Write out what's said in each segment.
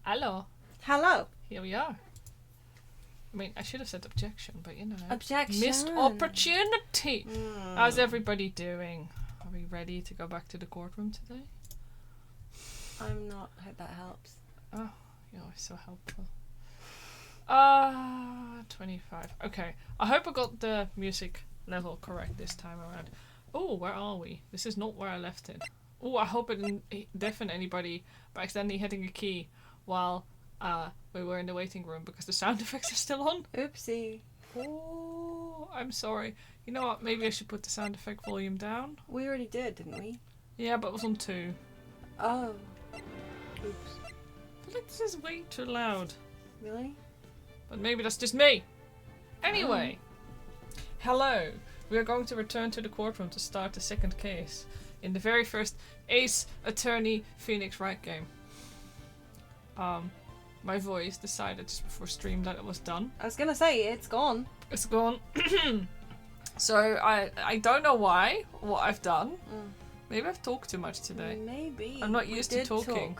Hello. Hello. Here we are. I mean, I should have said objection, but you know. Objection. Missed opportunity. How's everybody doing? Are we ready to go back to the courtroom today? I'm not. I hope that helps. Oh, you're always so helpful. 25. Okay. I hope I got the music level correct this time around. Oh, where are we? This is not where I left it. Oh, I hope it didn't deafen anybody by accidentally hitting a key while we were in the waiting room because the sound effects are still on. Oopsie. Oh, I'm sorry. You know what? Maybe I should put the sound effect volume down. We already did, didn't we? Yeah, but it was on 2. Oh. Oops. I feel like this is way too loud. Really? But maybe that's just me. Anyway. Hello. We are going to return to the courtroom to start the second case in the very first Ace Attorney Phoenix Wright game. My voice decided just before stream that it was done. I was gonna say, it's gone. It's gone. So I don't know what I've done. Maybe I've talked too much today. Maybe. I'm not used to talking.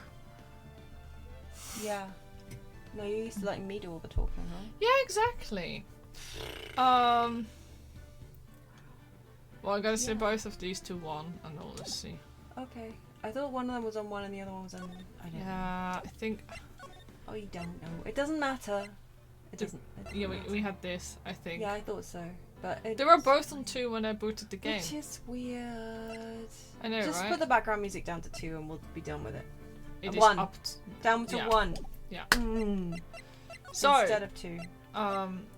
Yeah. No, you're used to letting me do all the talking, huh? Yeah, exactly. Well, I gotta say both of these to 1, and then let's see. Okay. I thought one of them was on 1 and the other one was on... I don't know. Yeah, I think... Oh, you don't know. It doesn't matter. It doesn't Yeah, matter. we had this, I think. Yeah, I thought so. But They were both on 2 when I booted the game. Which is weird. I know, Just right? put the background music down to 2 and we'll be done with it. It is 1. up Down to 1. Yeah. So, So, instead of 2.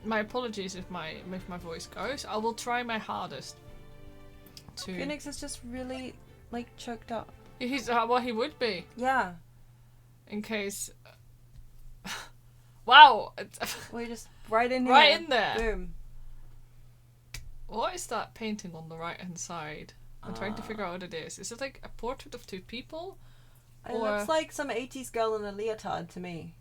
my apologies if my voice goes. I will try my hardest to... Phoenix is just really, like, choked up. He's, well, he would be. Yeah. In case... Wow! We're just right in here. Right in there! Boom. What is that painting on the right hand side? I'm trying to figure out what it is. Is it like a portrait of 2 people? It looks like some 80s girl in a leotard to me.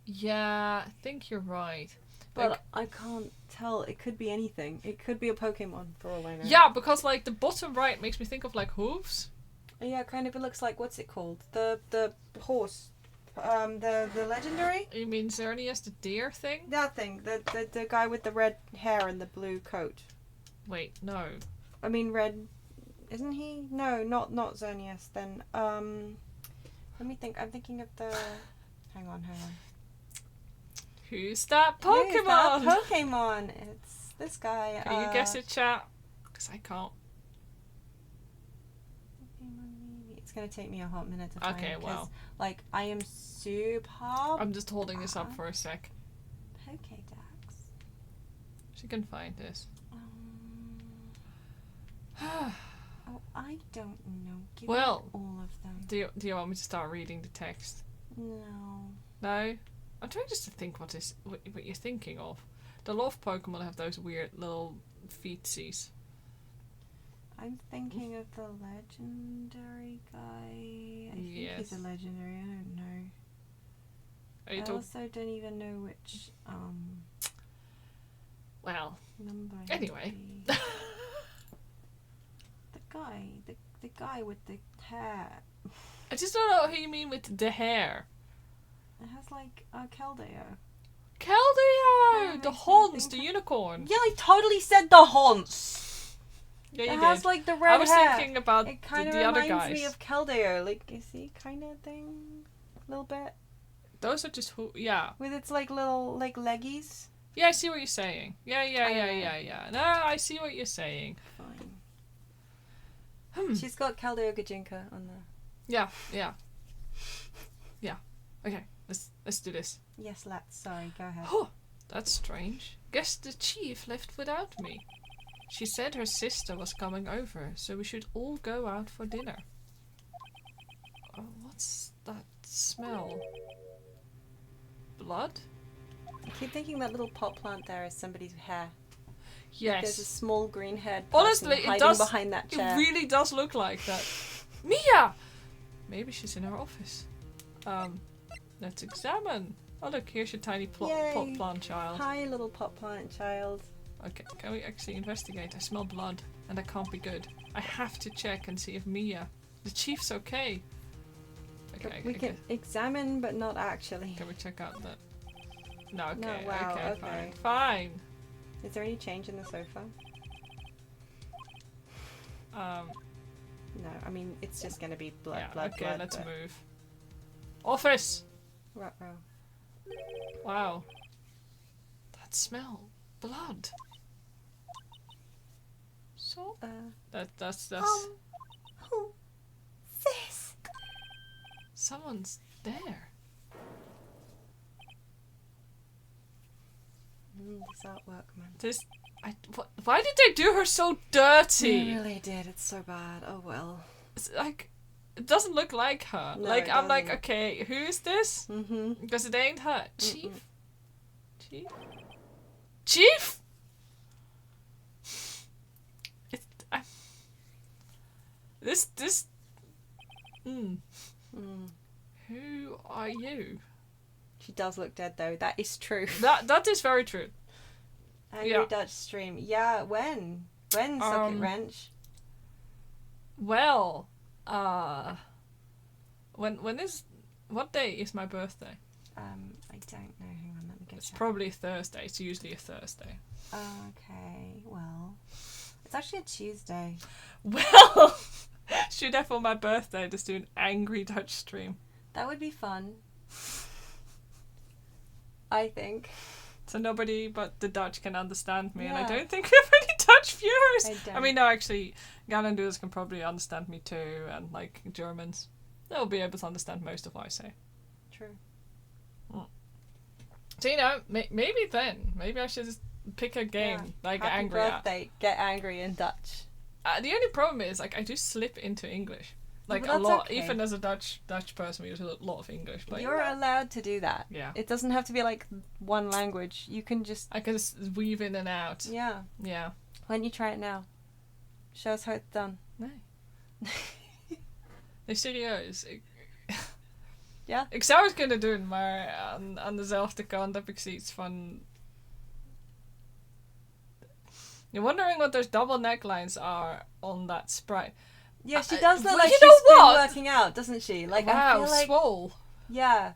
Yeah, I think you're right. But like, I can't tell. It could be anything. It could be a Pokemon for all I know. Yeah, because like the bottom right makes me think of like hooves. Yeah, kind of. It looks like, what's it called? The horse. The legendary? You mean Xerneas the deer thing? That thing. The guy with the red hair and the blue coat. Wait, no. I mean red. Isn't he? No, not Xerneas. Then let me think. I'm thinking of the. Hang on. Who's that Pokemon? Who's that Pokemon? It's this guy. Can you guess it, chat? Because I can't. It's gonna take me a hot minute to find. Okay, well. Like, I am super. I'm just holding this up for a sec. Pokédex. She can find this. Oh, I don't know. Give Well, me all of them. Do you want me to start reading the text? No. No? I'm trying just to think what you're thinking of. The Love Pokemon have those weird little feetsies. I'm thinking of the legendary guy. I think he's a legendary. I don't know. I also don't even know which well. number. Anyway. The guy with the hair. I just don't know who you mean with the hair. It has like a Keldeo. Keldeo! The Haunts, the unicorn. Yeah, I totally said the Haunts. Yeah, you it did. has like the red hair. I was thinking about it kind of the other guys. reminds me of Keldeo, like, is he kind of thing, a little bit. Those are just yeah. With its like little like leggies. Yeah, I see what you're saying. Yeah. No, I see what you're saying. Fine. She's got Keldeo Gajinka on there. Yeah. Okay, let's do this. Yes, let's. Sorry, go ahead. Oh, that's strange. Guess the chief left without me. She said her sister was coming over, so we should all go out for dinner. What's that smell? Blood? I keep thinking that little pot plant there is somebody's hair. Yes. There's a small green haired Honestly, hiding behind that chair. It really does look like that. Mia! Maybe she's in her office. Let's examine. Oh look, here's your tiny pot plant child. Hi, little pot plant child. Okay, can we actually investigate? I smell blood, and that can't be good. I have to check and see if Mia, the chief's okay. Okay. We can examine, but not actually. Can we check out the... No, okay. No, wow, Okay, fine. Is there any change in the sofa? No, I mean, it's just gonna be blood, blood. Okay, let's move. Office! Ruh-roh. Wow. That smell. Blood. So? That's... Who? This? Someone's there. This artwork, man. Why did they do her so dirty? They really did. It's so bad. Oh well. It's like, it doesn't look like her. No, like, it I'm like, doesn't. okay, who is this? Mm-hmm. Because it ain't her. Chief? Chief? This. Who are you? She does look dead though. That is true. That is very true. Angry Dutch stream. Yeah, when? When, Socket Wrench? Well, what day is my birthday? I don't know. Hang on, let me get It's check. probably Thursday. It's usually a Thursday. Okay, well, it's actually a Tuesday. Well, should I for my birthday just do an angry Dutch stream? That would be fun. I think. So nobody but the Dutch can understand me, and I Yeah. don't think we have any Dutch viewers. I I mean, no, actually, Ganondus can probably understand me too, and like Germans, they'll be able to understand most of what I say. True. So maybe I should just pick a game like Happy angry at. birthday. Get angry in Dutch. The only problem is like I do slip into English, like Well, a that's lot. okay. Even as a Dutch person, we use a lot of English. But You're allowed to do that. Yeah. It doesn't have to be like one language. You can just. I can just weave in and out. Yeah. Yeah. Why don't you try it now? Show us how it's done. Nee. Nee, serieus. Ja? Ik zou het kunnen doen, maar aan dezelfde kant heb ik zoiets van... You're wondering what those double necklines are on that sprite. Yeah, she does look like you she's know been what? working out, doesn't she? Like, Wow, I feel like... swole. Yeah.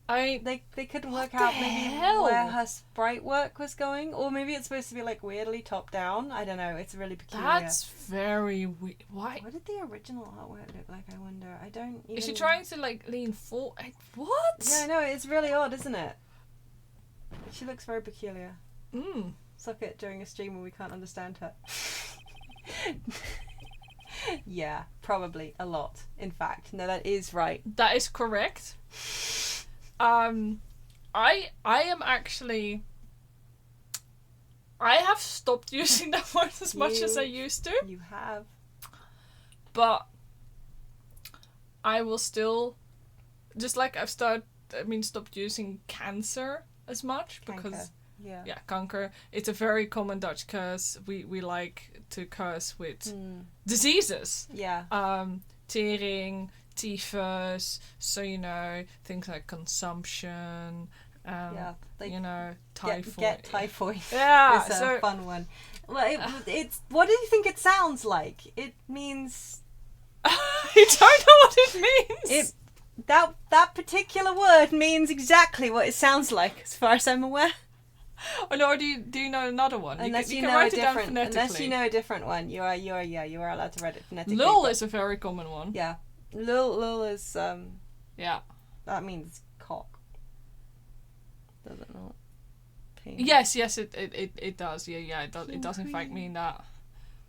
I They couldn't work the out maybe hell? where her sprite work was going, or maybe it's supposed to be like weirdly top down. I don't know. It's really peculiar. That's very weird. Why? What did the original artwork look like? I wonder. I don't. Even... Is she trying to like lean forward? What? Yeah, I know. It's really odd, isn't it? She looks very peculiar. Suck it during a stream where we can't understand her. Yeah, probably a lot. In fact, no, that is right. That is correct. I am actually... I have stopped using that word as much as I used to. You have. But I will still... Just like I've stopped using cancer as much. Because... Yeah, kanker. It's a very common Dutch curse. We like to curse with diseases. Yeah. Tering, typhus, so things like consumption, typhoid. Get typhoid. Yeah, it's so a fun one. Well, it's what do you think it sounds like? It means you don't know what it means. That particular word means exactly what it sounds like, as far as I'm aware. Oh no, or do you know another one? Unless you you can know write a it down different, phonetically. unless you know a different one, you are allowed to write it phonetically. Lul is a very common one. Yeah, lul is yeah. That means cock. Does it not? Yes, it does. Yeah, it does. It does in fact mean that.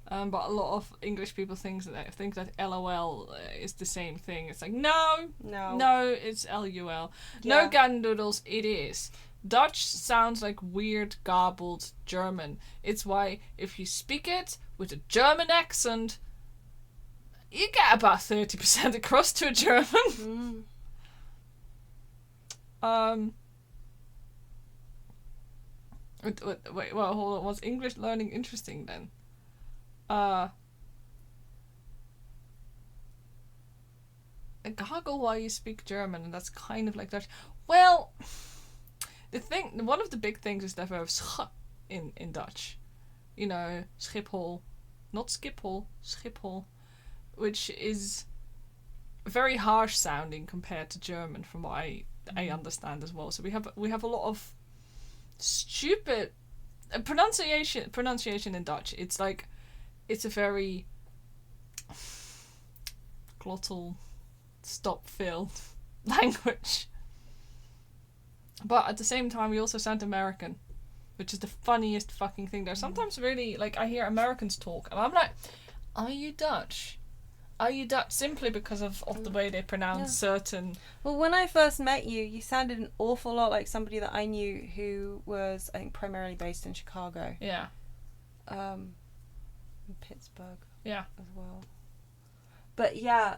But a lot of English people think that LOL is the same thing. It's like no, it's LUL. Yeah. No Gandoodles, it is. Dutch sounds like weird garbled German. It's why if you speak it with a German accent, you get about 30% across to a German. Wait, well, hold on. Was English learning interesting then? A gargle while you speak German, and that's kind of like Dutch. Well, one of the big things is that we have sch in Dutch. You know, Schiphol, not Skiphol, Schiphol, which is very harsh sounding compared to German, from what I understand as well. So we have a lot of stupid pronunciation in Dutch. It's like, it's a very glottal, stop-filled language. But at the same time, we also sound American, which is the funniest fucking thing. There's sometimes really, like, I hear Americans talk, and I'm like, are you Dutch? Are you Dutch? Simply because of the way they pronounce certain... Well, when I first met you, you sounded an awful lot like somebody that I knew who was, I think, primarily based in Chicago. Yeah. In Pittsburgh. Yeah. As well. But yeah,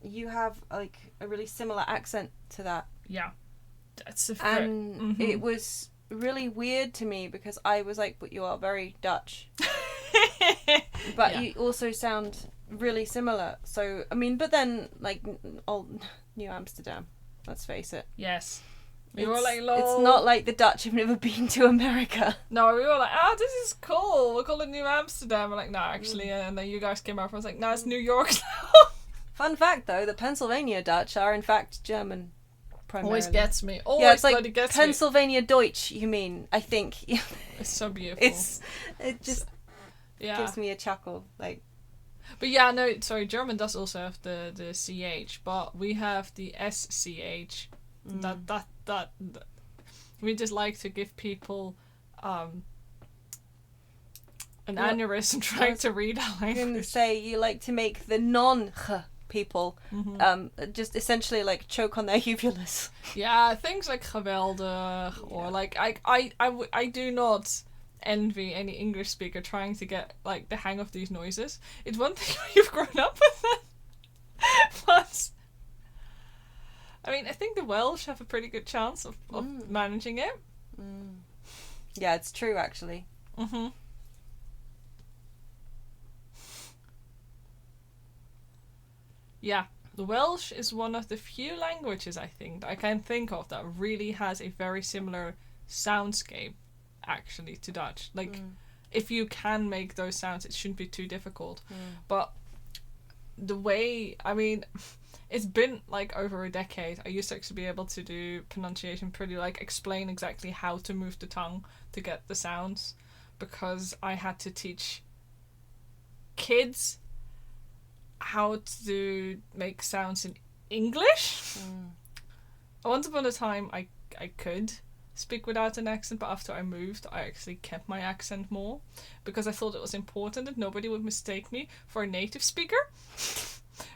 you have, like, a really similar accent to that. Yeah. That's a and it was really weird to me because I was like, but you are very Dutch. But you also sound really similar. So, I mean, but then, like, old New Amsterdam, let's face it. Yes. We were like, lol. It's not like the Dutch have never been to America. No, we were like, this is cool. We'll call it New Amsterdam. We're like, no, actually. And then you guys came over and was like, no, it's New York now. Fun fact, though, the Pennsylvania Dutch are, in fact, German. Primarily. Always gets me. It's like Pennsylvania Deutsch, you mean, I think. It's so beautiful. It just gives me a chuckle. Like. But yeah, no, sorry, German does also have the CH, but we have the SCH. That we just like to give people an aneurysm trying to read our language. I was going to say, you like to make the non-ch people just essentially like choke on their uvulas. Yeah, things like geweldig or like I do not envy any English speaker trying to get like the hang of these noises. It's one thing when you've grown up with them, but I mean, I think the Welsh have a pretty good chance of managing it. Yeah, it's true actually. Yeah, the Welsh is one of the few languages I think that I can think of that really has a very similar soundscape actually to Dutch. Like, if you can make those sounds, it shouldn't be too difficult. But the way, I mean, it's been like over a decade. I used to actually be able to do pronunciation pretty, like explain exactly how to move the tongue to get the sounds, because I had to teach kids how to make sounds in English. Once upon a time I could speak without an accent, but after I moved I actually kept my accent more because I thought it was important that nobody would mistake me for a native speaker.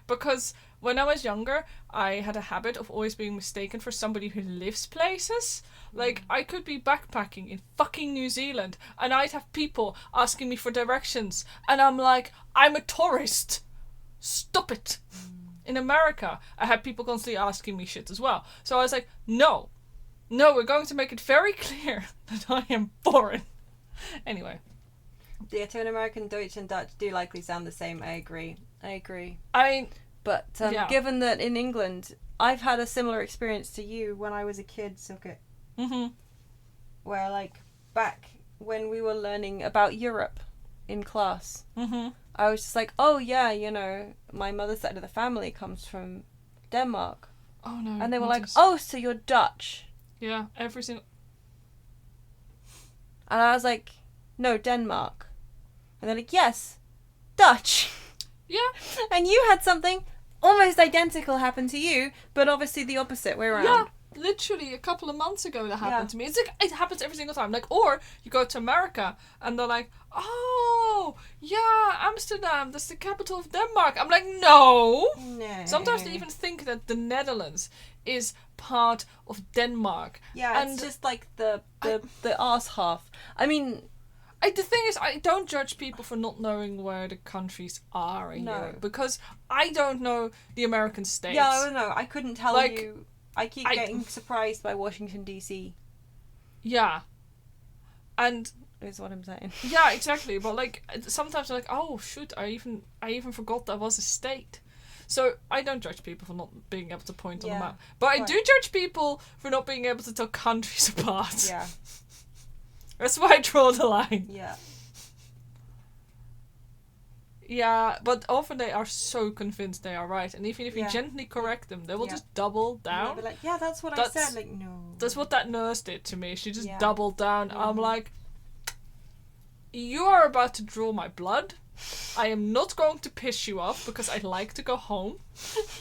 Because when I was younger I had a habit of always being mistaken for somebody who lives places. Like, I could be backpacking in fucking New Zealand and I'd have people asking me for directions and I'm like, I'm a tourist. Stop it. In America, I had people constantly asking me shit as well. So I was like, no, we're going to make it very clear that I am foreign. Anyway. Yeah, to an American, Deutsch and Dutch do likely sound the same. I agree. I mean, but given that in England, I've had a similar experience to you when I was a kid, Sookit. Where, like, back when we were learning about Europe in class, I was just like, oh yeah, you know, my mother's side of the family comes from Denmark. Oh no. And they were like, oh, so you're Dutch. Yeah, every single... And I was like, no, Denmark. And they're like, yes, Dutch. Yeah. And you had something almost identical happen to you, but obviously the opposite way around. Yeah. Literally a couple of months ago that happened to me. It's like, it happens every single time. Like, or you go to America and they're like, oh yeah, Amsterdam, that's the capital of Denmark. I'm like, no. Sometimes they even think that the Netherlands is part of Denmark. Yeah, and it's just like the arse half. I mean, the thing is, I don't judge people for not knowing where the countries are in Europe, because I don't know the American states. Yeah, I don't know. I couldn't tell you. I keep getting surprised by Washington DC. Yeah. And is what I'm saying. Yeah, exactly. But like sometimes I'm like, oh shoot, I even forgot that was a state. So I don't judge people for not being able to point on the map. But I do judge people for not being able to tell countries apart. Yeah. That's why I draw the line. Yeah. Yeah, but often they are so convinced they are right, and even if you gently correct them, they will just double down. They'll be like, yeah, that's what I said. Like, no. That's what that nurse did to me. She just doubled down. Mm-hmm. I'm like, you are about to draw my blood. I am not going to piss you off because I like to go home.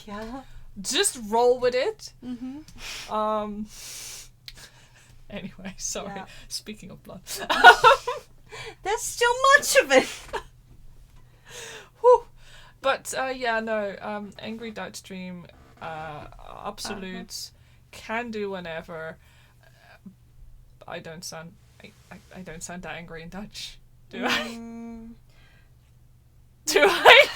Yeah. Just roll with it. Mm-hmm. Anyway, sorry. Yeah. Speaking of blood. There's still much of it. Whew. But, Angry Dutch Stream, absolutes, can do whenever. I don't sound that angry in Dutch, do I? Do I?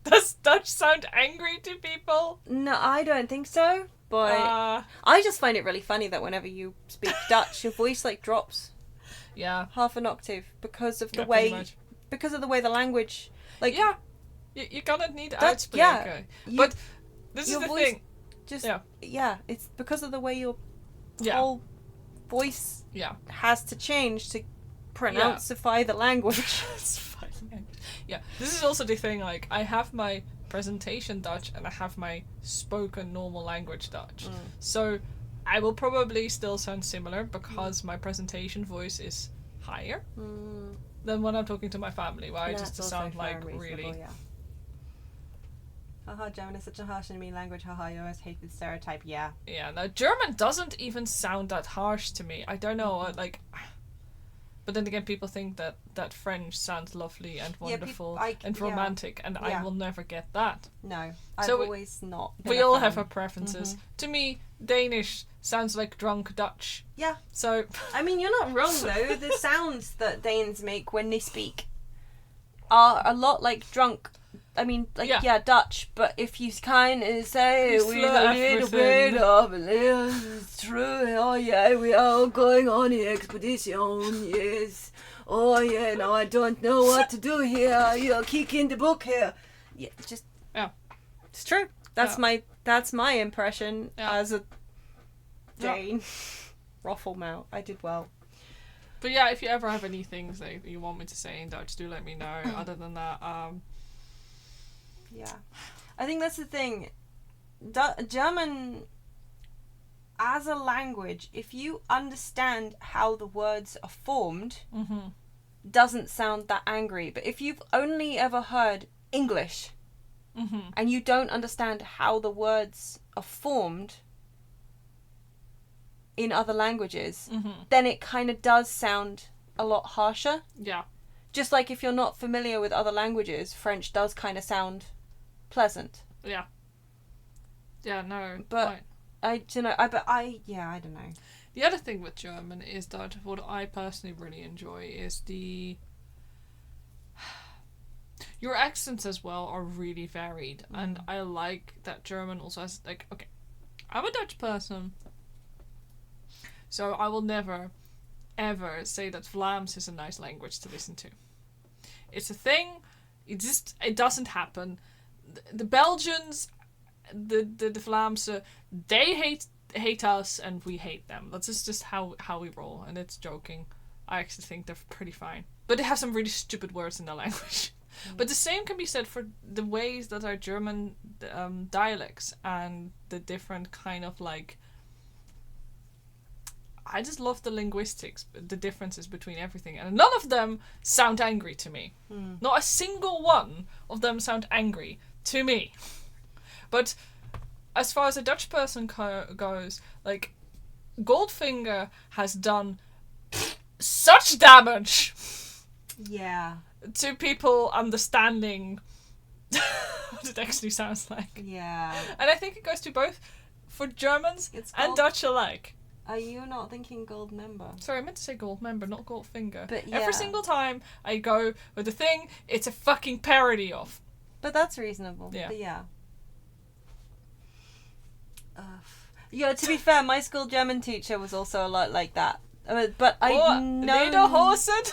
Does Dutch sound angry to people? No, I don't think so. But I just find it really funny that whenever you speak Dutch, your voice like drops. Yeah. Half an octave because of the way the language. Like you kind of need uitspreken. Yeah. But this is the thing. It's because of the way your whole voice has to change to pronounceify the language. Yeah, this is also the thing, like, I have my presentation Dutch and I have my spoken normal language Dutch. So I will probably still sound similar because my presentation voice is higher than when I'm talking to my family, where I just sound like really... Yeah. Haha, German is such a harsh and mean language. Haha, you always hate the stereotype. Yeah. Yeah, no, German doesn't even sound that harsh to me. I don't know, like... But then again, people think that French sounds lovely and wonderful and romantic, and I will never get that. No, I've always not. We all have our preferences. Mm-hmm. To me, Danish sounds like drunk Dutch. Yeah. So... I mean, you're not wrong, though. The sounds that Danes make when they speak are a lot like drunk. I mean, like, Dutch, but if you kind of say with a little bit of a it's true, oh yeah, we are going on the expedition, yes. Oh yeah, now I don't know what to do here, you're kicking the book here. Yeah, it's true. That's my impression as a Dane. Ruffle mouth. I did well. But yeah, if you ever have any things that you want me to say in Dutch, do let me know. Other than that, yeah, I think that's the thing. German, as a language, if you understand how the words are formed, doesn't sound that angry. But if you've only ever heard English, and you don't understand how the words are formed in other languages, then it kind of does sound a lot harsher. Yeah. Just like if you're not familiar with other languages, French does kind of sound pleasant. Yeah. Yeah, no. But I don't know. I don't know. The other thing with German is that what I personally really enjoy is your accents as well are really varied, and I like that German also has, like, okay, I'm a Dutch person, so I will never ever say that Vlaams is a nice language to listen to. It's a thing. It doesn't happen. The Belgians, the Vlaamse, they hate us and we hate them. That's just how we roll, and it's joking. I actually think they're pretty fine, but they have some really stupid words in their language. But the same can be said for the ways that our German dialects and the different kind of, like, I just love the linguistics, the differences between everything, and none of them sound angry to me. Not a single one of them sound angry to me. But as far as a Dutch person goes, like, Goldfinger has done such damage. Yeah. To people understanding what it actually sounds like. Yeah. And I think it goes to both for Germans and Dutch alike. Are you not thinking gold member? Sorry, I meant to say gold member, not gold finger. But every single time I go with the thing, it's a fucking parody of. But that's reasonable. Yeah. But yeah. To be fair, my school German teacher was also a lot like that. But I know... Lederhosen?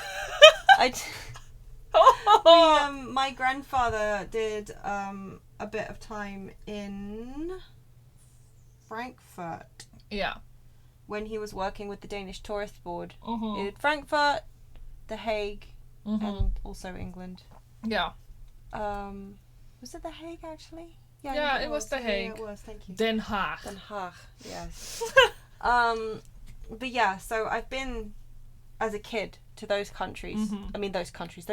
My grandfather did a bit of time in Frankfurt. Yeah. When he was working with the Danish Tourist Board. He did Frankfurt, The Hague, and also England. Yeah. Was it The Hague actually? Yeah, it was The Hague. Yeah, it was. Thank you. Den Haag. Den Haag. Yes. But yeah, so I've been as a kid to those countries. Mm-hmm. I mean, those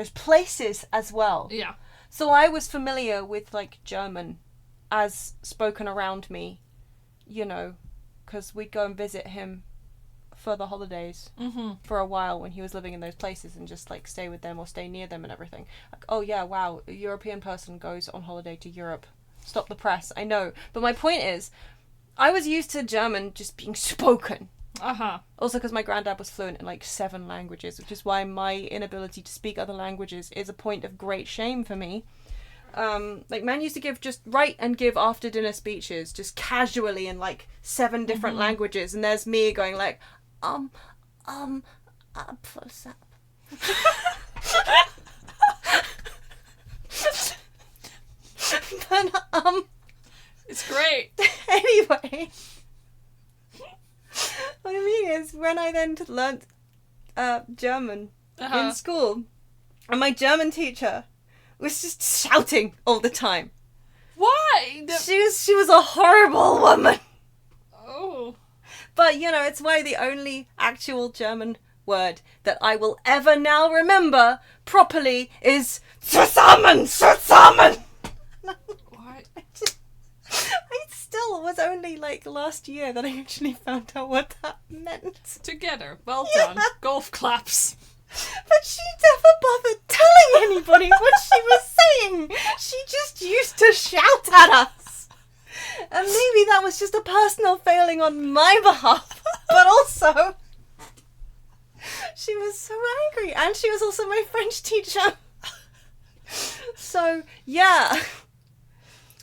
places as well. Yeah. So I was familiar with like German as spoken around me, you know, because we'd go and visit him for the holidays for a while when he was living in those places and just like stay with them or stay near them and everything. Like, oh yeah, wow, a European person goes on holiday to Europe. Stop the press. I know. But my point is, I was used to German just being spoken. Also because my granddad was fluent in like 7 languages, which is why my inability to speak other languages is a point of great shame for me. Like, man used to write and give after dinner speeches just casually in like 7 different languages, and there's me going like, but, it's great. Anyway, what I mean is, when I then learnt German in school, and my German teacher was just shouting all the time. Why? She was a horrible woman. Oh. But, you know, it's why the only actual German word that I will ever now remember properly is zusammen. What? It still was only like last year that I actually found out what that meant. Together. Well done. Golf claps. But she never bothered telling anybody what she was saying. She just used to shout at us. And maybe that was just a personal failing on my behalf. But also, she was so angry. And she was also my French teacher. So, yeah.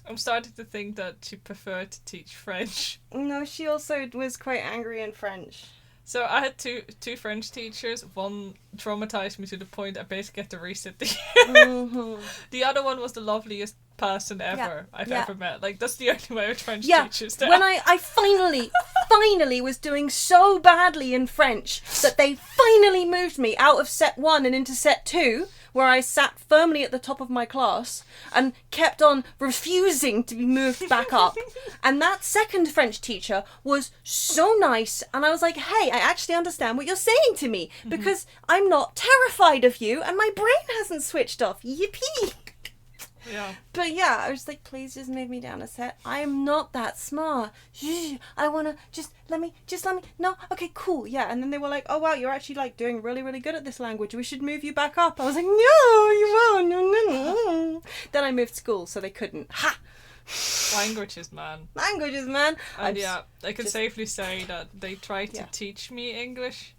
I'm starting to think that she preferred to teach French. No, she also was quite angry in French. So I had two French teachers. One traumatized me to the point I basically had to resit the year. The other one was the loveliest person ever I've ever met. Like, that's the only way with French teachers. When I finally was doing so badly in French that they finally moved me out of set 1 and into set 2, where I sat firmly at the top of my class and kept on refusing to be moved back up. And that second French teacher was so nice, and I was like, hey, I actually understand what you're saying to me, because I'm not terrified of you and my brain hasn't switched off. Yippee! Yeah. But yeah, I was like, please just move me down a set. I am not that smart. I wanna just let me. No, okay, cool. Yeah, and then they were like, oh wow, you're actually like doing really, really good at this language. We should move you back up. I was like, no, you won't. No. Then I moved school, so they couldn't. Ha! Languages, man. And I can safely say that they tried to teach me English,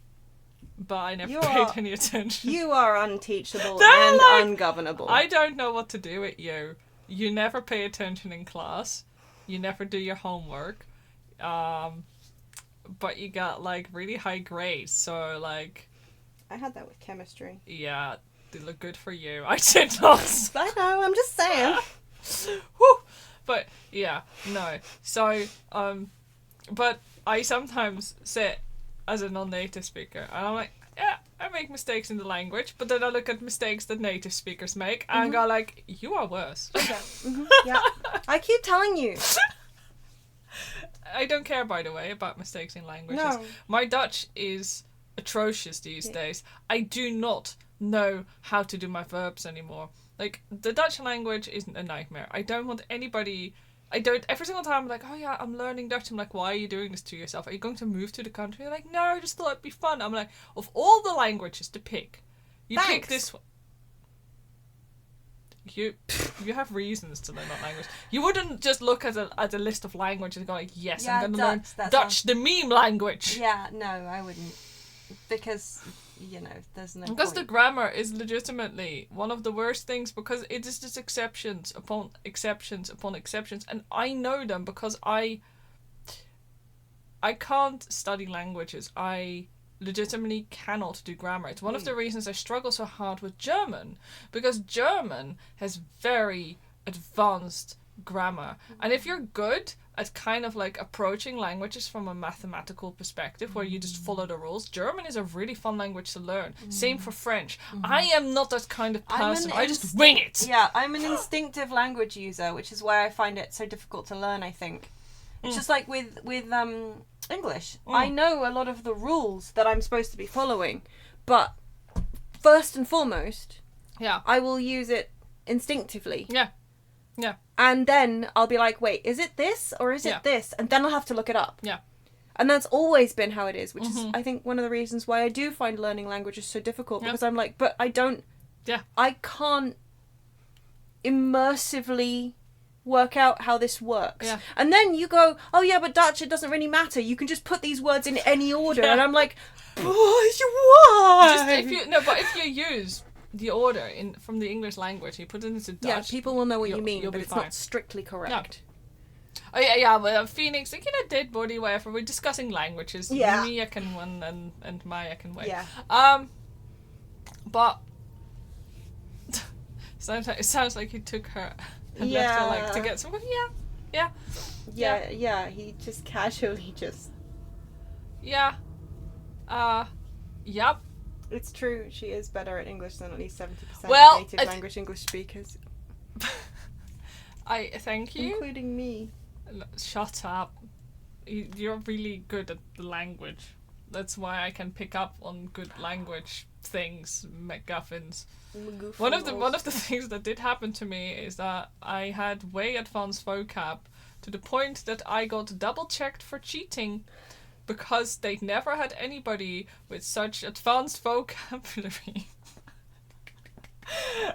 but I never paid any attention. You are unteachable and ungovernable. I don't know what to do with you. You never pay attention in class. You never do your homework. But you got like really high grades, so like... I had that with chemistry. Yeah, they look good for you. I did not. I know, I'm just saying. Whew. But yeah, no. So, but I sometimes sit as a non-native speaker, and I'm like, yeah, I make mistakes in the language, but then I look at mistakes that native speakers make, and go like, you are worse. Yeah, I keep telling you. I don't care, by the way, about mistakes in languages. No. My Dutch is atrocious these days. I do not know how to do my verbs anymore. Like, the Dutch language isn't a nightmare. I don't want anybody... Every single time I'm like, oh yeah, I'm learning Dutch. I'm like, why are you doing this to yourself? Are you going to move to the country? They're like, no, I just thought it'd be fun. I'm like, of all the languages to pick, you pick this one. You have reasons to learn that language. You wouldn't just look at a list of languages and go like, yes, I'm going to learn Dutch, the meme language. Yeah, no, I wouldn't. Because... you know, there's no because point. The grammar is legitimately one of the worst things, because it is just exceptions upon exceptions upon exceptions, and I know them because I can't study languages. I legitimately cannot do grammar. It's one of the reasons I struggle so hard with German, because German has very advanced grammar. And if you're good at kind of like approaching languages from a mathematical perspective where you just follow the rules, German is a really fun language to learn. Same for French. I am not that kind of person. I just wing it. Yeah, I'm an instinctive language user, which is why I find it so difficult to learn, I think. It's just like with English. I know a lot of the rules that I'm supposed to be following, but first and foremost, I will use it instinctively. Yeah. Yeah. And then I'll be like, wait, is it this or is it this? And then I'll have to look it up. Yeah. And that's always been how it is, which is, I think, one of the reasons why I do find learning languages so difficult. Because I'm like, but I don't... Yeah. I can't immersively work out how this works. Yeah. And then you go, oh yeah, but Dutch, it doesn't really matter. You can just put these words in any order. And I'm like, why? But if you use the order from the English language, you put it into Dutch. Yeah, people will know what you mean, but it's fine. not strictly correct. Oh yeah, but Phoenix, like, dead body, whatever. We're discussing languages. Yeah. Mia can one and Maya can wait. Yeah. But it sounds like he took her and left her like to get someone. Yeah. He just casually just. Yeah. Yep. It's true. She is better at English than at least 70% of native language English speakers. I thank you. Including me. Shut up. You're really good at the language. That's why I can pick up on good language things, MacGuffins. One of the things that did happen to me is that I had way advanced vocab to the point that I got double checked for cheating because they'd never had anybody with such advanced vocabulary.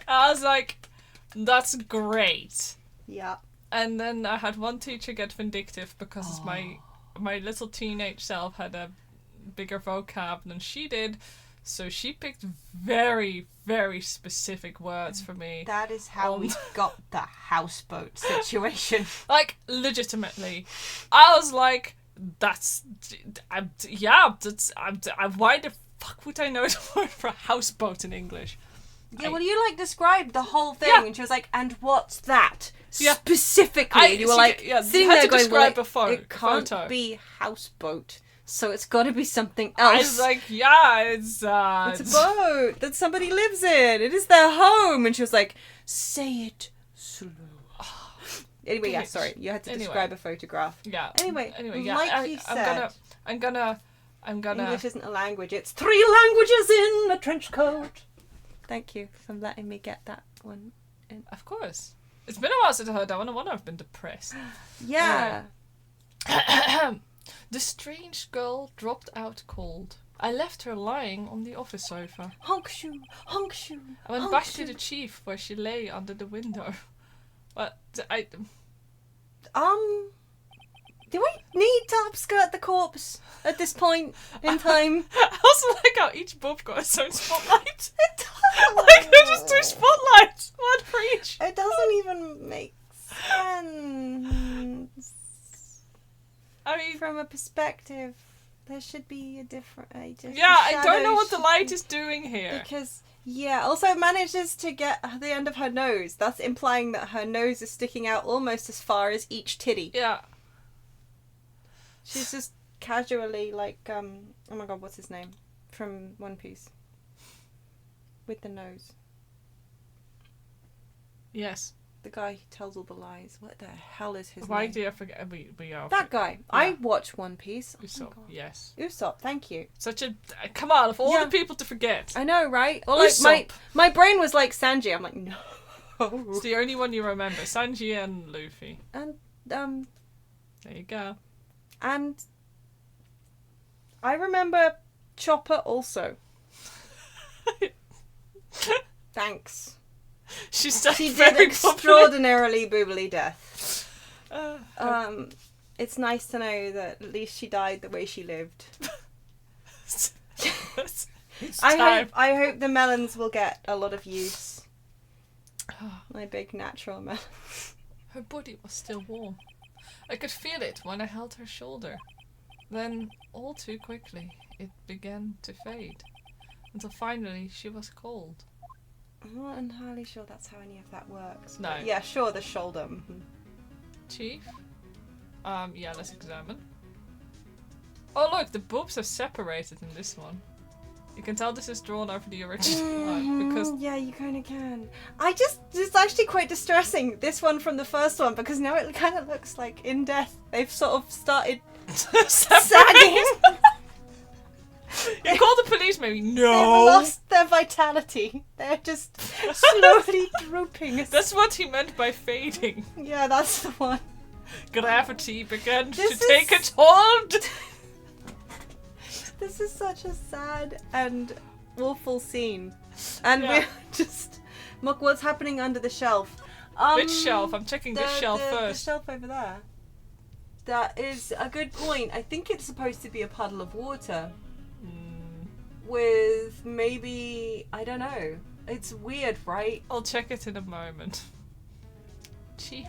I was like, that's great. Yeah. And then I had one teacher get vindictive because my little teenage self had a bigger vocab than she did. So she picked very, very specific words for me. That is how we got the houseboat situation. Like, legitimately. I was like, why the fuck would I know the word for houseboat in English? Yeah, well, you, like, described the whole thing, and she was like, and what's that? Yeah. Specifically. You were sitting there going, well, it can't be houseboat. So it's got to be something else. I was like, it's a boat that somebody lives in. It is their home. And she was like, say it slow. Anyway, sorry. You had to describe a photograph. Yeah. Anyway, yeah. like you said. I'm gonna... English isn't a language. It's 3 languages in a trench coat. Thank you for letting me get that one in. Of course. It's been a while since I heard that one. I wonder if I've been depressed. Yeah. The strange girl dropped out cold. I left her lying on the office sofa. Honk shoo, honk shoo. I went back to the chief where she lay under the window. But do we need to upskirt the corpse at this point in time? I also like how each boob got its own spotlight. It does. Like, they're just 2 spotlights, one for each. It doesn't even make sense. I mean, from a perspective, there should be a different. I don't know what the light is doing here. Because, also it manages to get the end of her nose. That's implying that her nose is sticking out almost as far as each titty. Yeah. She's just casually like, oh my god, what's his name? From One Piece. With the nose. Yes. The guy who tells all the lies. What the hell is his name? Why do I forget? We are that guy. Yeah. I watch One Piece. Usopp, yes. Usopp, thank you. Such a... Come on, of all the people to forget. I know, right? Or like my brain was like Sanji. I'm like, no. It's the only one you remember. Sanji and Luffy. And, there you go. And I remember Chopper also. Thanks. She did extraordinarily boobly death. It's nice to know that at least she died the way she lived. I hope the melons will get a lot of use. My big natural melons. Her body was still warm. I could feel it when I held her shoulder. Then, all too quickly, it began to fade. Until finally she was cold. I'm not entirely sure that's how any of that works. No. Yeah, sure, the shoulder. Chief? Yeah, let's examine. Oh look, the boobs are separated in this one. You can tell this is drawn over the original because... Yeah, you kind of can. It's actually quite distressing, this one from the first one, because now it kind of looks like in death they've sort of started sagging. You call the police maybe? No! They've lost their vitality. They're just slowly drooping. That's what he meant by fading. Yeah, that's the one. Gravity began to take its hold! This is such a sad and awful scene. And we're just... Look what's happening under the shelf. Which shelf? I'm checking this shelf first. The shelf over there. That is a good point. I think it's supposed to be a puddle of water. With maybe... I don't know. It's weird, right? I'll check it in a moment. Chief.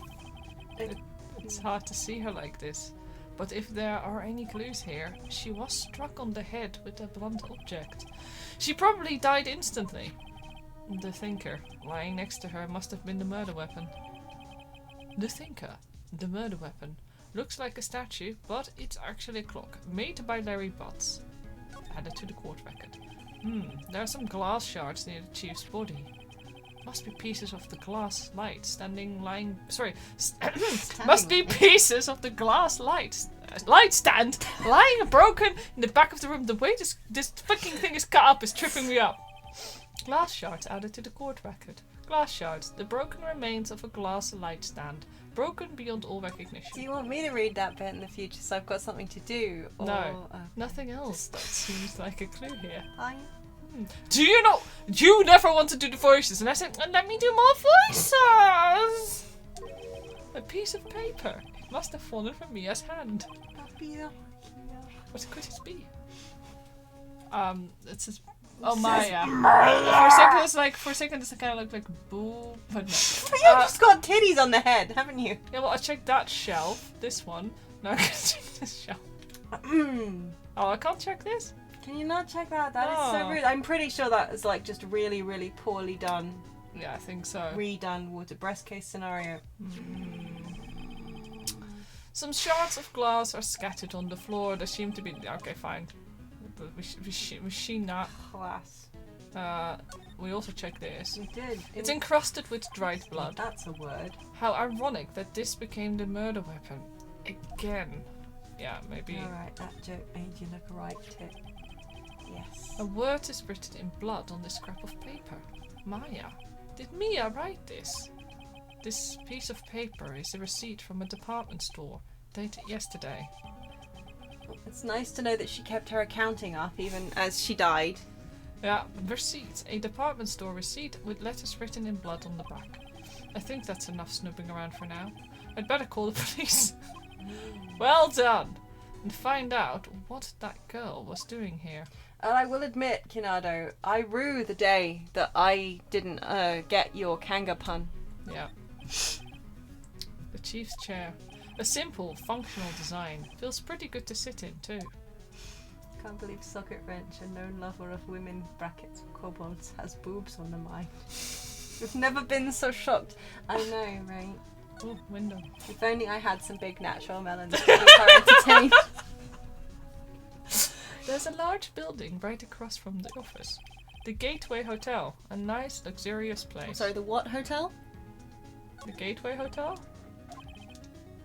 It's hard to see her like this. But if there are any clues here, she was struck on the head with a blunt object. She probably died instantly. The thinker, lying next to her, must have been the murder weapon. The thinker, the murder weapon, looks like a statue, but it's actually a clock, made by Larry Butts. Added to the court record. There are some glass shards near the chief's body. Must be pieces of the glass light must be pieces of the glass light stand lying broken in the back of the room. The way this fucking thing is cut up is tripping me up. Glass shards added to the court record. Glass shards, the broken remains of a glass light stand, broken beyond all recognition. Do you want me to read that bit in the future so I've got something to do? Or, no, nothing else. That seems like a clue here. Do you know? You never want to do the voices, and I said, let me do more voices. A piece of paper. It must have fallen from Mia's hand. What could it be? It says, oh, Maya. For a second, it's kind of looked like boo, but no. You've just got titties on the head, haven't you? Yeah, well, I checked that shelf. This one. No, I can check this shelf. Oh, I can't check this? Can you not check that? That is so rude. I'm pretty sure that is like just really, really poorly done. Yeah, I think so. Redone water. Breast case scenario. Some shards of glass are scattered on the floor. There seem to be... Okay, fine. We've seen that. Class. We also checked this. We did. It's encrusted with dried blood. That's a word. How ironic that this became the murder weapon. Again. Yeah, maybe... Alright, that joke made you look right too. Yes. A word is written in blood on this scrap of paper. Maya. Did Mia write this? This piece of paper is a receipt from a department store, dated yesterday. It's nice to know that she kept her accounting up even as she died. Yeah, receipt. A department store receipt with letters written in blood on the back. I think that's enough snooping around for now. I'd better call the police. Well done! And find out what that girl was doing here. And I will admit, Kinado, I rue the day that I didn't get your Kanga pun. Yeah. The chief's chair. A simple, functional design. Feels pretty good to sit in, too. Can't believe Socket Wrench, a known lover of women, brackets, kobolds, has boobs on the mind. We've never been so shocked. I know, right? Oh, window. If only I had some big natural melons to keep her entertained. There's a large building right across from the office. The Gateway Hotel. A nice, luxurious place. Sorry, the what hotel? The Gateway Hotel?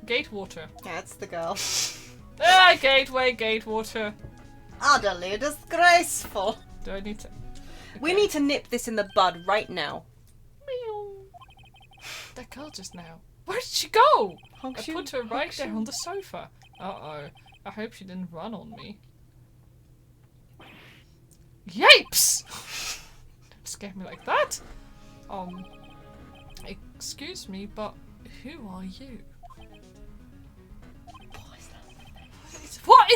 Gatewater. That's the girl. Gateway, Gatewater. Utterly disgraceful. Do I need to... Okay. We need to nip this in the bud right now. Meow. That girl just now. Where did she go? I put her right there on the sofa. Uh-oh. I hope she didn't run on me. Yapes! Don't scare me like that. Excuse me, but who are you? What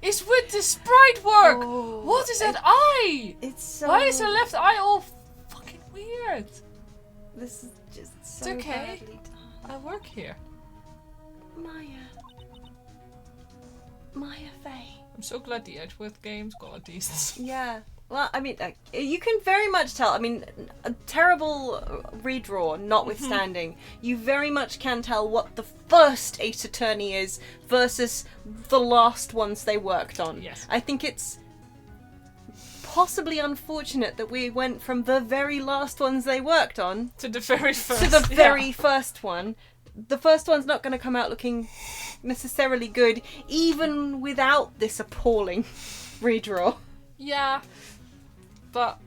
is with the sprite work? Oh, what is that eye? It's so... Why is her left eye all fucking weird? This is just so it's okay. badly done. I work here. Maya Faye. I'm so glad the Edgeworth games got a decent. Yeah, Well, I mean, you can very much tell. I mean, a terrible redraw notwithstanding, you very much can tell what the first Ace Attorney is versus the last ones they worked on. Yes. I think it's possibly unfortunate that we went from the very last ones they worked on to the very first. To the very first one. The first one's not going to come out looking necessarily good, even without this appalling redraw. Yeah. But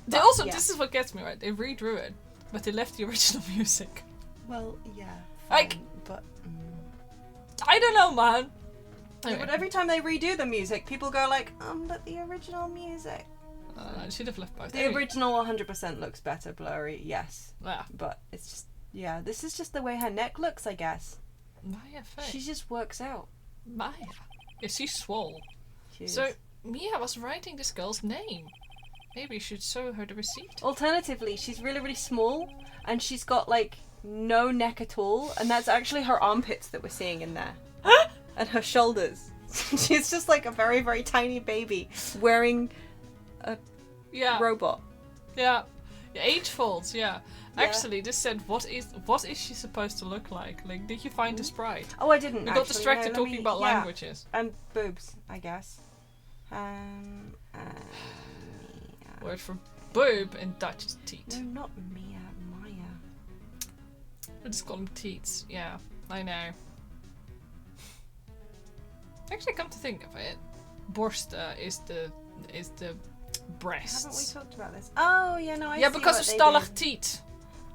they also, this is what gets me, right? They redrew it, but they left the original music. Well, yeah. Fine, like, but I don't know, man. Anyway. Yeah, but every time they redo the music, people go like, but the original music. I should have left both. The original 100% looks better blurry, yes. Yeah. But it's just, yeah, this is just the way her neck looks, I guess. Maya face. She just works out. Maya. Yeah, she's swole. So Mia was writing this girl's name. Maybe you should show her the receipt. Alternatively, she's really, really small, and she's got, like, no neck at all, and that's actually her armpits that we're seeing in there. And her shoulders. She's just, like, a very, very tiny baby wearing a robot. Yeah. Age folds, yeah. Actually, this said, what is she supposed to look like? Like, did you find the sprite? Oh, I didn't, We got distracted talking about languages. And boobs, I guess. Word for boob in Dutch is teat. No, not Mia, Maya. We just call them teats. Yeah, I know. Actually, come to think of it, borst is the breasts. Haven't we talked about this? Oh, yeah, no, I see. Yeah, because of stalactite.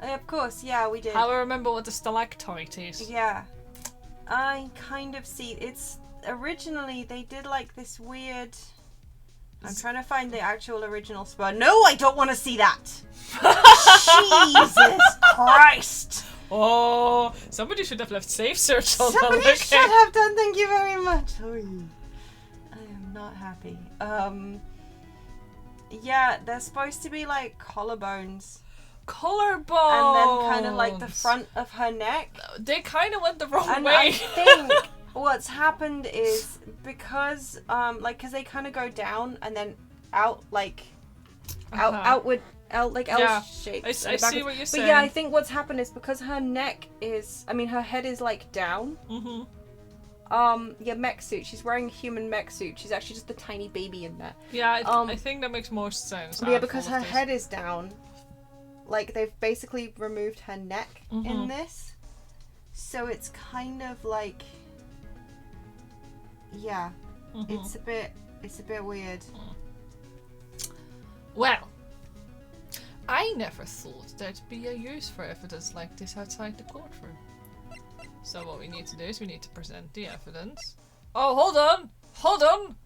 Of course, yeah, we did. How I remember what the stalactite is. Yeah. I kind of see. It's originally they did like this weird. I'm trying to find the actual original spot. No, I don't want to see that. Jesus Christ! Oh, somebody should have left safe search on. Somebody should have done. Thank you very much. Oh, I am not happy. Yeah, they're supposed to be like collarbones. Collarbones. And then kind of like the front of her neck. They kind of went the wrong way. I think what's happened is because because they kind of go down and then out outward L shape. I see what you're saying. But yeah, I think what's happened is because her neck is, her head is like down. Mech suit. She's wearing a human mech suit. She's actually just a tiny baby in there. Yeah, I think that makes more sense. Yeah, because her head is down. Like, they've basically removed her neck in this. So it's kind of like, yeah, it's a bit weird. Well, I never thought there'd be a use for evidence like this outside the courtroom. So what we need to do is we need to present the evidence. Oh, hold on!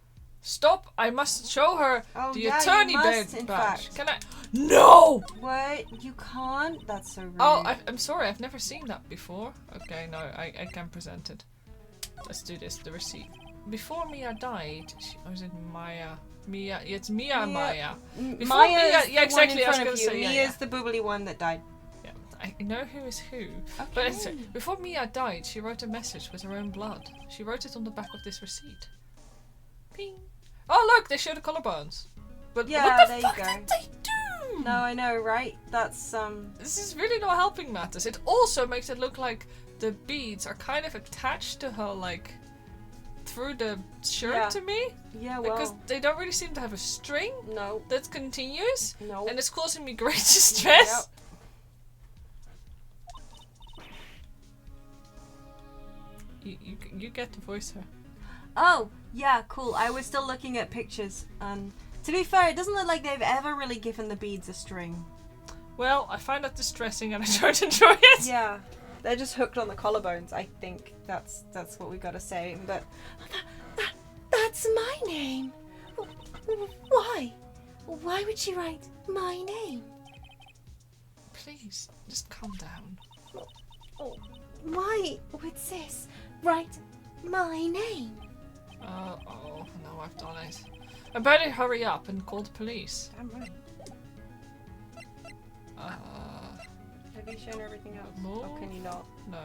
Stop! I must show her the attorney badge. Can I? No! What? You can't? That's so rude. Oh, I'm sorry. I've never seen that before. Okay, no, I can present it. Let's do this. The receipt. Before Mia died, was it Maya? Mia, it's Mia. Before Maya, yeah, exactly. I was going to say Mia's the boobly one that died. Yeah, I know who is who. Okay. But before Mia died, she wrote a message with her own blood. She wrote it on the back of this receipt. Ping. Oh look, they show the collarbones. But yeah, what there the fuck you go. did they do? No, I know, right? That's This is really not helping matters. It also makes it look like the beads are kind of attached to her, like through the shirt to me. Yeah, well, because they don't really seem to have a string. No. That continues. No. And it's causing me great distress. Yep. You get to voice her. Oh, yeah, cool. I was still looking at pictures, and to be fair, it doesn't look like they've ever really given the beads a string. Well, I find that distressing and I don't enjoy it. Yeah, they're just hooked on the collarbones. I think that's what we gotta say. But that's my name. Why? Why would she write my name? Please, just calm down. Why would sis write my name? Oh, no, I've done it. I better hurry up and call the police. Damn right. Have you shown her everything else? More? Or can you not? No.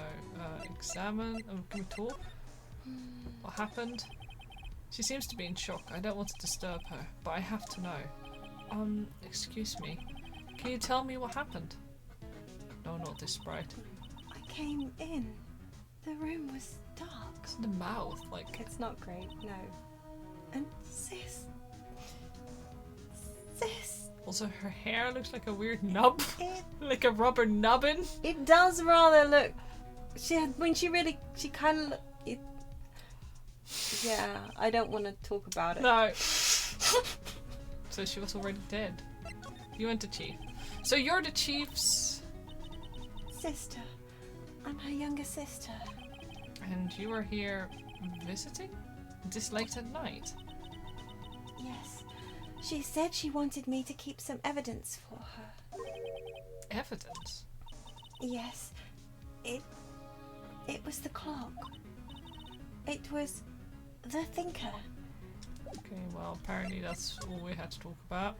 Examine. Can we talk? What happened? She seems to be in shock. I don't want to disturb her, but I have to know. Excuse me. Can you tell me what happened? No, not this sprite. I came in. The room was dark. It's in the mouth, like... It's not great, no. And sis... Also, her hair looks like a weird nub. Like a rubber nubbin. It does rather look... She kind of... Yeah, I don't want to talk about it. No. So she was already dead. You went to Chief. So you're the Chief's... sister. I'm her younger sister. And you were here visiting? This late at night? Yes. She said she wanted me to keep some evidence for her. Evidence? Yes. It was the clock. It was the thinker. Okay, well, apparently that's all we had to talk about.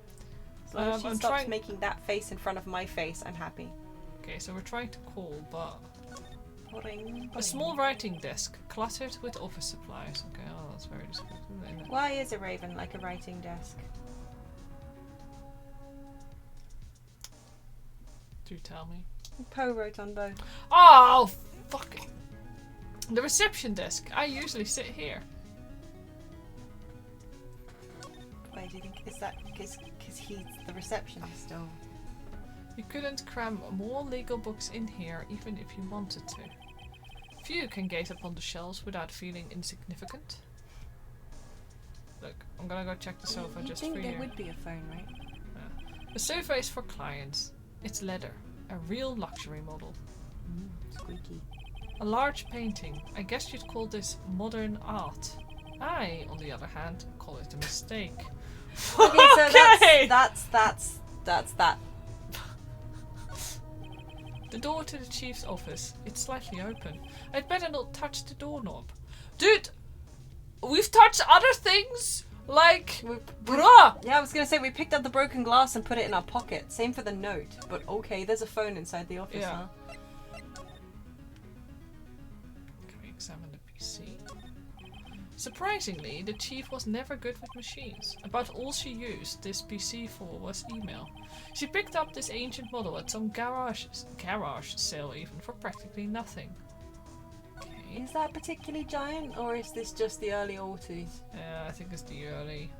As long as she stops making that face in front of my face, I'm happy. Okay, so we're trying to call, but... Boring. A small writing desk, cluttered with office supplies. Okay, oh, that's very descriptive, isn't it? Why is a raven like a writing desk? Do tell me. Poe wrote on both. Oh, fuck it. The reception desk. I usually sit here. Why do you think? Is that because he's the receptionist or? You couldn't cram more legal books in here even if you wanted to. Few can gaze upon the shelves without feeling insignificant. Look, I'm gonna go check the sofa just for you. I think there would be a phone, right? Yeah. The sofa is for clients. It's leather. A real luxury model. Squeaky. A large painting. I guess you'd call this modern art. I, on the other hand, call it a mistake. Okay, so that's that. The door to the chief's office. It's slightly open. I'd better not touch the doorknob. Dude, we've touched other things. Like, bruh! Yeah, I was gonna say we picked up the broken glass and put it in our pocket. Same for the note. But okay, there's a phone inside the office now. Can we examine the PC? Surprisingly, the chief was never good with machines. About all she used this PC for was email. She picked up this ancient model at some garage sale even for practically nothing. Okay. Is that particularly giant, or is this just the early aughties? I think it's the early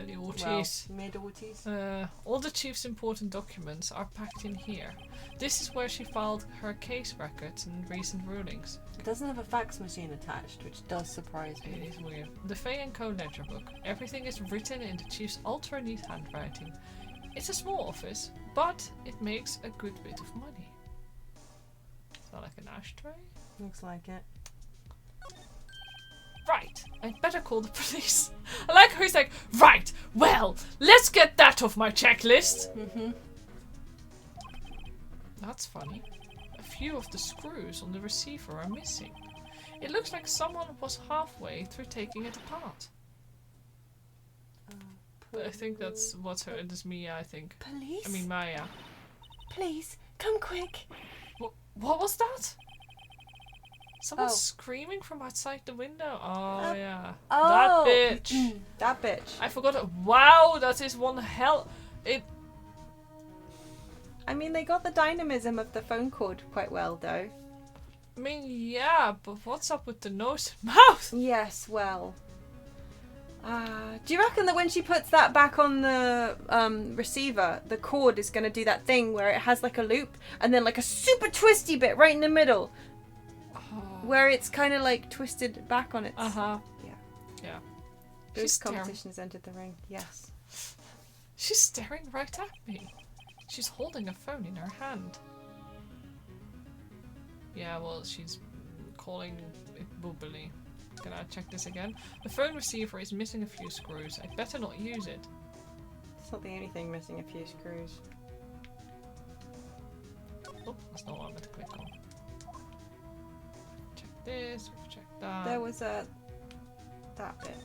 aughties. Well, mid-aughties. All the chief's important documents are packed in here. This is where she filed her case records and recent rulings. It doesn't have a fax machine attached, which does surprise me. It is weird. The Fay & Co ledger book. Everything is written in the chief's ultra-neat handwriting. It's a small office, but it makes a good bit of money. Is that like an ashtray? Looks like it. Right, I'd better call the police. I like how he's like, right, well, let's get that off my checklist. That's funny. A few of the screws on the receiver are missing. It looks like someone was halfway through taking it apart. I think that's what's her. It's Mia, I think. Police? I mean Maya. Please, come quick. What was that? Someone's screaming from outside the window. Oh, yeah. Oh. That bitch. That bitch. I forgot it. Wow, that is one hell. I mean, they got the dynamism of the phone cord quite well, though. I mean, yeah, but what's up with the nose and mouth? Yes, well. Do you reckon that when she puts that back on the receiver, the cord is going to do that thing where it has like a loop and then like a super twisty bit right in the middle? Where it's kind of like twisted back on its... Yeah. This competition has entered the ring. Yes. She's staring right at me. She's holding a phone in her hand. Yeah, well, she's calling it boobily. Can I check this again? The phone receiver is missing a few screws. I'd better not use it. It's not the only thing missing a few screws. Oh, that's not what I meant to click on. Check this, check that. There was that bit.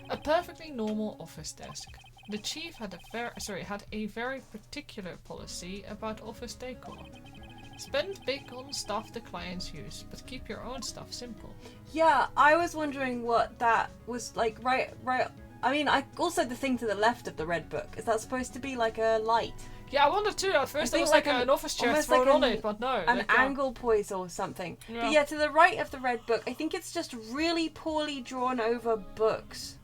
A perfectly normal office desk. The chief had a very particular policy about office decor. Spend big on stuff the clients use, but keep your own stuff simple. Yeah, I was wondering what that was like. Right. I mean, also the thing to the left of the red book, is that supposed to be like a light? Yeah, I wondered too. At first it was like an office chair thrown on it, but no. An angle poise or something. Yeah. But yeah, to the right of the red book, I think it's just really poorly drawn over books.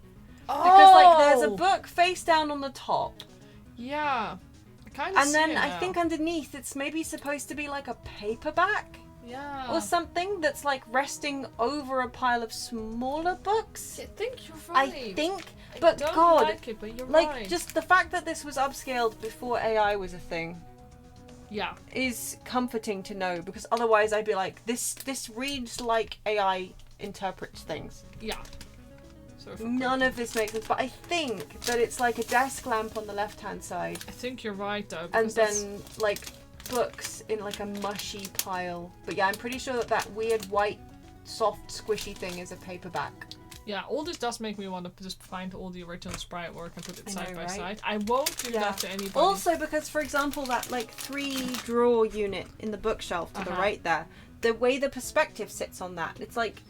Oh! Because like there's a book face down on the top. Yeah. And then I think underneath it's maybe supposed to be like a paperback. Yeah. Or something that's like resting over a pile of smaller books. I think you're right. I think, but I don't God, like it, but you're like right. just the fact that this was upscaled before AI was a thing. Yeah. Is comforting to know, because otherwise I'd be like, this reads like AI interprets things. Yeah. None of this makes sense, but I think that it's like a desk lamp on the left-hand side. I think you're right, though. And then, like, books in, like, a mushy pile. But yeah, I'm pretty sure that weird white, soft, squishy thing is a paperback. Yeah, all this does make me want to just find all the original sprite work and put it side by side. I won't do that to anybody. Also, because, for example, that, like, 3-drawer unit in the bookshelf to the right there, the way the perspective sits on that, it's like...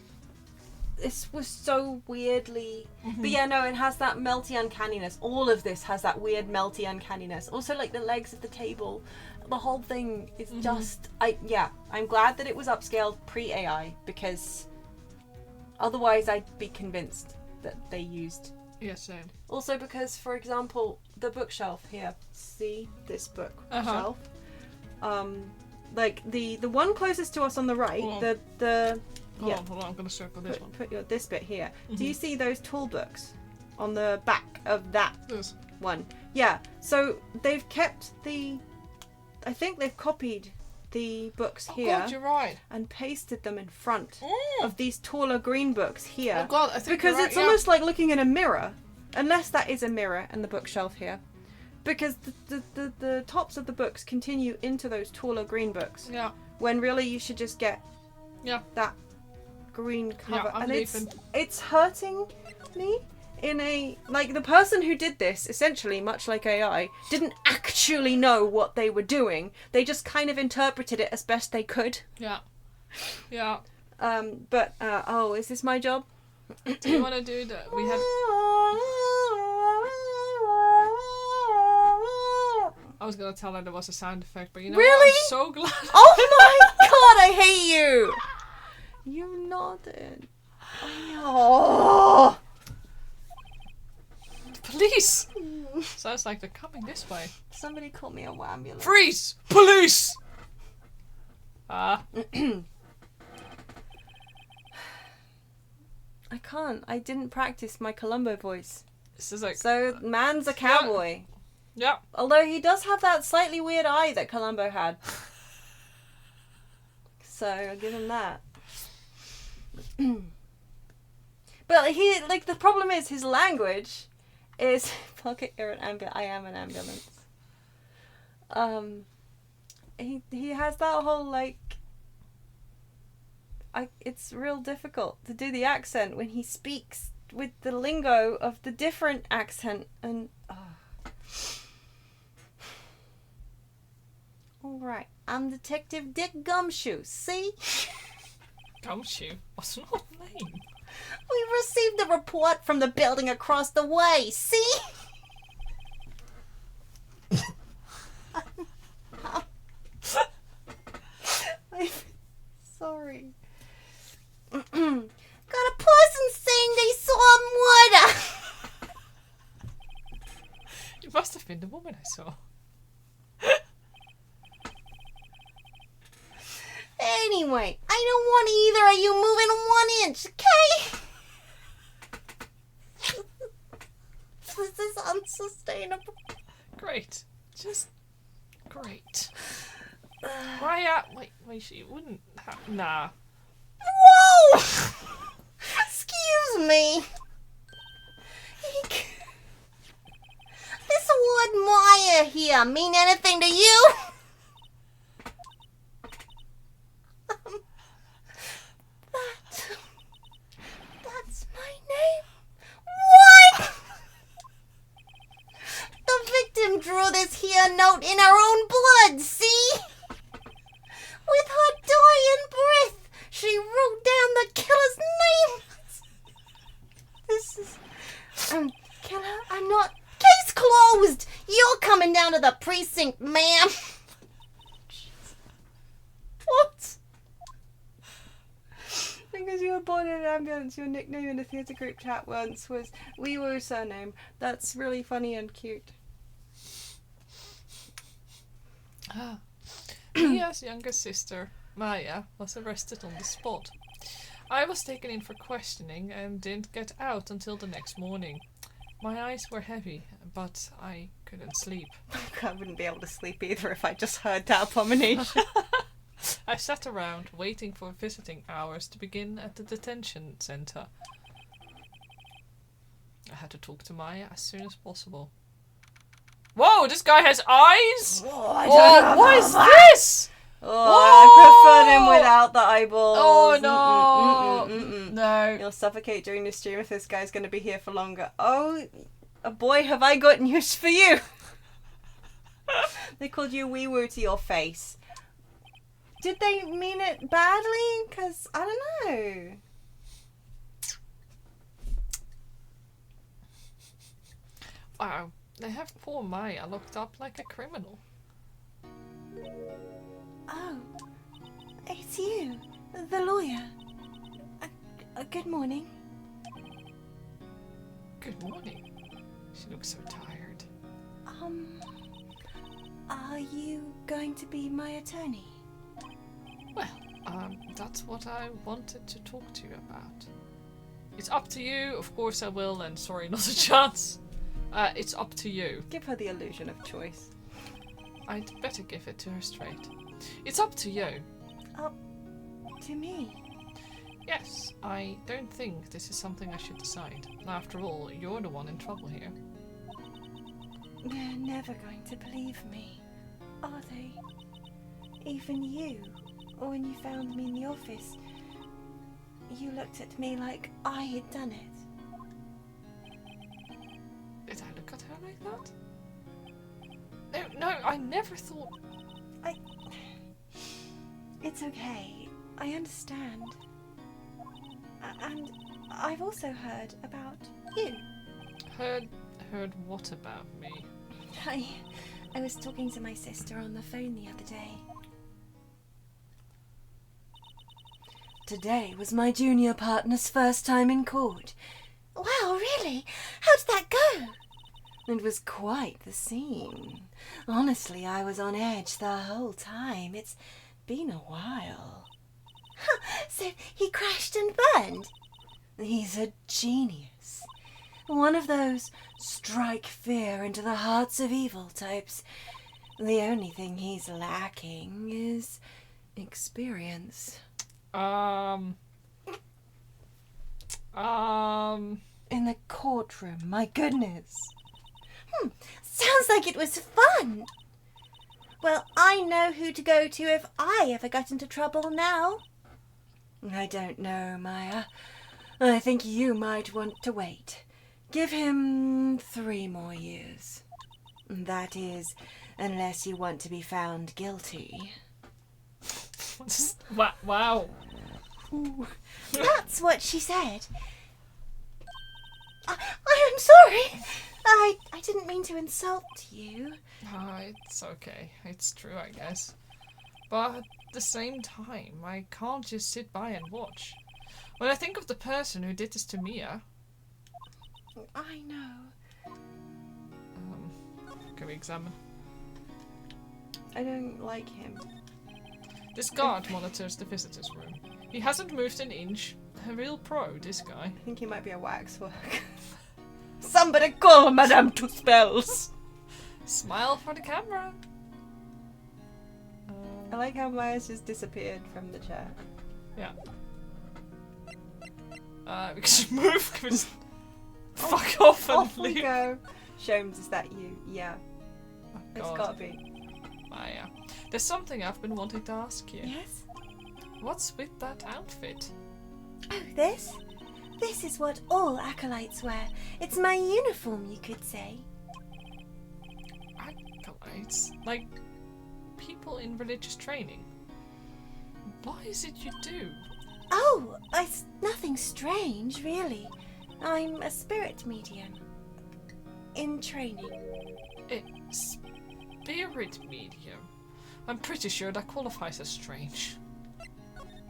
This was so weirdly... But yeah, no, it has that melty uncanniness. All of this has that weird melty uncanniness. Also, like, the legs of the table. The whole thing is just... I'm glad that it was upscaled pre-AI, because otherwise I'd be convinced that they used... Yes, same. Also because, for example, the bookshelf here. See? This bookshelf. Like, the one closest to us on the right, Hold on, I'm going to circle this one. Put this bit here. Do you see those tool books on the back of that one? Yeah, so they've kept I think they've copied the books here. Oh God, you're right. And pasted them in front of these taller green books here. Oh God, I think because it's almost like looking in a mirror. Unless that is a mirror in the bookshelf here. Because the tops of the books continue into those taller green books. Yeah. When really you should just get that green cover. Yeah, and it's hurting me in a... Like, the person who did this, essentially, much like AI, didn't actually know what they were doing. They just kind of interpreted it as best they could. Yeah. Yeah. Is this my job? Do you want to do that? We had... I was going to tell her there was a sound effect, but you know really? what? I'm so glad. Oh my God, I hate you! You nodded. Oh. Police! Sounds like they're coming this way. Somebody call me a ambulance. Freeze! Police! I can't. I didn't practice my Columbo voice. This is like... So, man's a cowboy. Yeah. Although he does have that slightly weird eye that Columbo had. So, I'll give him that. But he, like, the problem is his language is I am an ambulance. He has that whole, like, it's real difficult to do the accent when he speaks with the lingo of the different accent, and all right, I'm Detective Dick Gumshoe. See? Gumshoe? What's your name? We received a report from the building across the way. See? I'm sorry. Got a person saying they saw a murder. It must have been the woman I saw. Anyway, I don't want either of you moving 1 inch, okay? This is unsustainable. Great. Just great. Why, wait, she wouldn't have... Nah. Whoa! Excuse me. This word Maya here mean anything to you? That's my name. What? The victim drew this here note in her own blood, see? coming down to the precinct, ma'am. What? Because you were born in an ambulance, your nickname in the theatre group chat once was Wee Woo surname. That's really funny and cute. Mia's younger sister, Maya, was arrested on the spot. I was taken in for questioning and didn't get out until the next morning. My eyes were heavy, but I couldn't sleep. I wouldn't be able to sleep either if I just heard that abomination. I sat around, waiting for visiting hours to begin at the detention centre. I had to talk to Maya as soon as possible. Whoa, this guy has eyes? Oh, what is this? I preferred him without the eyeballs. Oh, no. No. You'll suffocate during the stream if this guy's going to be here for longer. Oh, boy, have I got news for you. They called you wee woo to your face. Did they mean it badly? Because, I don't know. Wow, they have poor Maya locked up like a criminal. Oh, it's you, the lawyer. Good morning. Good morning. She looks so tired. Are you going to be my attorney? Well, that's what I wanted to talk to you about. It's up to you. Of course I will, and sorry, not a chance. It's up to you. Give her the illusion of choice. I'd better give it to her straight. It's up to you. Up to me? Yes, I don't think this is something I should decide. After all, you're the one in trouble here. They're never going to believe me, are they? Even you, when you found me in the office, you looked at me like I had done it. Did I look at her like that? No, I never thought... It's okay. I understand. And I've also heard about you. Heard what about me? I was talking to my sister on the phone the other day. Today was my junior partner's first time in court. Wow, really? How did that go? It was quite the scene. Honestly, I was on edge the whole time. It's been a while. So he crashed and burned? He's a genius. One of those strike fear into the hearts of evil types. The only thing he's lacking is experience. In the courtroom, my goodness. Sounds like it was fun. Well, I know who to go to if I ever got into trouble now. I don't know, Maya. I think you might want to wait. Give him 3 more years. That is, unless you want to be found guilty. Wow. Ooh, that's what she said. I am sorry. I didn't mean to insult you. It's okay. It's true, I guess. But at the same time, I can't just sit by and watch. When I think of the person who did this to Mia... I know. Can we examine? I don't like him. This guard monitors the visitors' room. He hasn't moved an inch. A real pro, this guy. I think he might be a waxwork. Somebody call Madame Two-Spells! Smile for the camera. I like how Maya's just disappeared from the chair. Yeah. We can just move. We just fuck off and off leave. We go. Sholmes, is that you? Yeah. Oh, it's God. gotta be. Yeah. There's something I've been wanting to ask you. Yes? What's with that outfit? Oh, this? This is what all acolytes wear. It's my uniform, you could say. Acolytes? Like people in religious training? What is it you do? Oh, it's nothing strange, really. I'm a spirit medium. In training. spirit medium. I'm pretty sure that qualifies as strange.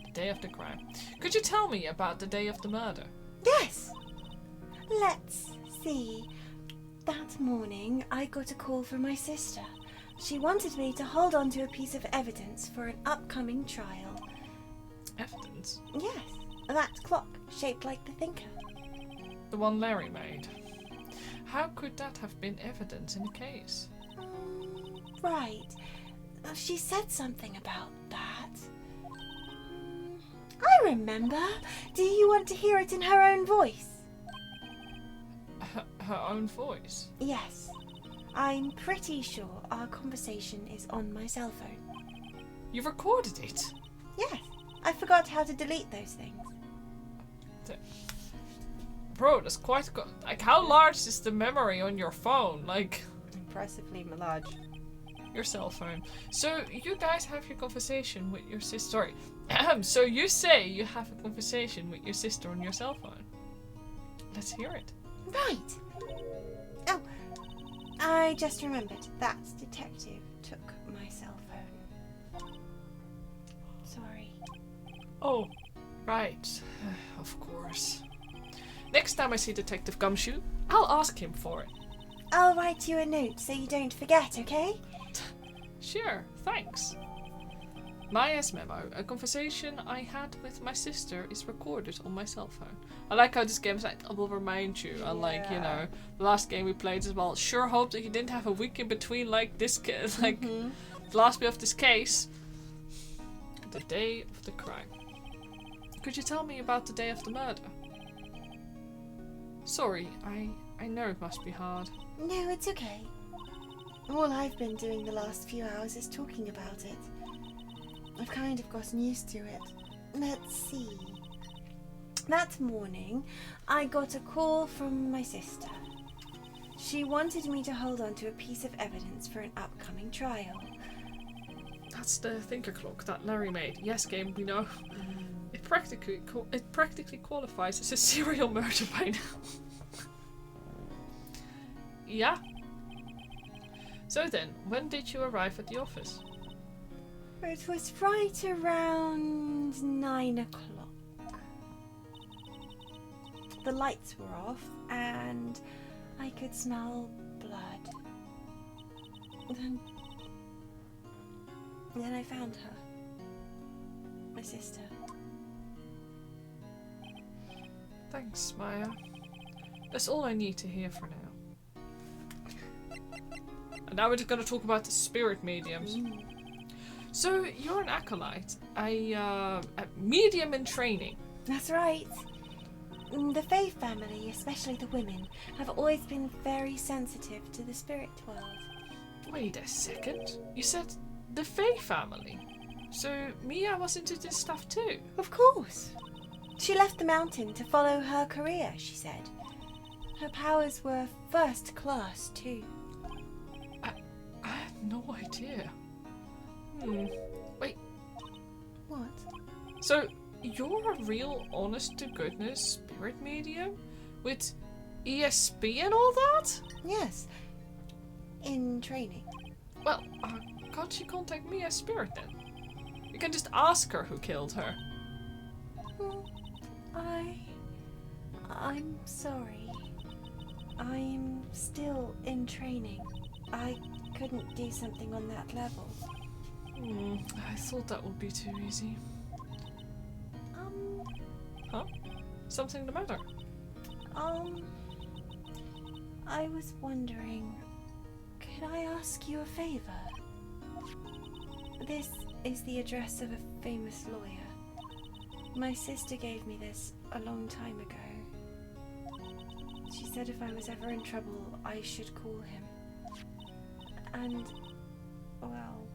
The day of the crime. Could you tell me about the day of the murder? Yes. Let's see. That morning, I got a call from my sister. She wanted me to hold on to a piece of evidence for an upcoming trial. Evidence? Yes, that clock shaped like the thinker. The one Larry made. How could that have been evidence in the case? Right. She said something about that. I remember. Do you want to hear it in her own voice? Her own voice? Yes. I'm pretty sure our conversation is on my cell phone. You recorded it? Yes. I forgot how to delete those things. Bro, that's quite good. Like, how large is the memory on your phone? Like... Impressively large. Your cell phone. So, you guys have your conversation with your sister. Sorry. So, you say you have a conversation with your sister on your cell phone. Let's hear it. Right. Oh, I just remembered. That detective took my cell phone. Sorry. Oh, right. Of course. Next time I see Detective Gumshoe, I'll ask him for it. I'll write you a note so you don't forget, okay? Sure, thanks. Maya's memo, a conversation I had with my sister, is recorded on my cell phone. I like how this game is like, I will remind you, unlike, you know, the last game we played as well. Sure hope that you didn't have a week in between like this, like the last bit of this case. The day of the crime. Could you tell me about the day of the murder? Sorry, I know it must be hard. No, it's okay. All I've been doing the last few hours is talking about it. I've kind of gotten used to it. Let's see. That morning, I got a call from my sister. She wanted me to hold on to a piece of evidence for an upcoming trial. That's the thinker clock that Larry made. Yes, game, we know. It practically qualifies as a serial murder by now. Yeah. So then, when did you arrive at the office? It was right around 9 o'clock. The lights were off and I could smell blood. Then I found her. My sister. Thanks, Maya. That's all I need to hear for now. And now we're just going to talk about the spirit mediums. So, you're an acolyte, a medium in training. That's right. The Fae family, especially the women, have always been very sensitive to the spirit world. Wait a second. You said the Fae family? So, Mia was into this stuff too? Of course. She left the mountain to follow her career, she said. Her powers were first class too. I had no idea. Wait. What? So, you're a real honest-to-goodness spirit medium? With ESP and all that? Yes. In training. Well, can't she contact me as spirit then? You can just ask her who killed her. I'm sorry. I'm still in training. I couldn't do something on that level. I thought that would be too easy. Huh? Something the matter? I was wondering, could I ask you a favor? This is the address of a famous lawyer. My sister gave me this a long time ago. She said if I was ever in trouble, I should call him. And, well,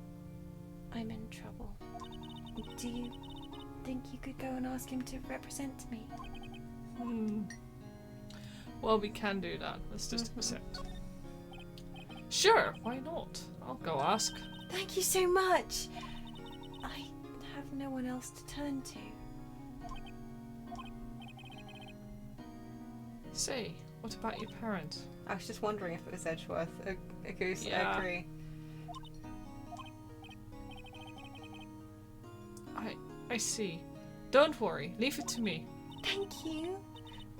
I'm in trouble. Do you think you could go and ask him to represent me? Well, we can do that. Let's just accept. Sure, why not? I'll go ask. Thank you so much. I have no one else to turn to. Say, what about your parents? I was just wondering if it was Edgeworth. A goose, Yeah. I agree. I see. Don't worry. Leave it to me. Thank you.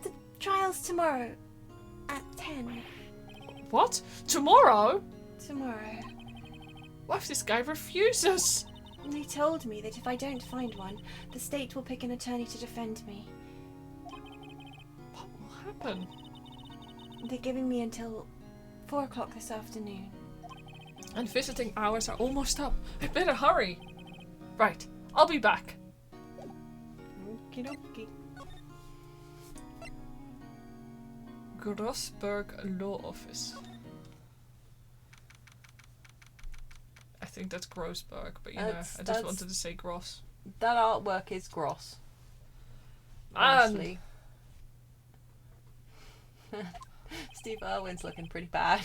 The trial's tomorrow at 10. What? Tomorrow? Tomorrow. What if this guy refuses? They told me that if I don't find one, the state will pick an attorney to defend me. What will happen? They're giving me until 4 o'clock this afternoon. And visiting hours are almost up. I better hurry. Right. I'll be back. Okie dokie. Grossberg Law Office. I think that's Grossberg, but you know, I just wanted to say Gross. That artwork is gross. Honestly. Steve Irwin's looking pretty bad.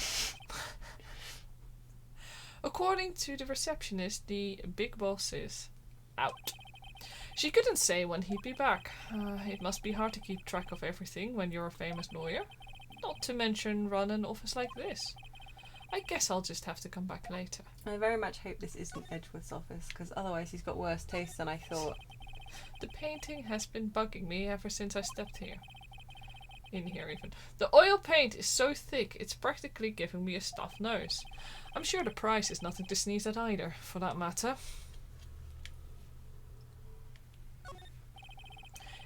According to the receptionist, the big boss is out. She couldn't say when he'd be back. It must be hard to keep track of everything when you're a famous lawyer. Not to mention run an office like this. I guess I'll just have to come back later. I very much hope this isn't Edgeworth's office, because otherwise he's got worse taste than I thought. The painting has been bugging me ever since I stepped here. In here even. The oil paint is so thick it's practically giving me a stuffed nose. I'm sure the price is nothing to sneeze at either, for that matter.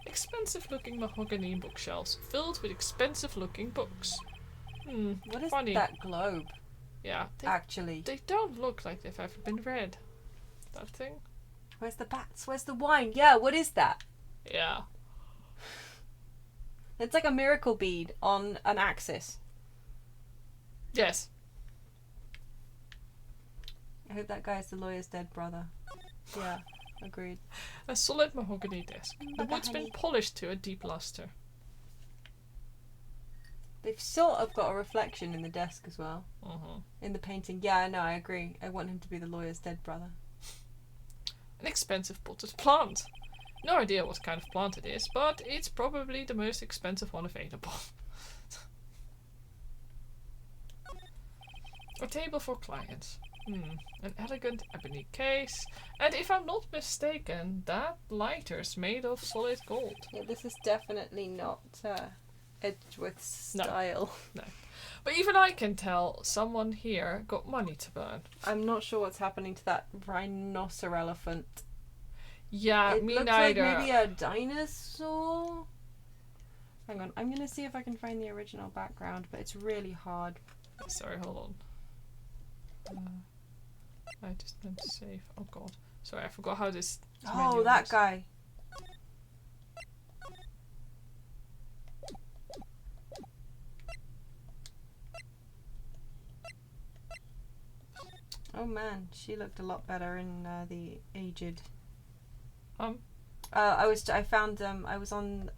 Expensive looking mahogany bookshelves filled with expensive looking books. What is funny. that globe? Yeah. Actually. They don't look like they've ever been read. That thing? Where's the bats? Where's the wine? Yeah, what is that? Yeah. It's like a miracle bead on an axis. Yes. I hope that guy's the lawyer's dead brother. Yeah, agreed. A solid mahogany desk. The wood's been polished to a deep luster. They've sort of got a reflection in the desk as well. In the painting. Yeah, no, I agree. I want him to be the lawyer's dead brother. An expensive potted plant. No idea what kind of plant it is, but it's probably the most expensive one available. A table for clients. An elegant ebony case. And if I'm not mistaken, that lighter's made of solid gold. Yeah, this is definitely not Edgeworth style. No. But even I can tell someone here got money to burn. I'm not sure what's happening to that rhinoceros elephant. Yeah, it me looks neither. Like maybe a dinosaur? Hang on, I'm going to see if I can find the original background, but it's really hard. Sorry, hold on. I just meant to save. Oh god. Sorry, I forgot how this Oh, that works. Guy. Oh man, she looked a lot better in the Aged. I was on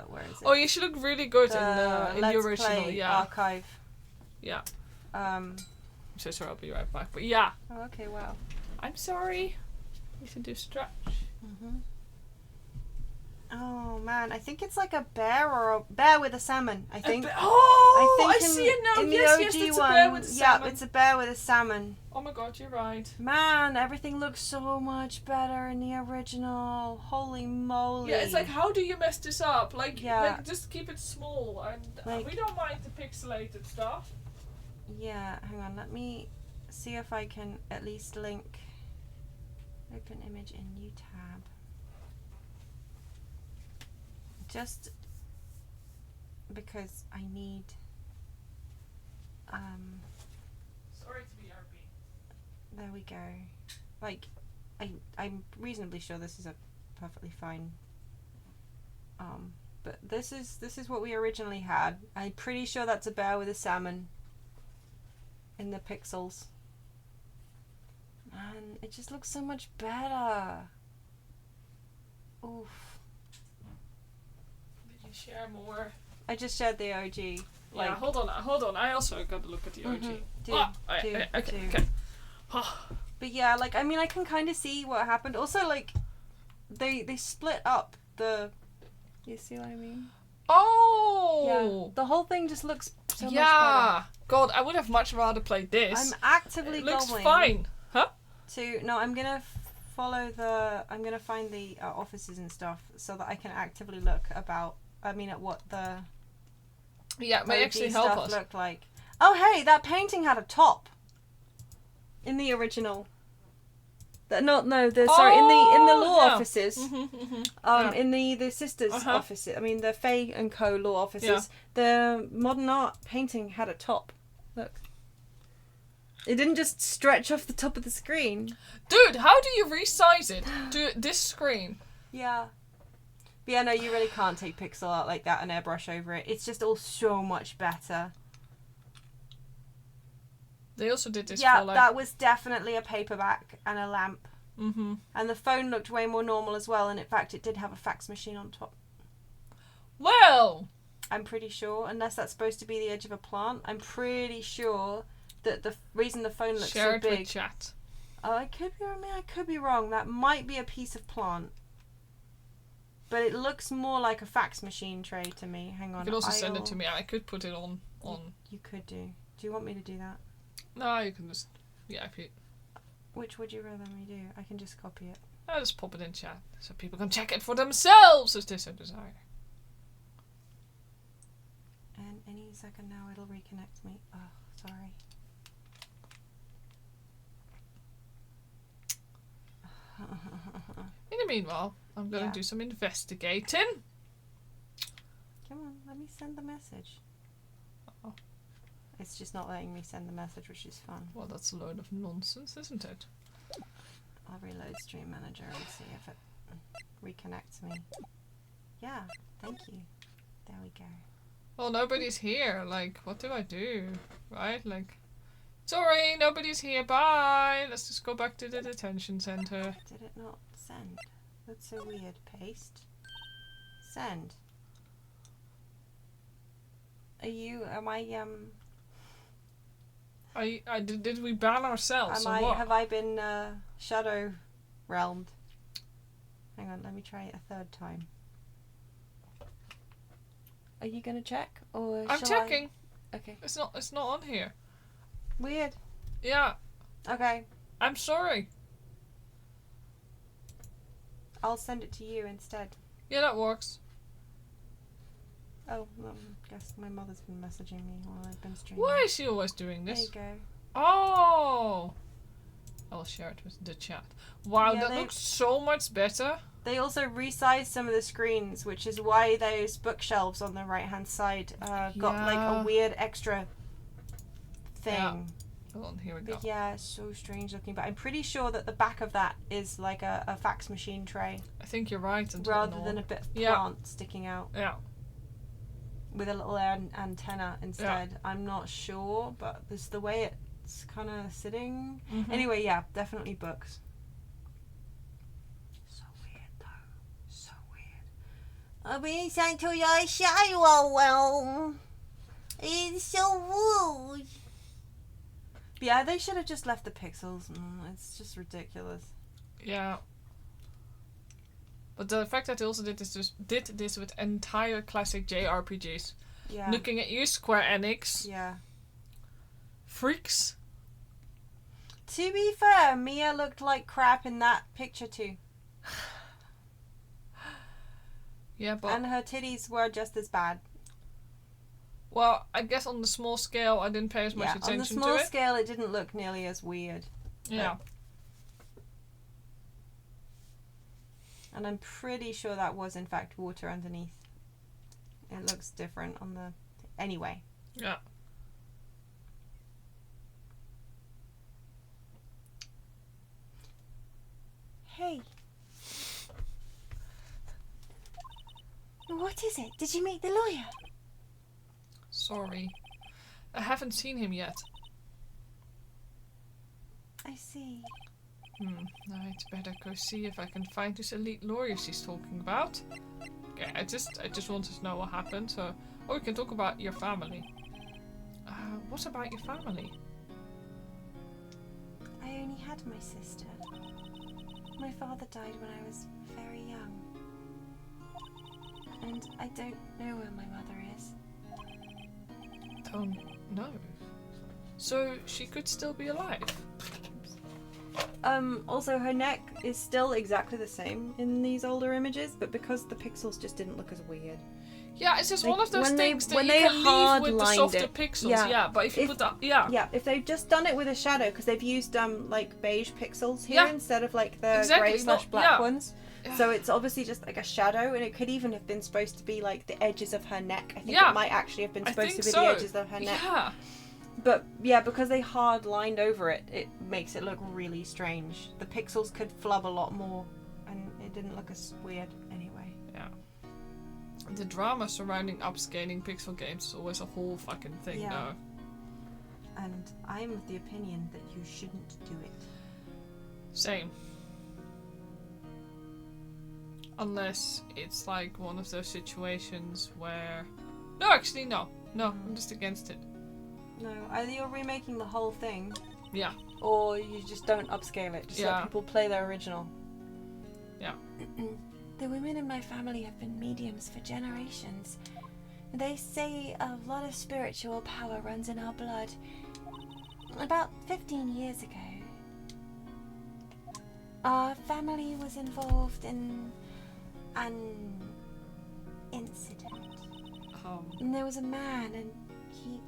where is it? Oh, you should look really good in the original, Play yeah. archive. Yeah. I'm so sorry, I'll be right back. But yeah. Oh, okay, wow. I'm sorry. You can do stretch. Oh man, I think it's like a bear or a bear with a salmon. I think. I see it now. In yes, the OG it's one, a bear with a salmon. Yeah, it's a bear with a salmon. Oh my god, you're right. Man, everything looks so much better in the original. Holy moly. Yeah, it's like, how do you mess this up? Like just keep it small, and we don't mind the pixelated stuff. Yeah, hang on, let me see if I can at least link. Open image in new tab. Just because I need sorry to be RP. There we go. Like I'm reasonably sure this is a perfectly fine but this is what we originally had. I'm pretty sure that's a bear with a salmon in the pixels. Man, it just looks so much better. Oof. Share more. I just shared the OG. Yeah, hold on. I also got to look at the OG. Okay. But yeah, like I mean, I can kind of see what happened. Also, like they split up the. You see what I mean? Oh. Yeah. The whole thing just looks so much better. God, I would have much rather played this. I'm actively it looks going fine. Huh? No, I'm gonna follow the. I'm gonna find the offices and stuff so that I can actively look at what the. Yeah, it may actually help stuff us. Looked like. Oh hey, that painting had a top. In the original. Sorry, in the law offices. In the sisters' offices. I mean, the Faye and Co. law offices. The modern art painting had a top. Look. It didn't just stretch off the top of the screen. Dude, how do you resize it to this screen? Yeah. But yeah, no, you really can't take pixel art like that and airbrush over it. It's just all so much better. They also did this for like... that was definitely a paperback and a lamp. Mm-hmm. And the phone looked way more normal as well, and in fact it did have a fax machine on top. Well! I'm pretty sure, unless that's supposed to be the edge of a plant, I'm pretty sure that the reason the phone looks Share so it big... with chat. I could be wrong. That might be a piece of plant. But it looks more like a fax machine tray to me. Hang on. You could also send it to me. I could put it on. You could do. Do you want me to do that? No, you can just... Yeah, if you... Which would you rather me do? I can just copy it. I'll just pop it in chat so people can check it for themselves if they so desire. And any second now it'll reconnect me. Oh, sorry. In the meanwhile, I'm going to do some investigating. Come on, let me send the message. Oh. It's just not letting me send the message, which is fun. Well, that's a load of nonsense, isn't it? I'll reload Stream Manager and see if it reconnects me. Yeah, thank you. There we go. Well, nobody's here. Like, what do I do? Right? Like, sorry, nobody's here. Bye. Let's just go back to the detention center. Did it not send? That's so weird. Paste. Send. Did we ban ourselves or what? Have I been shadow realmed? Hang on, let me try it a third time. Are you gonna check or? I'm checking. Okay. It's not on here. Weird. Yeah. Okay. I'm sorry. I'll send it to you instead. Yeah, that works. Oh, guess my mother's been messaging me while I've been streaming. Why is she always doing this? There you go. Oh! I'll share it with the chat. Wow, Yeah, that looks so much better. They also resized some of the screens, which is why those bookshelves on the right-hand side got like a weird extra thing. Yeah. Hold on, here we go. But yeah, it's so strange looking. But I'm pretty sure that the back of that is like a fax machine tray. I think you're right. Rather than a bit of plant sticking out. Yeah. With a little antenna instead. Yeah. I'm not sure, but this is the way it's kind of sitting. Mm-hmm. Anyway, yeah, definitely books. So weird though. So weird. I've been sent to your shadow realm. It's so rude. Yeah, they should have just left the pixels. It's just ridiculous. Yeah. But the fact that they also did this with entire classic JRPGs. Yeah. Looking at you, Square Enix. Yeah. Freaks. To be fair, Mia looked like crap in that picture too. Yeah, but... And her titties were just as bad. Well, I guess on the small scale, I didn't pay as much attention to it. On the small scale, it didn't look nearly as weird. Yeah. And I'm pretty sure that was, in fact, water underneath. It looks different on the... Anyway. Yeah. Hey. What is it? Did you meet the lawyer? Sorry. I haven't seen him yet. I see. I'd better go see if I can find this elite lawyer she's talking about. Okay, I just wanted to know what happened, so... Or we can talk about your family. What about your family? I only had my sister. My father died when I was very young. And I don't know where my mother is. Don't know. So she could still be alive? Also, her neck is still exactly the same in these older images, but because the pixels just didn't look as weird. Yeah, it's just one of those things that when you they can leave with the hard-lined softer it, pixels. yeah. Yeah, but if you put that, yeah, if they've just done it with a shadow, because they've used like beige pixels here instead of like the grey/black ones. So it's obviously just like a shadow, and it could even have been supposed to be like the edges of her neck. I think it might actually have been supposed to be the edges of her neck. Yeah. But yeah, because they hard lined over it, it makes it look really strange. The pixels could flub a lot more, and it didn't look as weird anyway. Yeah. The drama surrounding upscaling pixel games is always a whole fucking thing, though. And I'm of the opinion that you shouldn't do it. Same. Unless it's like one of those situations where... No, actually, no. No, I'm just against it. No, either you're remaking the whole thing. Yeah. Or you just don't upscale it. Just let people play their original. Yeah. The women in my family have been mediums for generations. They say a lot of spiritual power runs in our blood. About 15 years ago, our family was involved in an incident. And there was a man, and he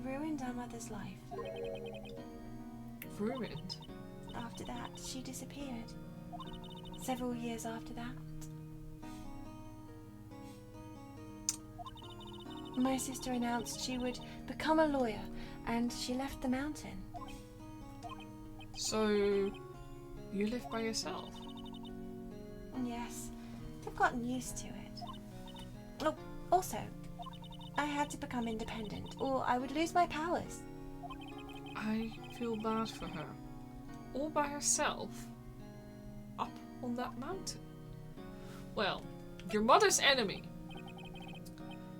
ruined our mother's life. Ruined? After that, she disappeared. Several years after that. My sister announced she would become a lawyer, and she left the mountain. So, you live by yourself? Yes, I've gotten used to it. Oh, also, I had to become independent, or I would lose my powers. I feel bad for her. All by herself? Up on that mountain? Well, your mother's enemy.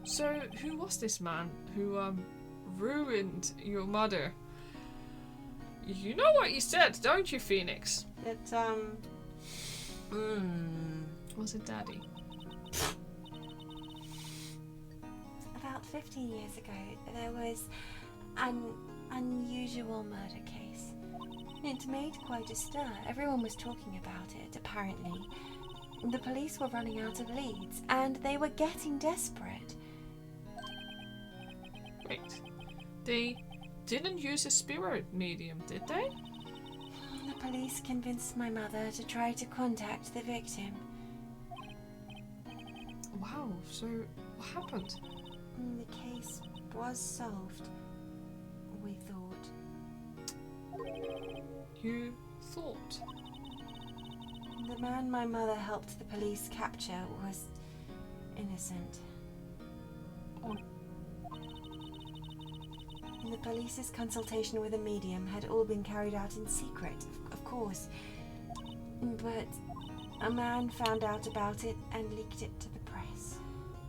So, who was this man who, ruined your mother? You know what you said, don't you, Phoenix? Was it Daddy? About 15 years ago, there was an unusual murder case. It made quite a stir. Everyone was talking about it, apparently. The police were running out of leads, and they were getting desperate. Wait, they didn't use a spirit medium, did they? The police convinced my mother to try to contact the victim. Wow, so what happened? The case was solved, we thought. You thought? The man my mother helped the police capture was innocent. Oh. The police's consultation with a medium had all been carried out in secret, of course. But a man found out about it and leaked it to the press.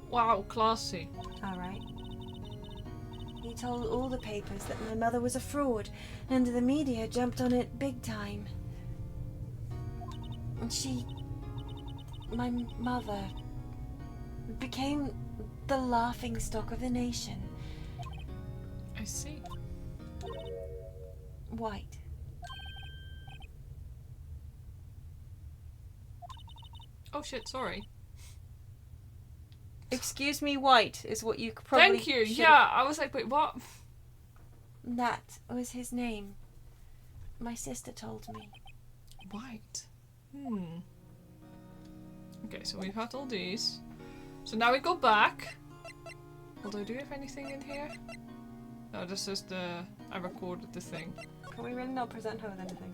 Wow, classy. Alright. He told all the papers that my mother was a fraud, and the media jumped on it big time. My mother, became the laughingstock of the nation. I see. White. Oh shit, sorry. Excuse me, White is what you probably. Thank you. Yeah, I was like, wait, what? That was his name. My sister told me. White. Okay, so we've had all these. So now we go back. Although, do you have anything in here? No, this is I recorded the thing. Can we really not present her with anything?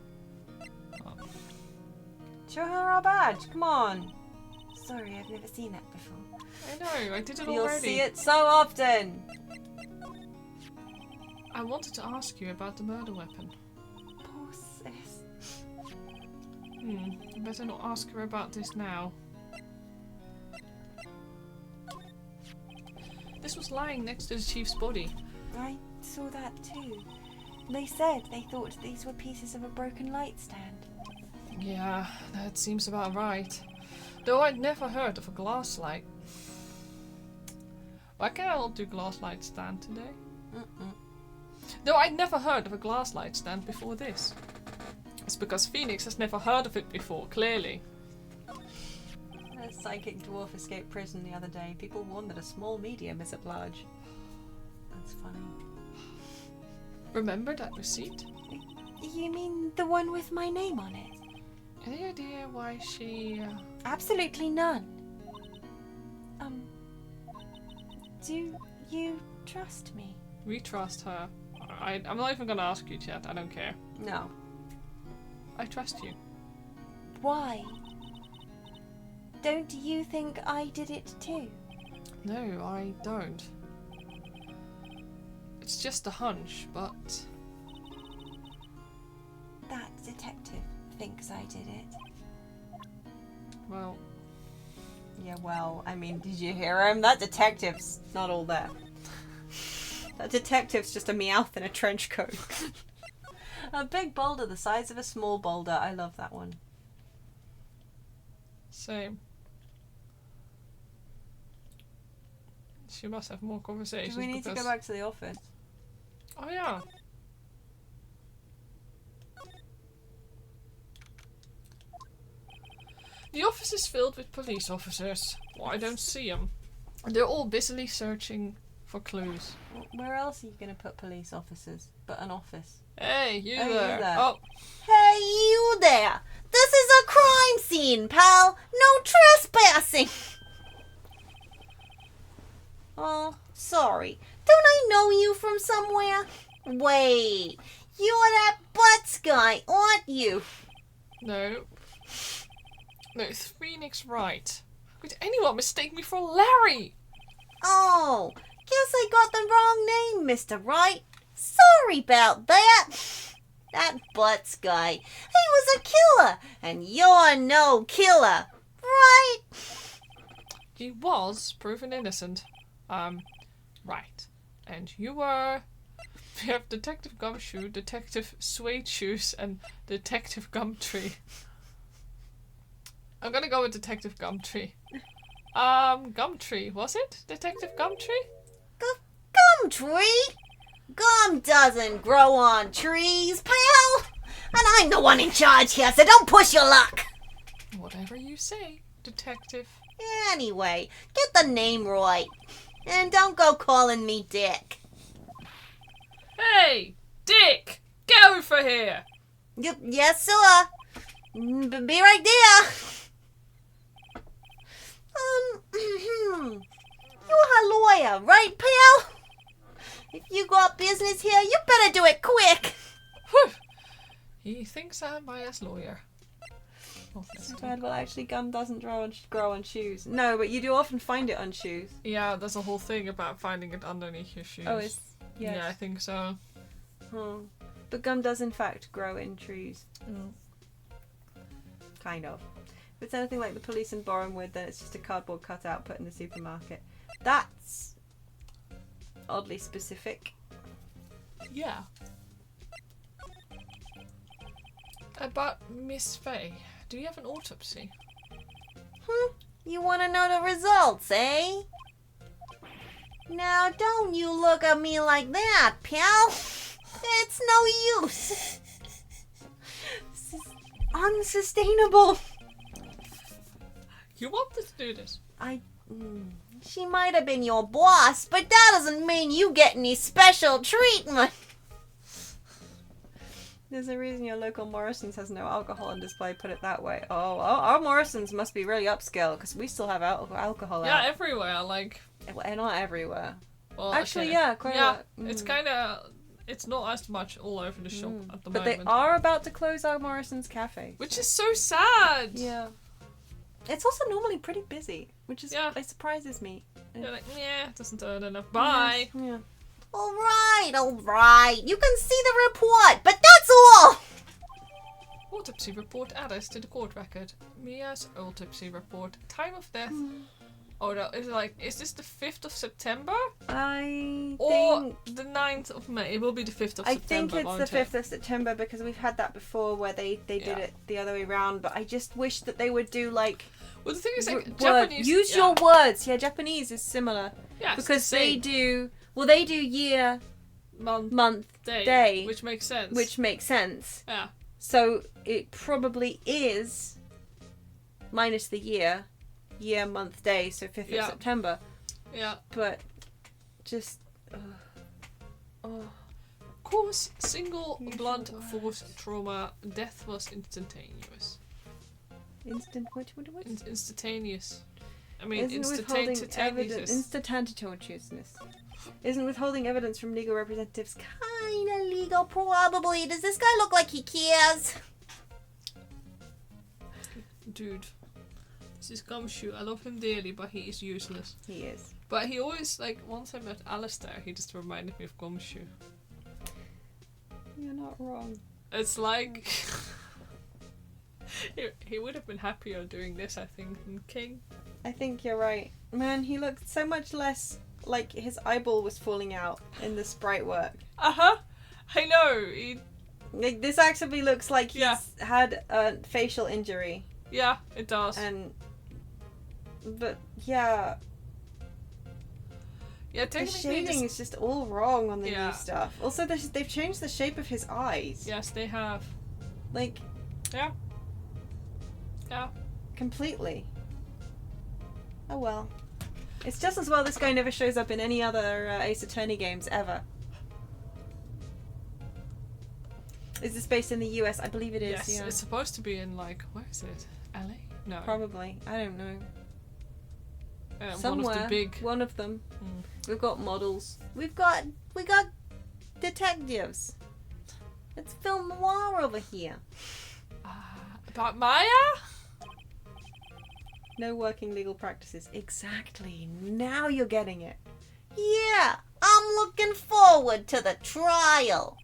Oh. Show her our badge, come on! Sorry, I've never seen that before. I know, I did it already. You'll see it so often! I wanted to ask you about the murder weapon. Poor sis. I better not ask her about this now. This was lying next to the chief's body. I saw that too. They said they thought these were pieces of a broken light stand. Yeah, that seems about right. Though I'd never heard of a glass light. Why can't I not do glass light stand today? Though I'd never heard of a glass light stand before this. It's because Phoenix has never heard of it before, clearly. A psychic dwarf escaped prison the other day. People warn that a small medium is at large. That's funny. Remember that receipt? You mean the one with my name on it? Any idea why she... Absolutely none. Do you trust me? We trust her. I'm not even gonna ask you, Chad. I don't care. No. I trust you. Why? Don't you think I did it too? No, I don't. It's just a hunch, but... That detective thinks I did it. Well... Yeah, well, I mean, did you hear him? That detective's not all there. That detective's just a Meowth in a trench coat. A big boulder the size of a small boulder. I love that one. Same. She must have more conversations. Do we need to go back to the office? Oh yeah. The office is filled with police officers. Well, I don't see them. They're all busily searching for clues. Where else are you going to put police officers but an office? Hey, you Hey, there. you there. Oh, Hey, you there! This is a crime scene, pal! No trespassing! Oh, sorry. Don't I know you from somewhere? Wait, you're that Butts guy, aren't you? no. No, it's Phoenix Wright. Could anyone mistake me for Larry? Oh, guess I got the wrong name, Mr. Wright. Sorry about that. That Butts guy, he was a killer, and you're no killer, right? He was proven innocent. Right. And you were... We have Detective Gumshoe, Detective Suede Shoes, and Detective Gumtree. I'm gonna go with Detective Gumtree. Gumtree, was it? Detective Gumtree? Gum tree? Gum doesn't grow on trees, pal. And I'm the one in charge here, so don't push your luck. Whatever you say, Detective. Anyway, get the name right. And don't go calling me Dick. Hey! Dick! Get over here! Yes, sir. Be right there. You're a lawyer, right, pal? If you got business here, you better do it quick. Whew. He thinks I'm biased lawyer. So bad. Well, actually, gum doesn't grow on shoes. No, but you do often find it on shoes. Yeah, there's a whole thing about finding it underneath your shoes. Oh, it's... Yes. Yeah, I think so. But gum does, in fact, grow in trees. Mm. Kind of. If it's anything like the police in Borehamwood, then it's just a cardboard cutout put in the supermarket. That's oddly specific. Yeah. About Miss Faye, do you have an autopsy? You want to know the results, eh? Now, don't you look at me like that, pal. It's no use. This is unsustainable. You wanted to do this? She might have been your boss, but that doesn't mean you get any special treatment. There's a reason your local Morrison's has no alcohol on display, put it that way. Oh, our Morrison's must be really upscale, because we still have alcohol Yeah, out. everywhere, like... Well, not everywhere. Well, Actually, okay. yeah, quite a lot. It's kind of... It's not as much all over the shop at the But moment. they are about to close our Morrison's cafe. Which is so sad! Yeah. It's also normally pretty busy, which is it surprises me. You're like, yeah, it doesn't earn enough. Bye! Yes, yeah. All right. You can see the report, but that's all. Autopsy report added to the court record. Mia's autopsy report. Time of death. Oh no, is this the 5th of September? Or the 9th of May? It will be the 5th of September. I think it's the 5th of September because we've had that before where they did it the other way around, but I just wish that they would do like... Well, the thing is, like, Japanese... Use your words. Yeah, Japanese is similar. Yeah, because they do year, month, day. Which makes sense. Yeah. So it probably is minus the year, month, day, so 5th of September. Yeah. But just... Course, single blunt force trauma, death was instantaneous. What? Instantaneous. I mean, instantaneousness. Isn't withholding evidence from legal representatives kinda legal? Probably. Does this guy look like he cares? Dude. This is Gumshoe. I love him dearly, but he is useless. He is. But he always, like, once I met Alistair, he just reminded me of Gumshoe. You're not wrong. It's like... he would have been happier doing this, I think, than King. I think you're right. Man, he looked so much less like his eyeball was falling out in the sprite work. Uh-huh. I know. Like, this actually looks like he's had a facial injury. Yeah, it does. But, yeah... Yeah, the shading is just all wrong on the new stuff. Also, they've changed the shape of his eyes. Yes, they have. Like... Yeah. Yeah. Completely. Oh well. It's just as well this guy never shows up in any other Ace Attorney games ever. Is this based in the US? I believe it is. Yes, yeah. It's supposed to be in, like, where is it? LA? No. Probably. I don't know. Somewhere. One of the big... One of them. We've got models. We got detectives. It's film noir over here. About Maya? No working legal practices. Exactly. Now you're getting it. Yeah, I'm looking forward to the trial.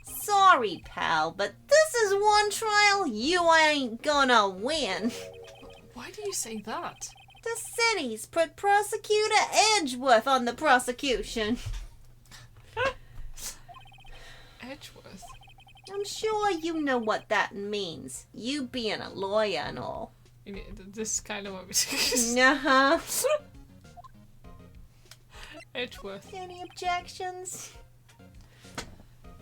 Sorry, pal, but this is one trial you ain't gonna win. Why do you say that? The city's put Prosecutor Edgeworth on the prosecution. Edgeworth? I'm sure you know what that means. You being a lawyer and all. This is kind of what we say. Uh-huh. Edgeworth. Any objections?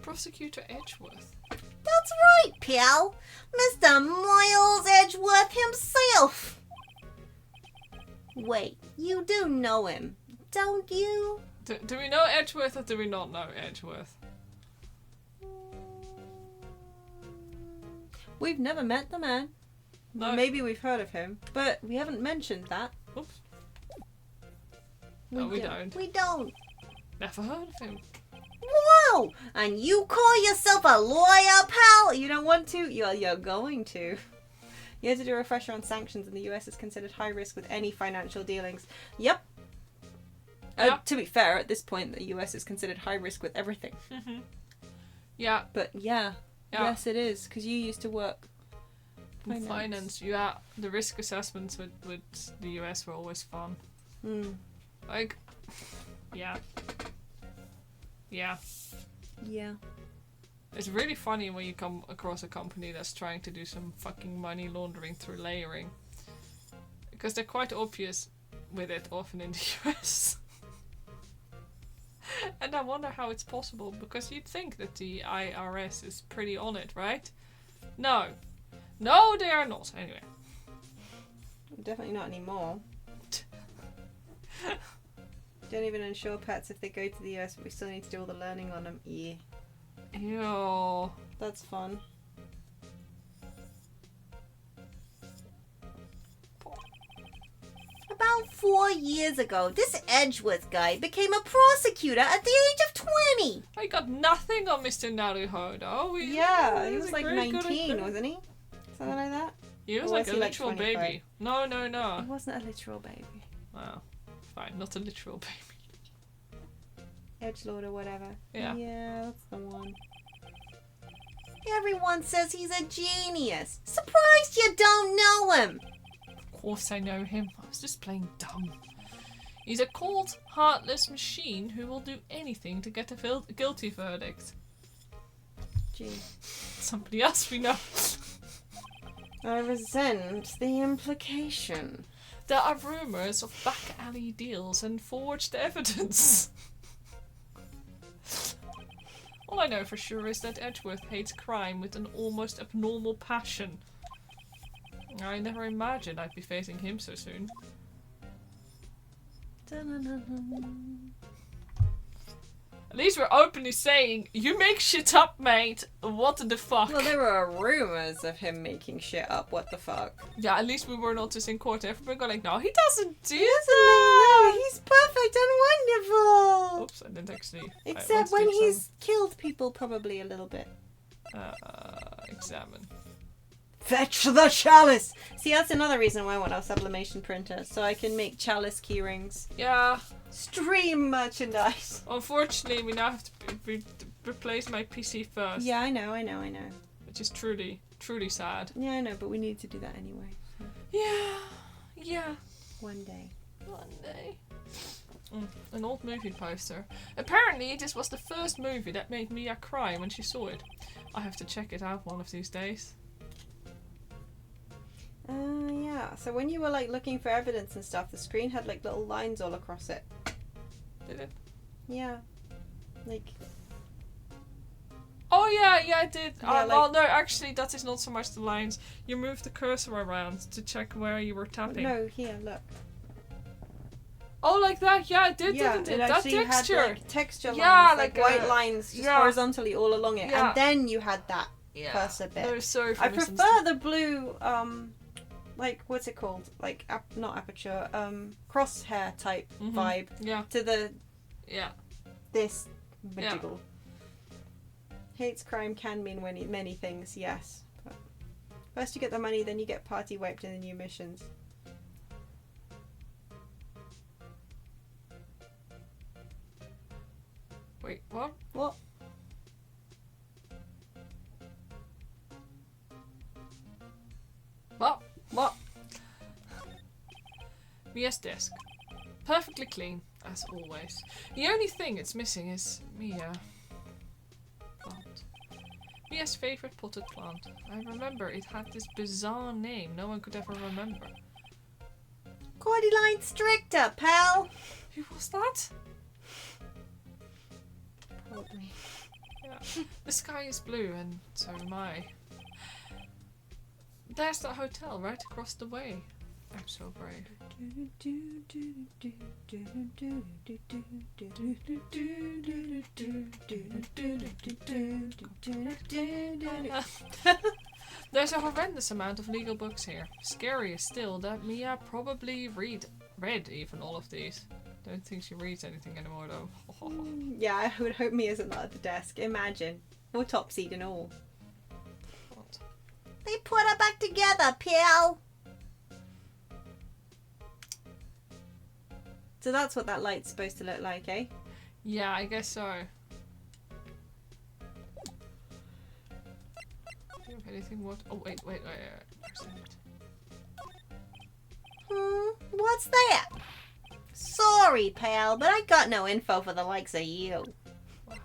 Prosecutor Edgeworth. That's right, pal. Mr. Miles Edgeworth himself. Wait, you do know him, don't you? Do we know Edgeworth or do we not know Edgeworth? We've never met the man. No. Maybe we've heard of him, but we haven't mentioned that. Oops. We don't. We don't. Never heard of him. Whoa! And you call yourself a lawyer, pal? You don't want to? You're going to. You had to do a refresher on sanctions, and the US is considered high risk with any financial dealings. Yep. To be fair, at this point, the US is considered high risk with everything. Mm-hmm. Yeah. But yes, it is, because you used to work finance. Yeah, the risk assessments with the US were always fun. Like, yeah. It's really funny when you come across a company that's trying to do some fucking money laundering through layering. Because they're quite obvious with it often in the US. And I wonder how it's possible, because you'd think that the IRS is pretty on it, right? No. No, they are not. Anyway. Definitely not anymore. Don't even insure pets if they go to the US, but we still need to do all the learning on them. Yeah. Ew. That's fun. About 4 years ago, this Edgeworth guy became a prosecutor at the age of 20. I got nothing on Mr. Naruhodo. He was like 19, wasn't he? Something like that? He was like a literal baby. No. He wasn't a literal baby. Wow. Fine, not a literal baby. Edgelord or whatever. Yeah. Yeah, that's the one. Everyone says he's a genius. Surprised you don't know him. Of course I know him. I was just playing dumb. He's a cold, heartless machine who will do anything to get a guilty verdict. Gee. Somebody else we know. I resent the implication. There are rumours of back alley deals and forged evidence. All I know for sure is that Edgeworth hates crime with an almost abnormal passion. I never imagined I'd be facing him so soon. At least we're openly saying, you make shit up, mate. What the fuck? Well, there were rumours of him making shit up. What the fuck? Yeah, at least we were not just in court. Everybody got like, no, he doesn't do that. No, he's perfect and wonderful. Oops, I didn't actually. Except when he's killed people, probably a little bit. Examine. Fetch the chalice! See, that's another reason why I want our sublimation printer, so I can make chalice keyrings. Yeah. Stream merchandise. Unfortunately, we now have to replace my PC first. Yeah, I know. Which is truly, truly sad. Yeah, I know, but we need to do that anyway. So. Yeah. One day. An old movie poster. Apparently, this was the first movie that made Mia cry when she saw it. I have to check it out one of these days. Yeah. So when you were like looking for evidence and stuff, the screen had like little lines all across it. Did it? Yeah. Like. Oh yeah, I did. Yeah, well, no, actually, that is not so much the lines. You moved the cursor around to check where you were tapping. No, here, look. Oh, like that? Yeah, I did, yeah, didn't it? It that actually texture. had like texture yeah, lines, like white lines just horizontally all along it, and then you had that cursor bit. No, sorry for I prefer the blue, like what's it called? Like not aperture, crosshair type vibe. Yeah. To the this Yeah. jiggle. Hates crime can mean many things, yes. But first you get the money, then you get party wiped in the new missions. Wait, what? What? What? Mia's desk. Perfectly clean, as always. The only thing it's missing is Mia. Plant. Mia's favorite potted plant. I remember it had this bizarre name no one could ever remember. Cordyline stricta, pal. Who was that? Probably. Yeah. The sky is blue and so am I. There's that hotel right across the way. I'm so brave. There's a horrendous amount of legal books here. Scarier still that Mia probably read even all of these. Don't think she reads anything anymore though. Yeah, I would hope Mia's not at the desk. Imagine. All top seed and all. What? They put her back together, pal. So that's what that light's supposed to look like, eh? Yeah, I guess so. Do you have anything more? Oh, wait. Percent. What's that? Sorry, pal, but I got no info for the likes of you. Wow.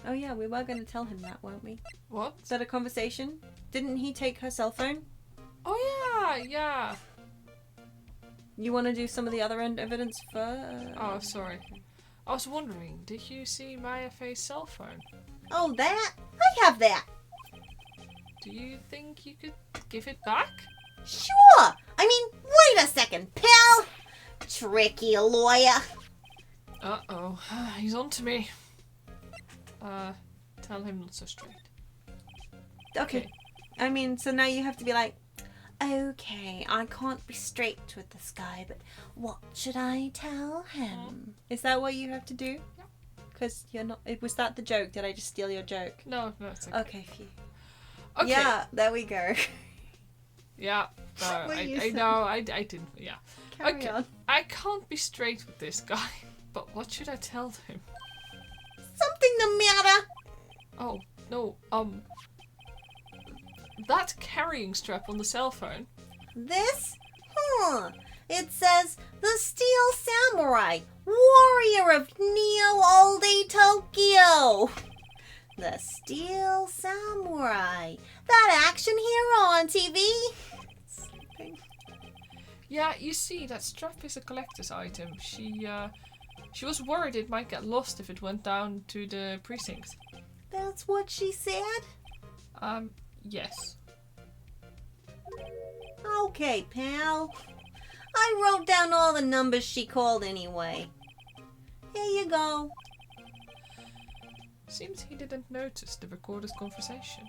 Oh yeah, we were going to tell him that, weren't we? What? Is that a conversation? Didn't he take her cell phone? Oh yeah. You want to do some of the other end evidence first? Oh, sorry. I was wondering, did you see Maya Faye's cell phone? Oh, that? I have that. Do you think you could give it back? Sure. I mean, wait a second, pal. Tricky lawyer. Uh-oh. He's on to me. Tell him not so straight. Okay. I mean, so now you have to be like, okay, I can't be straight with this guy, but what should I tell him? Is that what you have to do? Yeah. Because you're not... Was that the joke? Did I just steal your joke? No, it's okay. Okay, phew. Okay. Yeah, there we go. Yeah. No, What you I said. know, I didn't. Yeah. Carry on. I can't be straight with this guy, but what should I tell him? Something the matter? Oh, no, that carrying strap on the cell phone. This? It says, the Steel Samurai, warrior of Neo-Oldie Tokyo. The Steel Samurai. That action hero on TV. Yeah, you see, that strap is a collector's item. She was worried it might get lost if it went down to the precinct. That's what she said? Yes. Okay, pal. I wrote down all the numbers she called anyway. Here you go. Seems he didn't notice the recorder's conversation.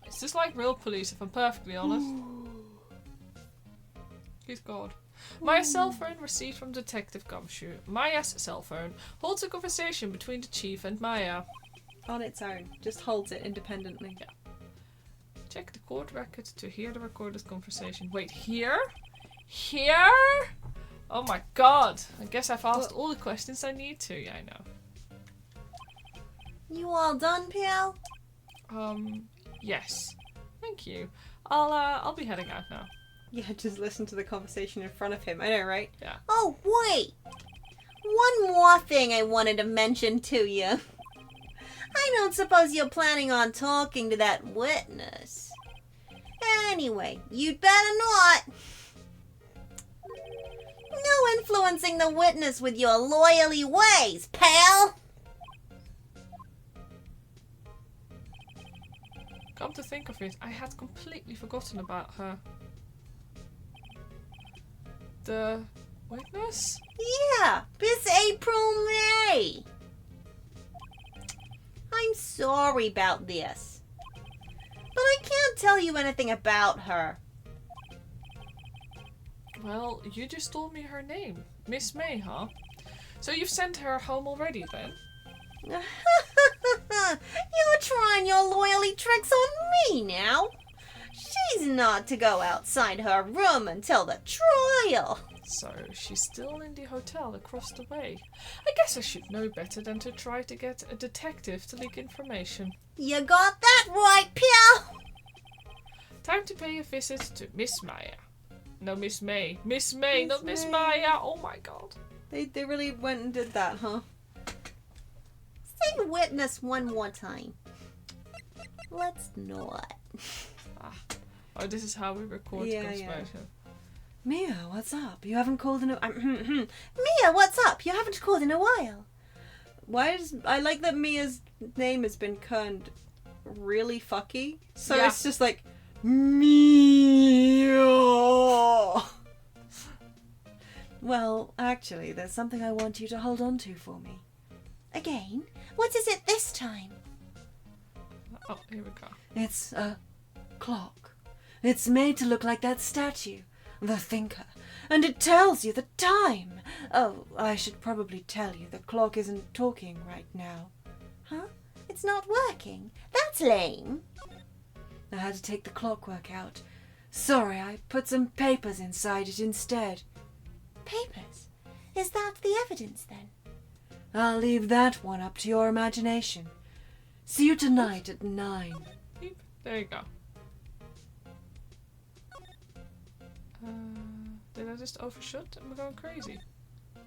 It's just like real police, if I'm perfectly honest. He's God. Maya's cell phone received from Detective Gumshoe. Maya's cell phone holds a conversation between the chief and Maya. On its own. Just holds it independently. Yeah. Check the court record to hear the recorder's conversation. Wait, here? Here? Oh my god. I guess I've asked all the questions I need to. Yeah, I know. You all done, pal? Yes. Thank you. I'll be heading out now. Yeah, just listen to the conversation in front of him. I know, right? Yeah. Oh, wait. One more thing I wanted to mention to you. I don't suppose you're planning on talking to that witness. Anyway, you'd better not. No influencing the witness with your lawyerly ways, pal. Come to think of it, I had completely forgotten about her. The witness? Yeah, Miss April May. I'm sorry about this, but I can't tell you anything about her. Well, you just told me her name. Miss May, huh? So you've sent her home already, then? You're trying your loyalty tricks on me now. She's not to go outside her room until the trial. So she's still in the hotel across the way. I guess I should know better than to try to get a detective to leak information. You got that right, pal. Time to pay a visit to Miss Maya. No, Miss May. Miss May, not Miss Maya. Oh my god. They really went and did that, huh? Say witness one more time. Let's not. Oh, this is how we record conversation. Yeah. Mia, what's up? You haven't called in a... Mia, what's up? You haven't called in a while. I like that Mia's name has been turned really fucky. So Yeah. it's just like... Mia! Well, actually, there's something I want you to hold on to for me. Again? What is it this time? Oh, here we go. It's a clock. It's made to look like that statue, the thinker, and it tells you the time. Oh, I should probably tell you the clock isn't talking right now. Huh? It's not working. That's lame. I had to take the clockwork out. Sorry, I put some papers inside it instead. Papers? Is that the evidence then? I'll leave that one up to your imagination. See you tonight at 9. Beep. There you go. Did I just overshoot? Am I going crazy?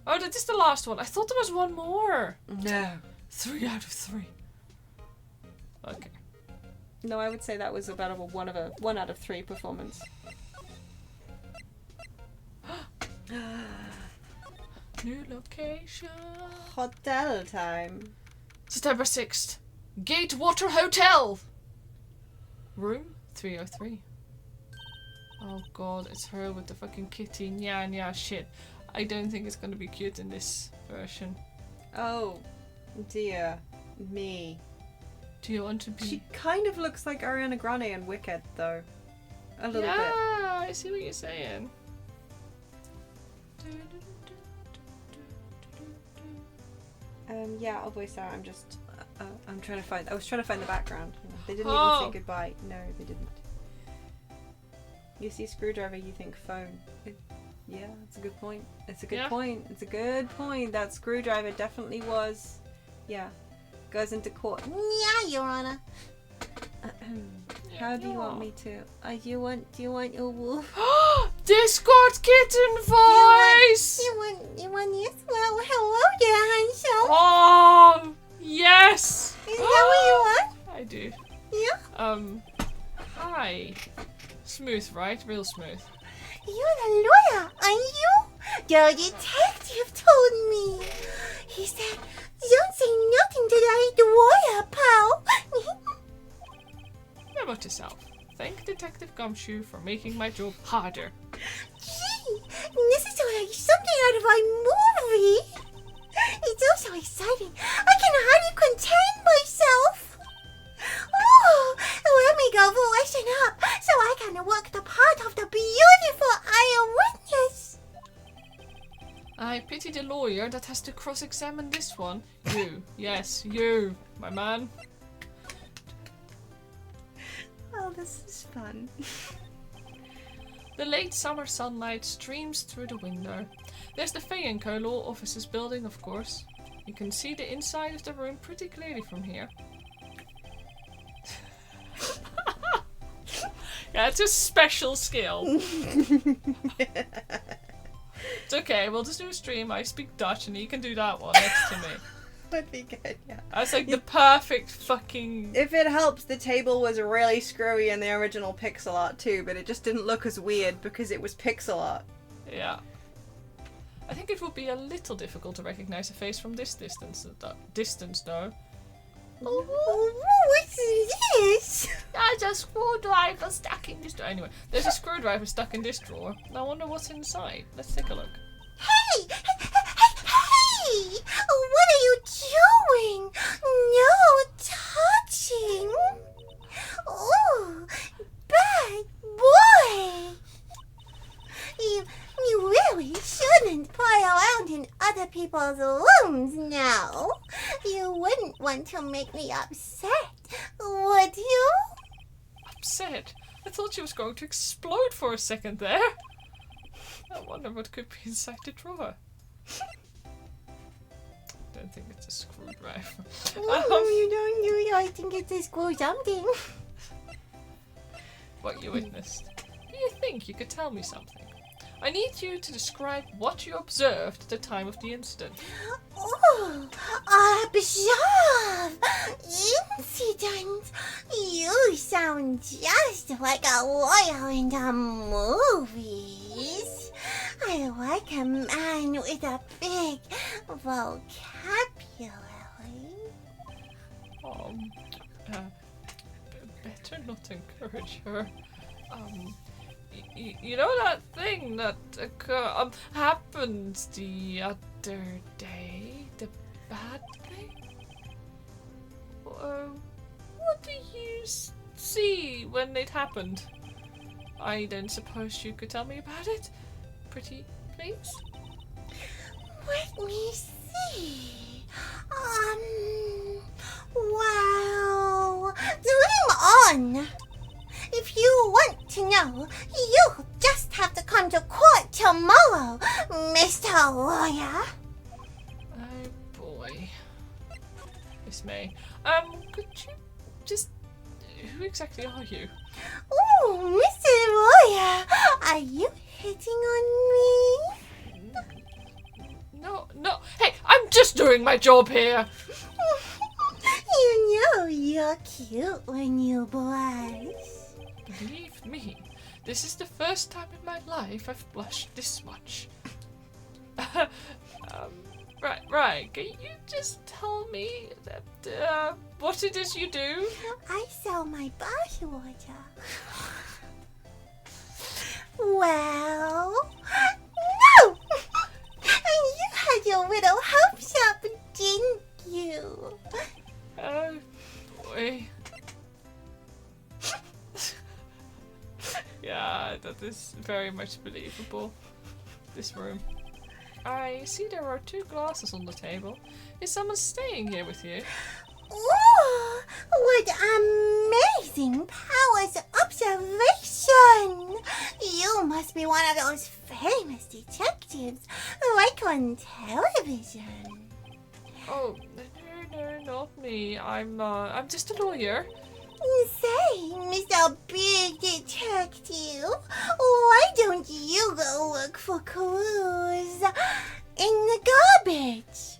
Oh, that is the last one. I thought there was one more. No. 3 out of 3. Okay. No, I would say that was about a 1 out of 3 performance. New location. Hotel time. September 6th. Gatewater Hotel. Room 303. Oh god, it's her with the fucking kitty. Nya shit. I don't think it's gonna be cute in this version. Oh, dear me. Do you want to be? She kind of looks like Ariana Grande and Wicked, though. A little bit. Yeah, I see what you're saying. Yeah, I'll voice out. I'm just... I'm trying to find... I was trying to find the background. They didn't even say goodbye. No, they didn't. You see screwdriver, you think phone. Yeah, it's a good point. It's a good point. It's a good point. That screwdriver definitely was... Yeah. Goes into court. Yeah, Your Honor. How do you want me to? Do you want your wolf? Discord kitten voice! You want yes? Well, hello there, handsome. Oh, yes! Is that what you want? I do. Yeah? Hi. Smooth, right? Real smooth. You're a lawyer, aren't you? The detective told me. He said, don't say nothing to that lawyer, pal. How about yourself? Thank Detective Gumshoe for making my job harder. Gee, this is like something out of a movie. It's all so exciting. I can hardly contain myself. Oh, let me go freshen up so I can work the part of the beautiful eyewitness. I pity the lawyer that has to cross-examine this one. You, yes, you, my man. Oh, this is fun. The late summer sunlight streams through the window. There's the Fay & Co. Law Offices building, of course. You can see the inside of the room pretty clearly from here. Yeah, it's a special skill. It's okay, we'll just do a stream. I speak Dutch and you can do that one next to me. Would be good, yeah. That's like the perfect fucking... If it helps, the table was really screwy in the original pixel art too, but it just didn't look as weird because it was pixel art. Yeah. I think it would be a little difficult to recognize a face from this distance though. What's this? There's a screwdriver stuck in this drawer. Anyway, there's a screwdriver stuck in this drawer. I wonder what's inside. Let's take a look. Hey! What are you doing? No touching. Oh, bad boy. You really shouldn't play around in other people's rooms now. You wouldn't want to make me upset, would you? Upset? I thought she was going to explode for a second there. I wonder what could be inside the drawer. Don't think it's a screwdriver. You don't. I think it's a screw something. What you witnessed. Do you think you could tell me something? I need you to describe what you observed at the time of the incident. Oh, observe! Incident! You sound just like a lawyer in the movies. I like a man with a big vocabulary. Better not encourage her. You know that thing that happened the other day? The bad thing? What do you see when it happened? I don't suppose you could tell me about it? Pretty please? Let me see. Well, dream on. If you want to know, you'll just have to come to court tomorrow, Mr. Lawyer. Oh boy. Miss May. Could you just... Who exactly are you? Oh, Mr. Lawyer, are you hitting on me? No. Hey, I'm just doing my job here. You know you're cute when you blush. Believe me, this is the first time in my life I've blushed this much. Right. Can you just tell me that, what it is you do? I sell my body water. Well, no! And you had your little hope shop, didn't you? Oh, boy. Yeah, that is very much believable. This room. I see there are 2 glasses on the table. Is someone staying here with you? Oh, what amazing powers of observation! You must be one of those famous detectives, like on television. Oh, no, not me. I'm just a lawyer. Say, Mr. Big Detective, why don't you go look for clues in the garbage?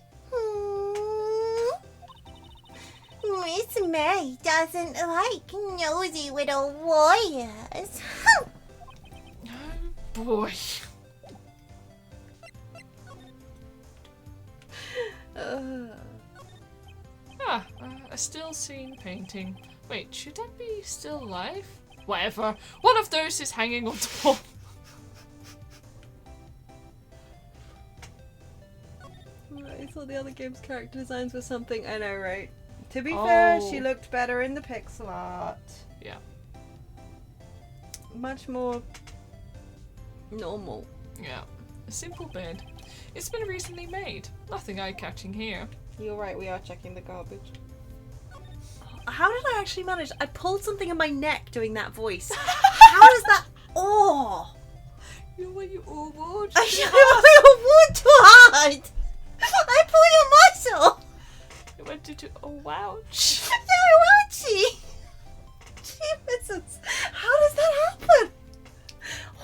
Miss May doesn't like nosy little lawyers. boy. A still scene painting. Wait, should that be still alive? Whatever. One of those is hanging on the wall. I thought the other game's character designs were something. I know, right? To be fair, she looked better in the pixel art. Yeah. Much more normal. Yeah. A simple bed. It's been recently made. Nothing eye-catching here. You're right, we are checking the garbage. How did I actually manage? I pulled something in my neck doing that voice. How does that... Oh! You know what you all watch? I want too hard. I pull your muscle. You went into a wouch. No, ouchie. Jesus, how does that happen?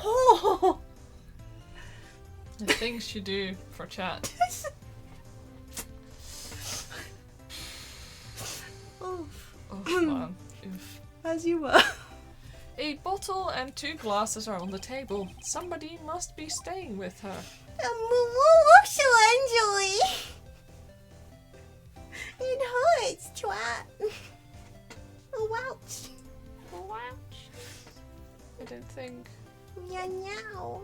Oh! The things you do for chat. Oh man. Oof. As you were. A bottle and 2 glasses are on the table. Somebody must be staying with her. Also, Anjali. It hurts, twat. Oh, ouch. Oh, ouch. I don't think. Meow, meow.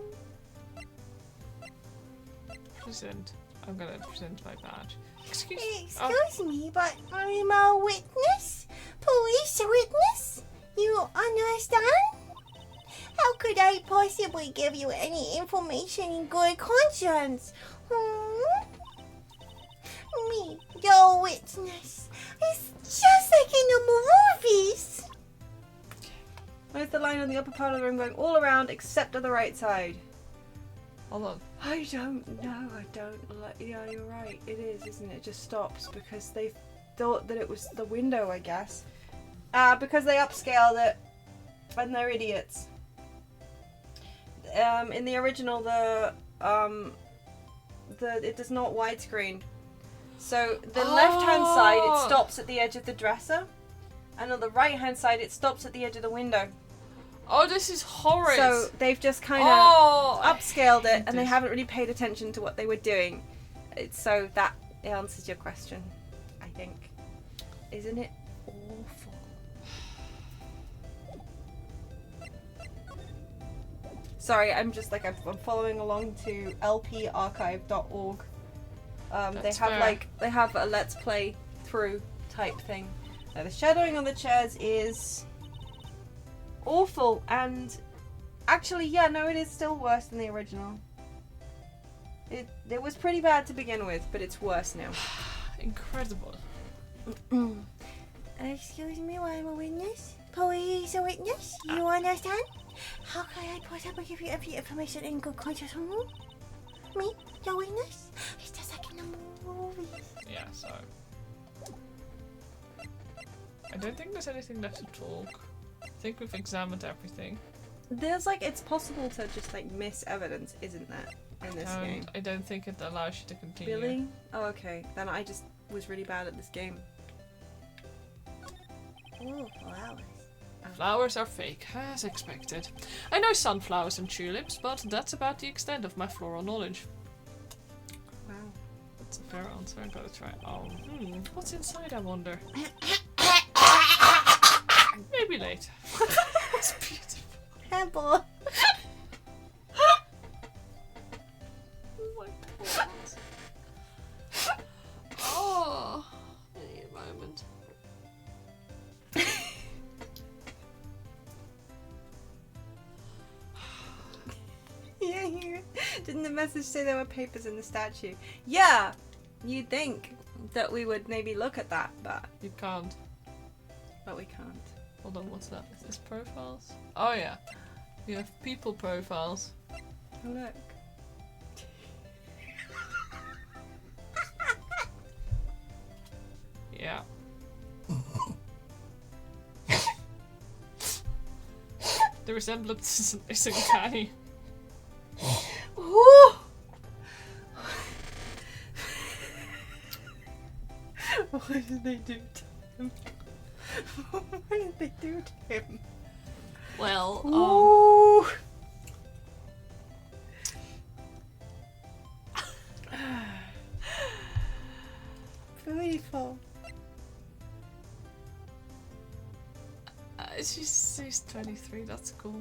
Present. I'm gonna present my badge. Excuse me, but I'm a witness? Police witness? You understand? How could I possibly give you any information in good conscience? Me, your witness. It's just like in the movies. Where's the line on the upper part of the room going all around except on the right side? Hold on. I don't know. Yeah, you're right. It is, isn't it? It just stops because they thought that it was the window, I guess. Because they upscaled it, and they're idiots. In the original, it does not widescreen. So the left-hand side, it stops at the edge of the dresser, and on the right-hand side, it stops at the edge of the window. Oh, this is horrid. So they've just kind of upscaled it, and they haven't really paid attention to what they were doing. So that answers your question, I think. Isn't it awful? Sorry, I'm just like I'm following along to lparchive.org. They have a let's play through type thing. Now, the shadowing on the chairs is awful, and actually, yeah, no, it is still worse than the original. It was pretty bad to begin with, but it's worse now. Incredible. Excuse me, I'm a witness. Police a witness. You understand? How can I possibly give you every information in good conscience? Me, your witness? It's just like in the movies. Yeah, so I don't think there's anything left to talk. I think we've examined everything. There's it's possible to just miss evidence, isn't there, in this game? I don't think it allows you to continue. Really? Oh, okay. Then I just was really bad at this game. Oh, flowers. Flowers are fake, as expected. I know sunflowers and tulips, but that's about the extent of my floral knowledge. Wow. That's a fair answer. I gotta try. What's inside, I wonder? Maybe later. That's beautiful. Apple. Oh my god. Oh, I need a moment. Yeah, didn't the message say there were papers in the statue? Yeah, you'd think that we would maybe look at that, but You can't. we can't. Hold on, what's that? Is this profiles? Oh yeah. You have people profiles. Oh, look. Yeah. The resemblance is uncanny. Ooh. What did they do to him? What did they do to him? Well, Ooh. 24. She's 23. That's cool.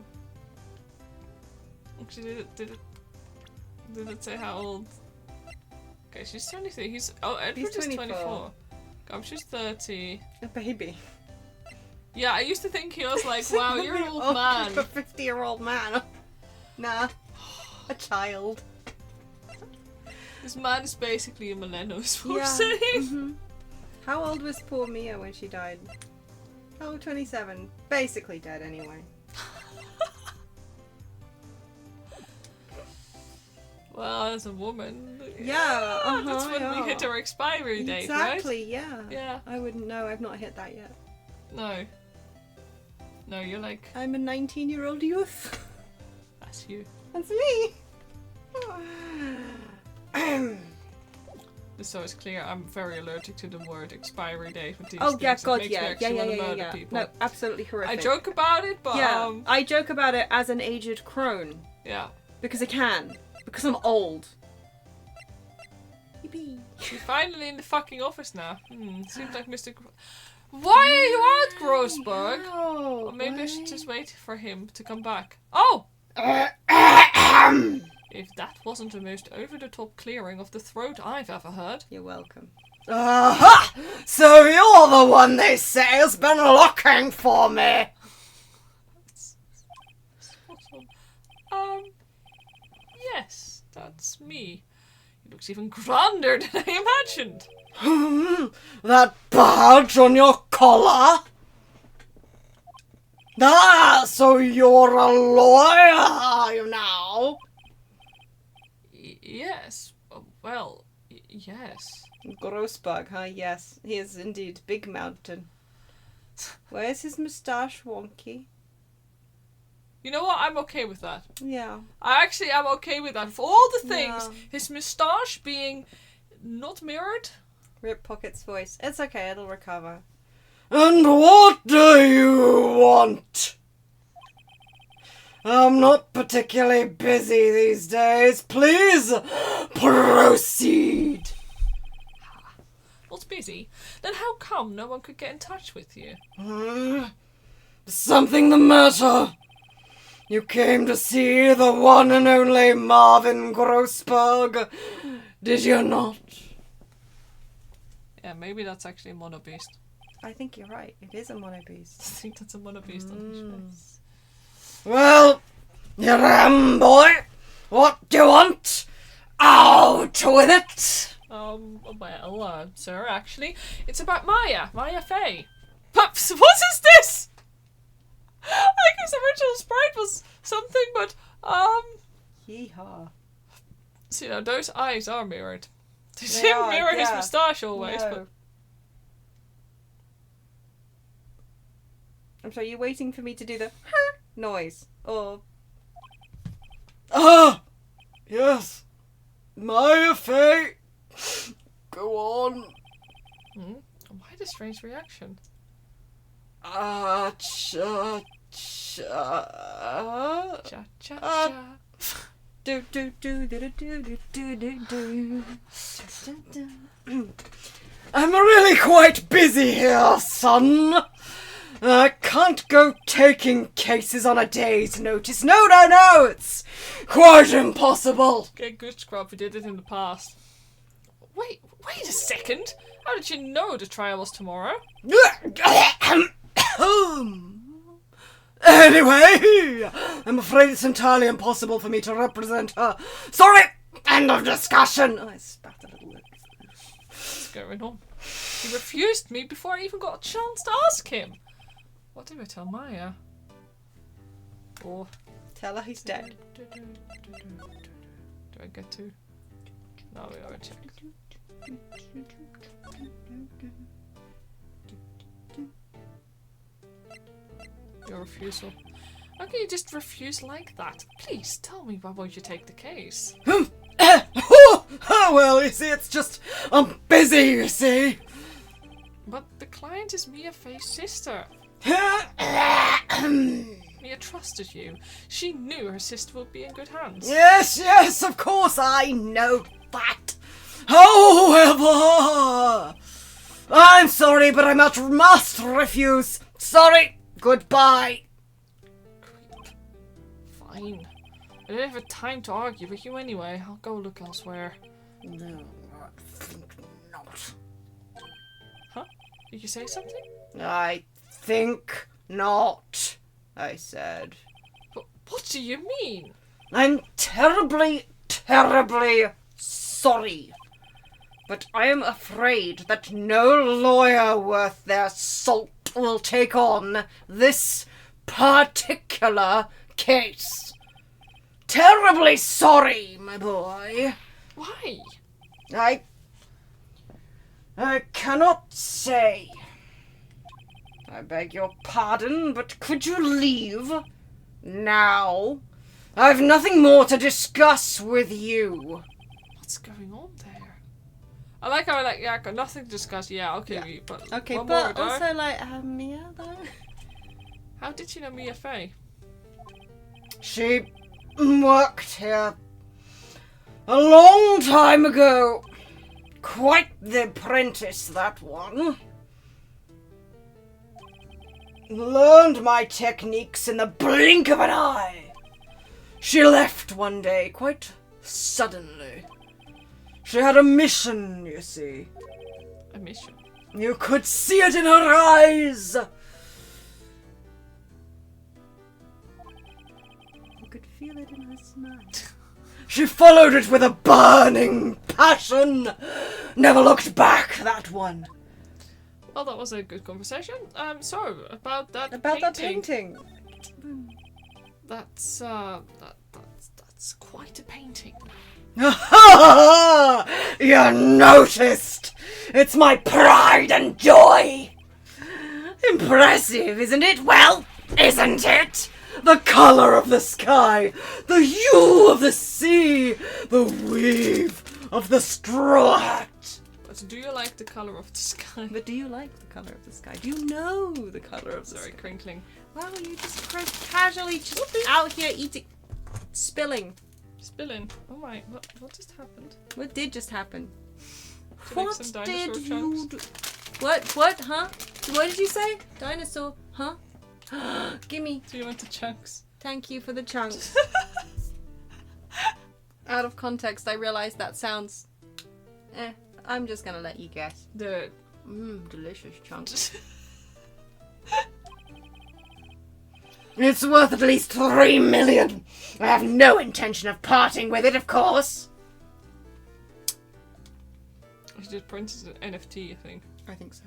Actually, did it say how old? Okay, she's 23. Edward is 24. She's 30. A baby. Yeah, I used to think he was like, wow, you're an old man. A 50-year-old man. Nah, a child. This man is basically a millennial, is what Yeah. I'm saying. Mm-hmm. How old was poor Mia when she died? Oh, 27. Basically dead anyway. Well, as a woman, Yeah, that's when we hit our expiry date, right? Exactly, yeah. Yeah. I wouldn't know. I've not hit that yet. No. No, you're like, I'm a 19-year-old youth. that's you. That's me. So it's clear, I'm very allergic to the word expiry date with these Oh things. yeah, It God, makes me yeah, actually wanna yeah. murder people. No, absolutely horrific. I joke about it, but Yeah, I joke about it as an aged crone yeah. because I can. Because I'm old. Yippee. You're finally in the fucking office now. Seems like Mr. Why are you out, Grossberg? Oh, Or maybe I should just wait for him to come back. Oh! If that wasn't the most over-the-top clearing of the throat I've ever heard. You're welcome. Aha! So you're the one they say has been looking for me. Yes, that's me. He looks even grander than I imagined. That badge on your collar? Ah, so you're a lawyer, are you now? Yes. Well, yes. Grossberg, huh? Yes, he is indeed Big Mountain. Where's his moustache, Wonky? You know what? I'm okay with that. Yeah. I actually am okay with that. For all the things, Yeah. his moustache being not mirrored. Rip Pocket's voice. It's okay, it'll recover. And what do you want? I'm not particularly busy these days. Please proceed. Not busy. Then how come no one could get in touch with you? Something the matter? You came to see the one and only Marvin Grossberg, did you not? Yeah, maybe that's actually a monobeast. I think you're right. It is a monobeast. I think that's a monobeast on his face. Well, you ram boy, what do you want? Out with it! Well, sir, actually, it's about Maya Fey. Pups, what is this? Like his original sprite was something, but, Yeehaw. so, you know, those eyes are mirrored. They They didn't are, mirror his yeah. moustache always, No. but... I'm sorry, you're waiting for me to do the noise. Or Ah! Yes. Maya Fey. Go on. Why the strange reaction? Cha. Cha cha cha. do do do do do do do do do. I'm really quite busy here, son. I can't go taking cases on a day's notice. No, it's quite impossible. Okay, good scrub, we did it in the past. Wait a second! How did you know the trial was tomorrow? Anyway, I'm afraid it's entirely impossible for me to represent her. Sorry, end of discussion. Oh, I spat a little bit. What's going on? He refused me before I even got a chance to ask him. What did I tell Maya? Or Tell her he's dead. do I get to? No, we gotta check. Your refusal. How can you just refuse like that? Please tell me why won't you take the case? Well, you see, it's just I'm busy, you see. But the client is Mia Fey's sister. Mia trusted you. She knew her sister would be in good hands. Yes, of course I know that. However, I'm sorry, but I must refuse. Sorry. Goodbye. Fine. I don't have time to argue with you anyway. I'll go look elsewhere. No, I think not. Huh? Did you say something? I think not, I said. But what do you mean? I'm terribly, terribly sorry. But I am afraid that no lawyer worth their salt will take on this particular case. Terribly sorry, my boy. Why? I cannot say. I beg your pardon, but could you leave now? I've nothing more to discuss with you. What's going on there? I like how I got nothing to discuss. Yeah, okay, but Okay, one but more, also Mia though. How did you know Mia Fey? She worked here a long time ago. Quite the apprentice, that one. Learned my techniques in the blink of an eye. She left one day, quite suddenly. She had a mission, you see. A mission? You could see it in her eyes. You could feel it in her smile. She followed it with a burning passion. Never looked back, that one. Well, that was a good conversation. So about that That painting. That's quite a painting. You noticed! It's my pride and joy! Impressive, isn't it? Well, isn't it? The colour of the sky, the hue of the sea, the weave of the straw hat. But do you like the colour of the sky? But do you like the colour of the sky? Do you know the colour of the Sorry, sky? crinkling. Wow, you just casually just out here eating, spilling. Spilling. Oh my, what just happened? What did just happen? Did I make some dinosaur chunks? do? What, huh? What did you say? Dinosaur, huh? Gimme. So you went to chunks. Thank you for the chunks. Out of context, I realized that sounds... I'm just gonna let you guess. Delicious chunks. It's worth at least 3 million. I have no intention of parting with it, of course. You just printed an NFT, I think. I think so.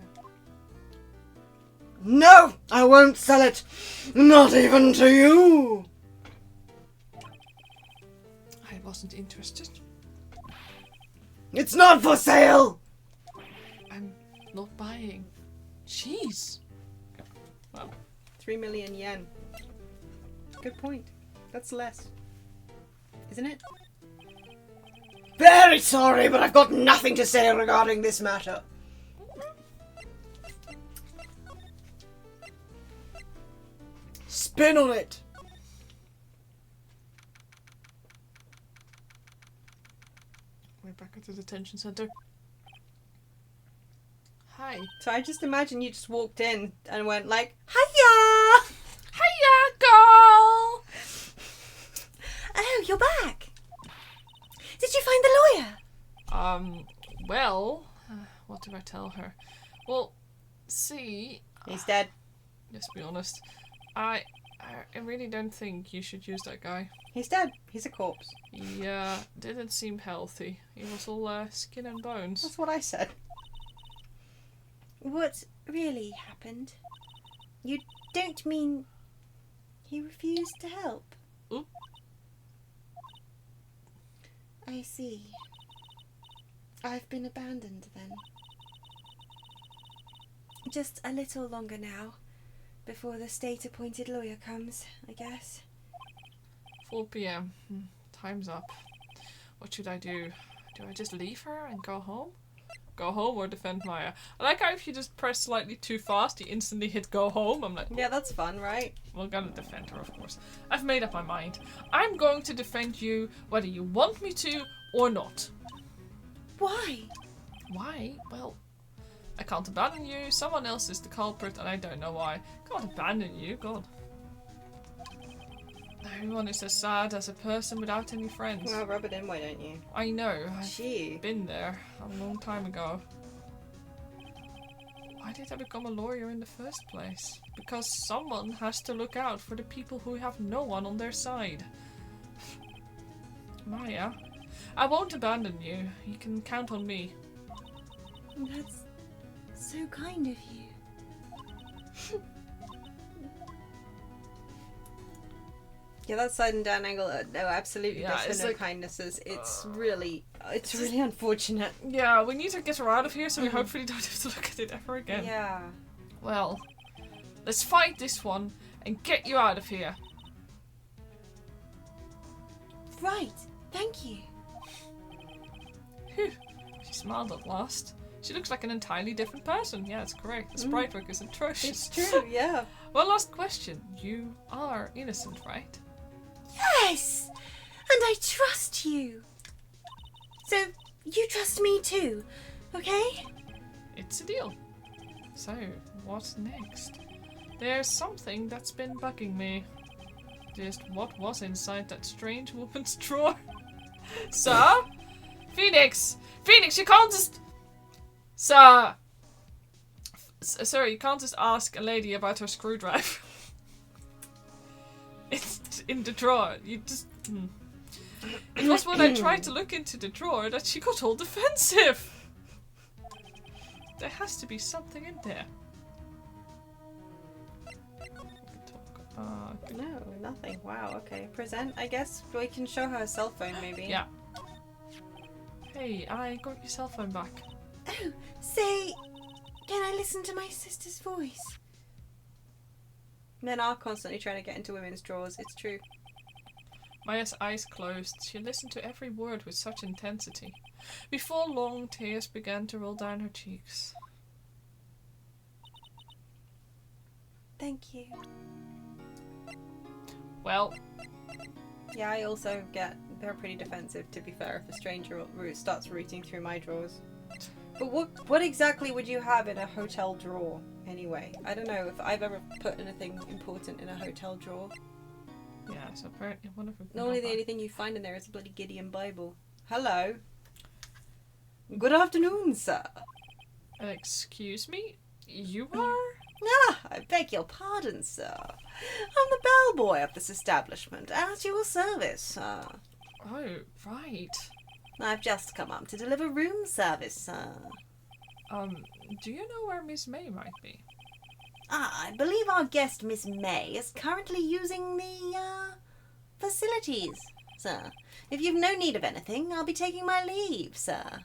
No, I won't sell it. Not even to you. I wasn't interested. It's not for sale. I'm not buying. Jeez. Well, 3 million yen. Good point. That's less. Isn't it? Very sorry, but I've got nothing to say regarding this matter. Spin on it. we're back at the detention center. Hi. So I just imagine you just walked in and went like, hiya! Hiya, girl! Oh, you're back. Did you find the lawyer? Well, what did I tell her? Well, see... He's dead. Let's be honest. I really don't think you should use that guy. He's dead. He's a corpse. He didn't seem healthy. He was all skin and bones. That's what I said. What really happened? You don't mean he refused to help? Oop. I see. I've been abandoned then. Just a little longer now, before the state-appointed lawyer comes, I guess. 4 p.m. Time's up. What should I do? Do I just leave her and go home? Go home or defend Maya? I like how if you just press slightly too fast, you instantly hit go home. I'm like, Yeah, that's fun, right? we're gonna defend her, of course. I've made up my mind. I'm going to defend you whether you want me to or not. Why? Why? Well, I can't abandon you. Someone else is the culprit and I don't know why. Can't abandon you, God. Everyone is as sad as a person without any friends. Well, rub it in, why don't you? I know. I've been there a long time ago. Why did I become a lawyer in the first place? Because someone has to look out for the people who have no one on their side. Maya, I won't abandon you. You can count on me. That's so kind of you. Yeah, that side and down angle, no, absolutely, Yeah, that's it's no like, kindnesses. It's really unfortunate. Yeah, we need to get her out of here so we hopefully don't have to look at it ever again. Yeah. Well, let's fight this one and get you out of here. Right, thank you. Phew. She smiled at last. She looks like an entirely different person. Yeah, it's correct. The sprite work is atrocious. It's true, yeah. One last question. You are innocent, right? Yes! And I trust you. So, you trust me too, okay? It's a deal. So, what's next? There's something that's been bugging me. Just what was inside that strange woman's drawer? Sir? Phoenix! Phoenix, you can't just... Sir! Sorry, you can't just ask a lady about her screwdriver. It's in the drawer. You just... It was when I tried to look into the drawer that she got all defensive. There has to be something in there. No, nothing. Wow, okay. Present, I guess. We can show her a cell phone, maybe. Yeah. Hey, I got your cell phone back. Oh, say, can I listen to my sister's voice? Men are constantly trying to get into women's drawers, it's true. Maya's eyes closed. She listened to every word with such intensity. Before long, tears began to roll down her cheeks. Thank you. Well, Yeah, I also get... They're pretty defensive, to be fair, if a stranger starts rooting through my drawers. But what exactly would you have in a hotel drawer, anyway? I don't know if I've ever put anything important in a hotel drawer. yeah, so apparently one of them... Normally the only thing you find in there is a bloody Gideon Bible. Hello. Good afternoon, sir. Excuse me? You are? Ah, I beg your pardon, sir. I'm the bellboy of this establishment, at your service, sir. Oh, right. I've just come up to deliver room service, sir. Do you know where Miss May might be? I believe our guest, Miss May, is currently using the, facilities, sir. If you've no need of anything, I'll be taking my leave, sir.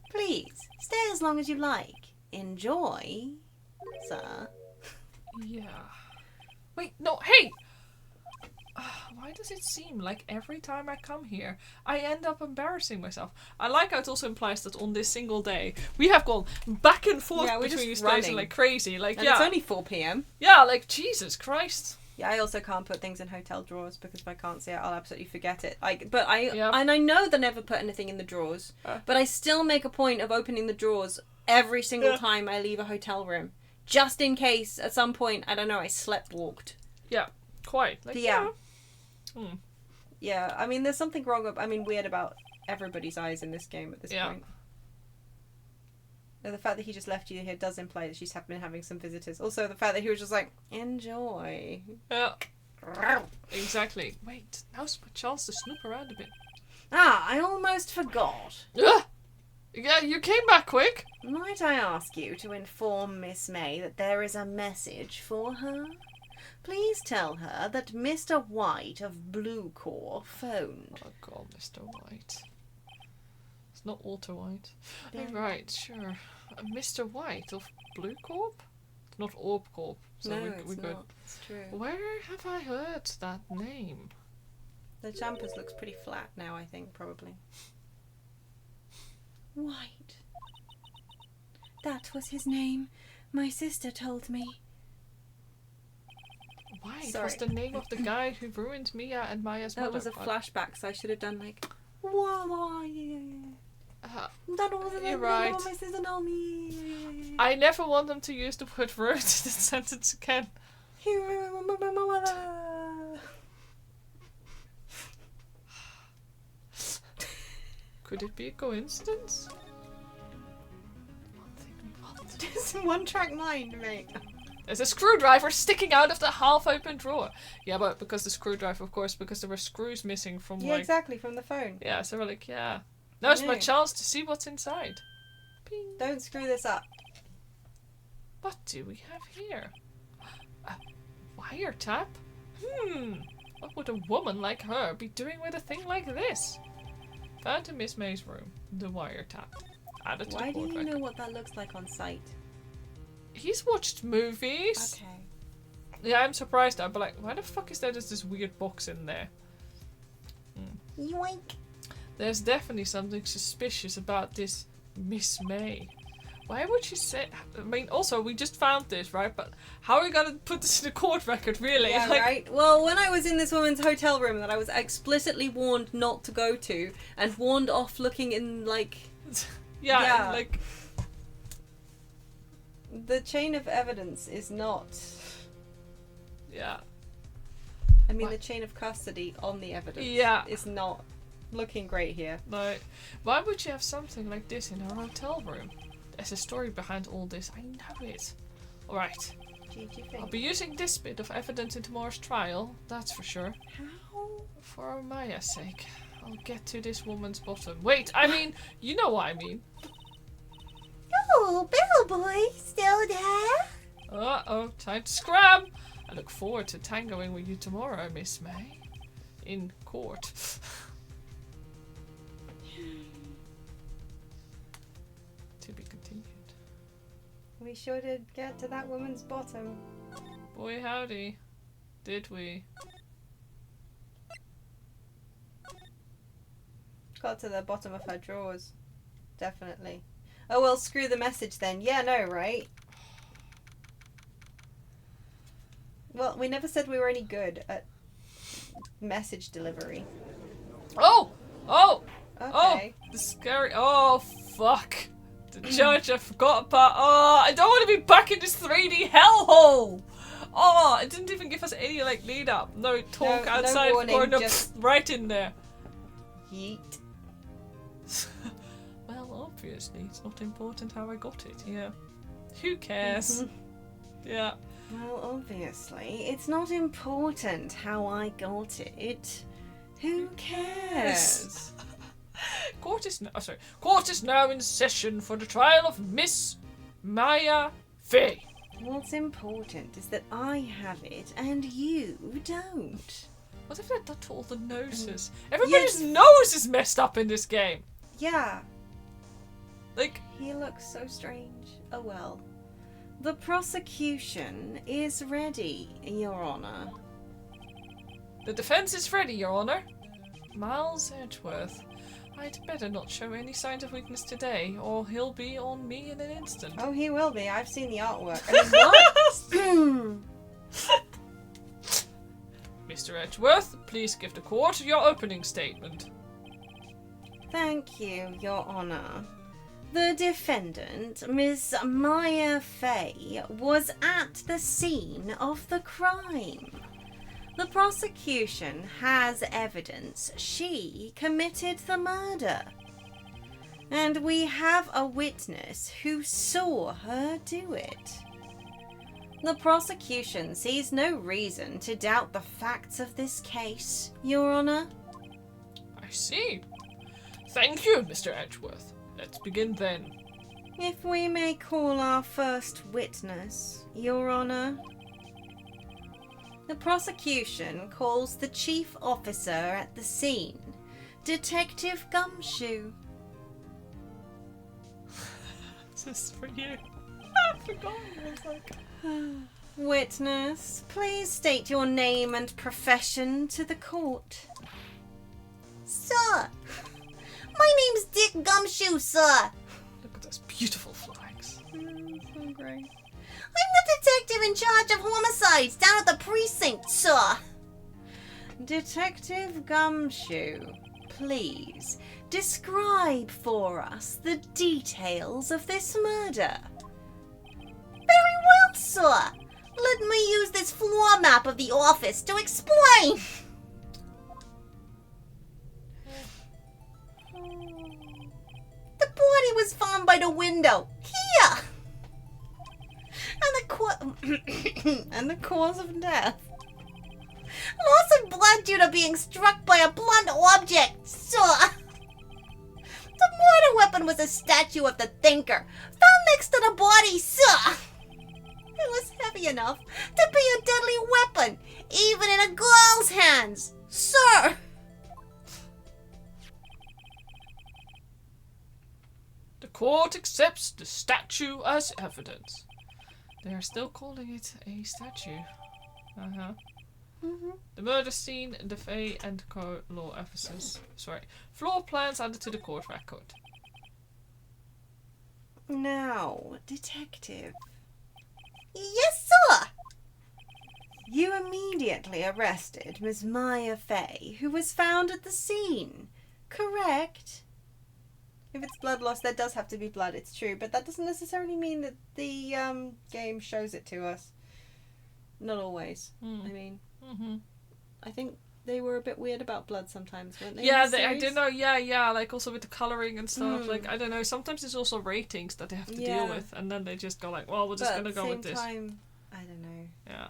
Please, stay as long as you like. Enjoy, sir. Yeah. Wait, no, hey! Why does it seem like every time I come here, I end up embarrassing myself? I like how it also implies that on this single day, we have gone back and forth between these places like crazy. Like, And it's only 4 p.m. Yeah, like, Jesus Christ. Yeah, I also can't put things in hotel drawers because if I can't see it, I'll absolutely forget it. And I know they never put anything in the drawers, but I still make a point of opening the drawers every single time I leave a hotel room, just in case at some point, I don't know, I sleepwalked. Yeah, quite. Like, Yeah. Yeah, I mean, there's something weird about everybody's eyes in this game at this point. The fact that he just left you here does imply that she's been having some visitors. Also, the fact that he was just like, enjoy. Yeah. Exactly. Wait, now's my chance to snoop around a bit. I almost forgot. Yeah, you came back quick. Might I ask you to inform Miss May that there is a message for her? Please tell her that Mr. White of Blue Corps phoned. Oh god, Mr. White. It's not Walter White. Oh, right, sure. Mr. White of Blue Corp? It's not Orb Corp. So No, we're it's good. not. It's true. Where have I heard that name? The campus looks pretty flat now, I think, probably. White. That was his name. My sister told me. White Sorry. was the name of the guy who ruined Mia and Maya's mother. That was a flashback, so I should have done like, wah, wah, yeah. That wasn't You're it, right. my sister told me. I never want them to use the word road in this sentence again. Could it be a coincidence? It's one track mind, mate. There's a screwdriver sticking out of the half-open drawer. Yeah, but because the screwdriver, of course, because there were screws missing from exactly, from the phone. Yeah, so we're like, yeah. Now's my chance to see what's inside. Ping. Don't screw this up. What do we have here? A wiretap? What would a woman like her be doing with a thing like this? Found in Miss May's room. The wiretap. Added to Why the do court you record. know what that looks like on site? He's watched movies. Okay. Yeah, I'm surprised. I'd be like, why the fuck is there just this weird box in there? Yoink. There's definitely something suspicious about this Miss May. Why would she say... I mean, also, we just found this, right? But how are we going to put this in the court record, really? Yeah, like, right. Well, when I was in this woman's hotel room that I was explicitly warned not to go to, and warned off looking in, like... yeah, like... The chain of evidence is not... Yeah. I mean, the chain of custody on the evidence is not looking great here. No. Why would you have something like this in her hotel room? There's a story behind all this. I know it. Alright. I'll be using this bit of evidence in tomorrow's trial. That's for sure. How? For Maya's sake. I'll get to this woman's bottom. Wait, I mean, you know what I mean. Oh, Bellboy, still there? Uh-oh, time to scram! I look forward to tangoing with you tomorrow, Miss May. In court. To be continued. We sure did get to that woman's bottom. Boy howdy. Did we? Got to the bottom of her drawers. Definitely. Oh well, screw the message then. Yeah, no, right? Well, we never said we were any good at message delivery. Oh! Oh! Okay. Oh! The scary... Oh, fuck. The judge, I forgot about... Oh, I don't want to be back in this 3D hellhole! Oh, it didn't even give us any, like, lead up. No talk No outside warning, or no just- right in there. Yeet. Well, obviously, it's not important how I got it, yeah. Who cares? Yeah. Well, obviously, it's not important how I got it. Who cares? Court is now in session for the trial of Miss Maya Fey. What's important is that I have it and you don't. What if they've done to all the noses? Everybody's nose is messed up in this game. Yeah. Like, He looks so strange. Oh well. The prosecution is ready, Your Honor. the defense is ready, Your Honor. Miles Edgeworth. I'd better not show any signs of weakness today, or he'll be on me in an instant. Oh, he will be. I've seen the artwork. I mean, what? Mr. Edgeworth, please give the court your opening statement. Thank you, Your Honor. The defendant, Miss Maya Fey, was at the scene of the crime. The prosecution has evidence she committed the murder. And we have a witness who saw her do it. The prosecution sees no reason to doubt the facts of this case, Your Honor. I see. Thank you, Mr. Edgeworth. Let's begin then. If we may call our first witness, Your Honor. The prosecution calls the chief officer at the scene, Detective Gumshoe. This is for you. I forgot. I was like... Witness, please state your name and profession to the court. Sir, my name's Dick Gumshoe, sir. Look at those beautiful flags. So great. I'm the detective in charge of homicides down at the precinct, sir. Detective Gumshoe, please describe for us the details of this murder. sir. Let me use this floor map of the office to explain. The body was found by the window. Here. And the cause of death. Loss of blood due to being struck by a blunt object, sir. The murder weapon was a statue of the thinker, found next to the body, sir. It was heavy enough to be a deadly weapon, even in a girl's hands, sir. The court accepts the statue as evidence. They are still calling it a statue. Uh-huh. Mm-hmm. The murder scene, the Fae and Co. law officers. Sorry. Floor plans added to the court record. Now, detective. Yes, sir. You immediately arrested Miss Maya Fay, who was found at the scene. Correct? If it's blood loss, there does have to be blood, it's true, but that doesn't necessarily mean that the game shows it to us. Not always. I mean, I think they were a bit weird about blood sometimes, weren't they? Yeah, I did know. Yeah, like also with the colouring and stuff. Like, I don't know, sometimes it's also ratings that they have to deal with, and then they just go like, well, we're just gonna go with this. But at the same time, I don't know. Yeah.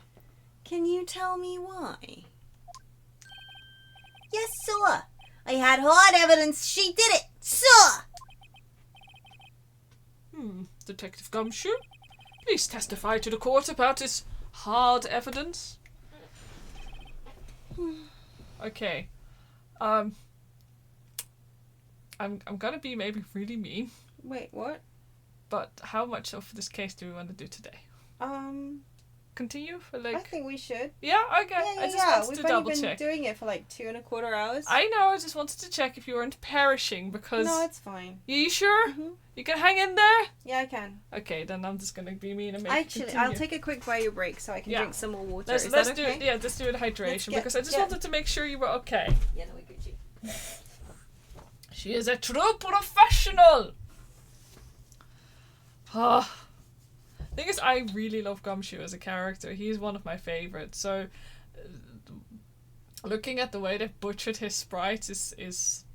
Can you tell me why? Yes, sir. I had hard evidence she did it, sir. Detective Gumshoe, please testify to the court about this hard evidence. Okay. I'm gonna be maybe really mean. Wait, what? But how much of this case do we want to do today? Continue for like. I think we should. Yeah. Okay. I just wanted We've to double only been check. doing it for like 2.25 hours. I know. I just wanted to check if you weren't perishing because. No, it's fine. You sure? Mm-hmm. You can hang in there. Yeah, I can. Okay, then I'm just gonna be mean and make Actually, continue. I'll take a quick bio break so I can drink some more water. Let's Is that do okay? it. Yeah, let's do it hydration because I just wanted to make sure you were okay. Yeah, no, we Gucci. She is a true professional. Thing is, I really love Gumshoe as a character. He's one of my favorites. So, looking at the way they've butchered his sprites is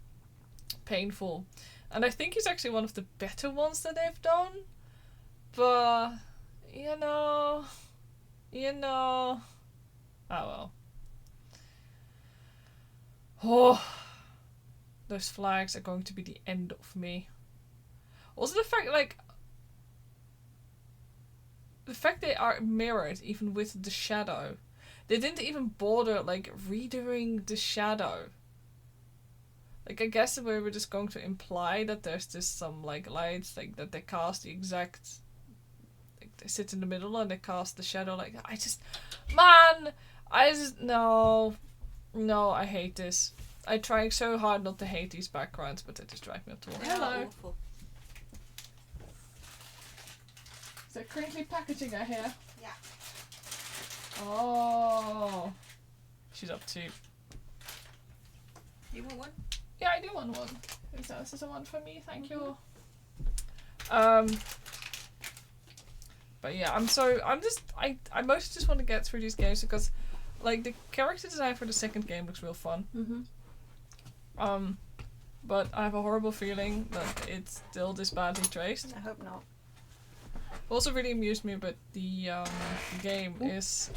painful. And I think he's actually one of the better ones that they've done. But, you know. Oh well. Oh, those flags are going to be the end of me. Also the fact they are mirrored even with the shadow. They didn't even bother like redoing the shadow. Like I guess we were just going to imply that there's just some like lights like that they cast the exact like they sit in the middle and they cast the shadow like that. No, I hate this. I'm trying so hard not to hate these backgrounds, but they just drive me up to wall. Hello. Awful. Is there crinkly packaging I hear? Yeah. Oh. She's up too. You want one? Yeah, I do want one. This is a one for me, thank you. But yeah, I mostly just want to get through these games because like the character design for the second game looks real fun. But I have a horrible feeling that it's still this badly traced. I hope not. Also really amused me about the game is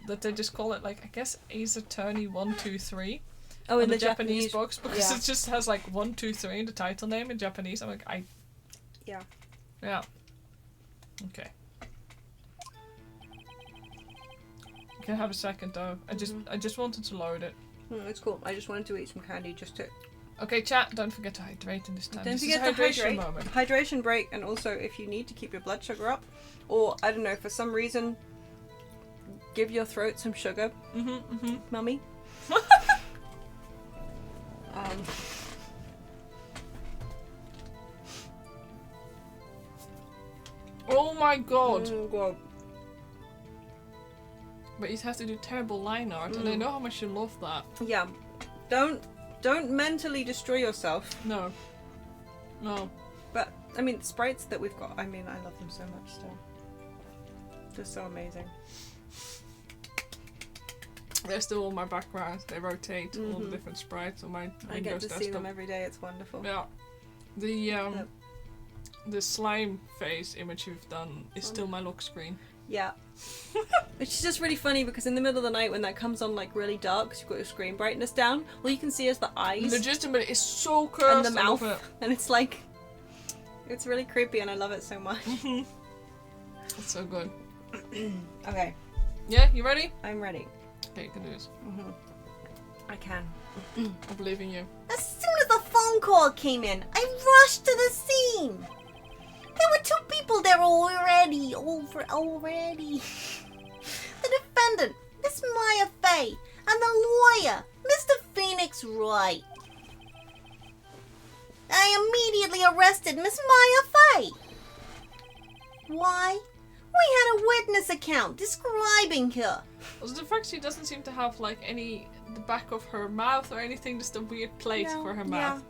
that they just call it like I guess Ace Attorney 1, 2, 3. Oh, in the the Japanese box because yeah. it just has like 1, 2, 3 in the title name in Japanese. I'm like Yeah. Okay. You can have a second though. I just wanted to load it. It's cool. I just wanted to eat some candy just to. Okay, chat. Don't forget to hydrate in this time. Don't this forget is a to hydration hydrate. moment. Hydration break, and also if you need to keep your blood sugar up, or I don't know, for some reason, give your throat some sugar. Mummy. Oh my god. Oh god. But you have to do terrible line art, and I know how much you love that. Yeah. Don't mentally destroy yourself. No. But I mean, the sprites that we've got. I mean, I love them so much still. They're so amazing. They're still on my background. They rotate all the different sprites on my Windows I get to desktop. see them every day. It's wonderful. Yeah. The slime face image you've done is still my lock screen. Yeah. Which is just really funny because in the middle of the night when that comes on like really dark because you've got your screen brightness down, all you can see is the eyes. Legitimate is so cursed. And the mouth. And it's like, it's really creepy and I love it so much. That's so good. Okay. Yeah, you ready? I'm ready. Okay, you can do this. I can. I believe in you. As soon as the phone call came in, I rushed to the scene. There were 2 people there already. The defendant, Miss Maya Fey, and the lawyer, Mr. Phoenix Wright. I immediately arrested Miss Maya Fey. Why? We had a witness account describing her. Also, the fact she doesn't seem to have like the back of her mouth or anything, just a weird plate for her mouth.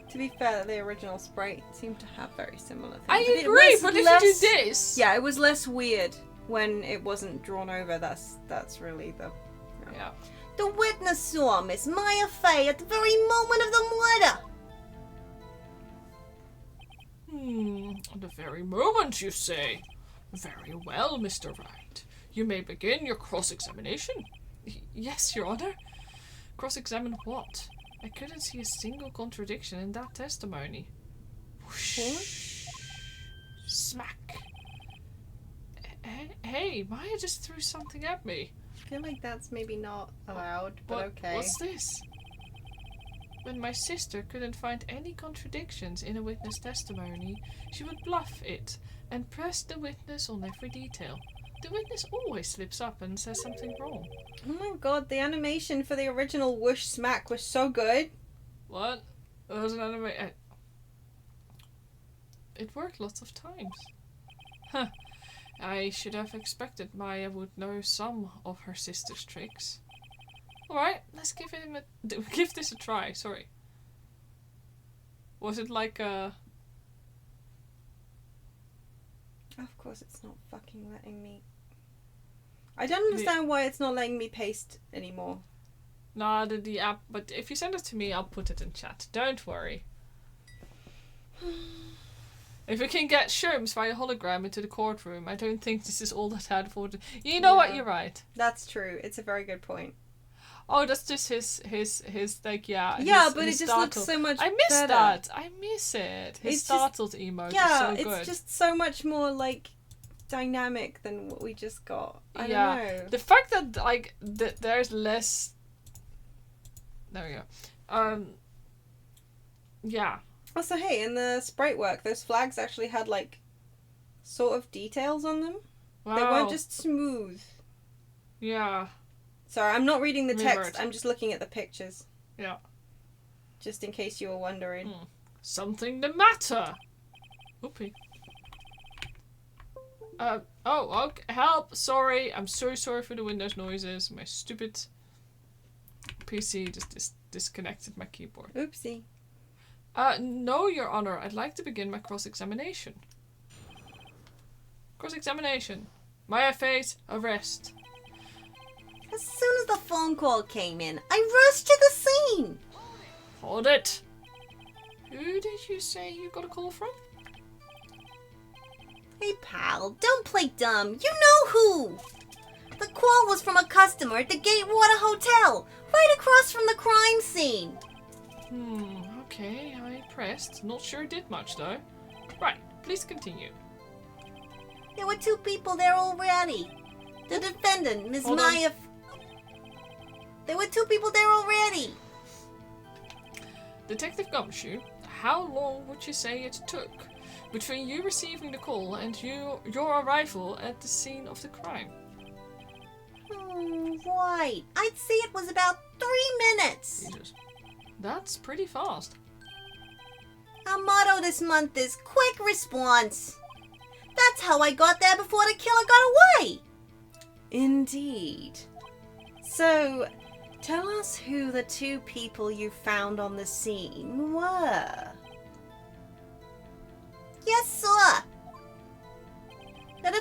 To be fair, the original sprite seemed to have very similar things. I agree, but if you do this... Yeah, it was less weird when it wasn't drawn over. That's really the... Yeah. The witness saw Miss Maya Fey at the very moment of the murder. The very moment, you say? Very well, Mr. Wright. You may begin your cross-examination. Yes, Your Honor. Cross-examine what? I couldn't see a single contradiction in that testimony. Whoosh. Smack. Hey, Maya just threw something at me. I feel like that's maybe not allowed, but okay. What's this? When my sister couldn't find any contradictions in a witness testimony, she would bluff it and press the witness on every detail. The witness always slips up and says something wrong. Oh my god, the animation for the original whoosh smack was so good. What? That was an animation. It worked lots of times. Huh. I should have expected Maya would know some of her sister's tricks. Alright, let's give this a try, sorry. Was it like a... Of course it's not fucking letting me... I don't understand why it's not letting me paste anymore. Nah, the app, but if you send it to me, I'll put it in chat. Don't worry. If we can get Sherms via hologram into the courtroom, I don't think this is all that hard for... You know what, you're right. That's true, it's a very good point. Oh, that's just his like, yeah. Yeah, but it just looks so much better. I miss that. I miss it. His startled emote is so good. Yeah, it's just so much more, like, dynamic than what we just got. I don't know. The fact that, like, there's less... There we go. Yeah. Also, hey, in the sprite work, those flags actually had, like, sort of details on them. Wow. They weren't just smooth. Yeah. Sorry, I'm not reading the text. I'm just looking at the pictures. Yeah. Just in case you were wondering. Something the matter. Oopie. Okay, help. Sorry. I'm so sorry for the Windows noises. My stupid PC just disconnected my keyboard. Oopsie. No, Your Honor. I'd like to begin my cross-examination. Cross-examination. Maya Fey's arrest. As soon as the phone call came in, I rushed to the scene. Hold it. Who did you say you got a call from? Hey, pal, don't play dumb. You know who. The call was from a customer at the Gatewater Hotel, right across from the crime scene. Okay, I pressed. Not sure it did much, though. Right, please continue. There were 2 people there already. The defendant, Miss Maya... There were 2 people there already. Detective Gumshoe, how long would you say it took between you receiving the call and your arrival at the scene of the crime? Right. I'd say it was about 3 minutes. Jesus. That's pretty fast. Our motto this month is quick response. That's how I got there before the killer got away. Indeed. So, tell us who the 2 people you found on the scene were. Yes, sir. The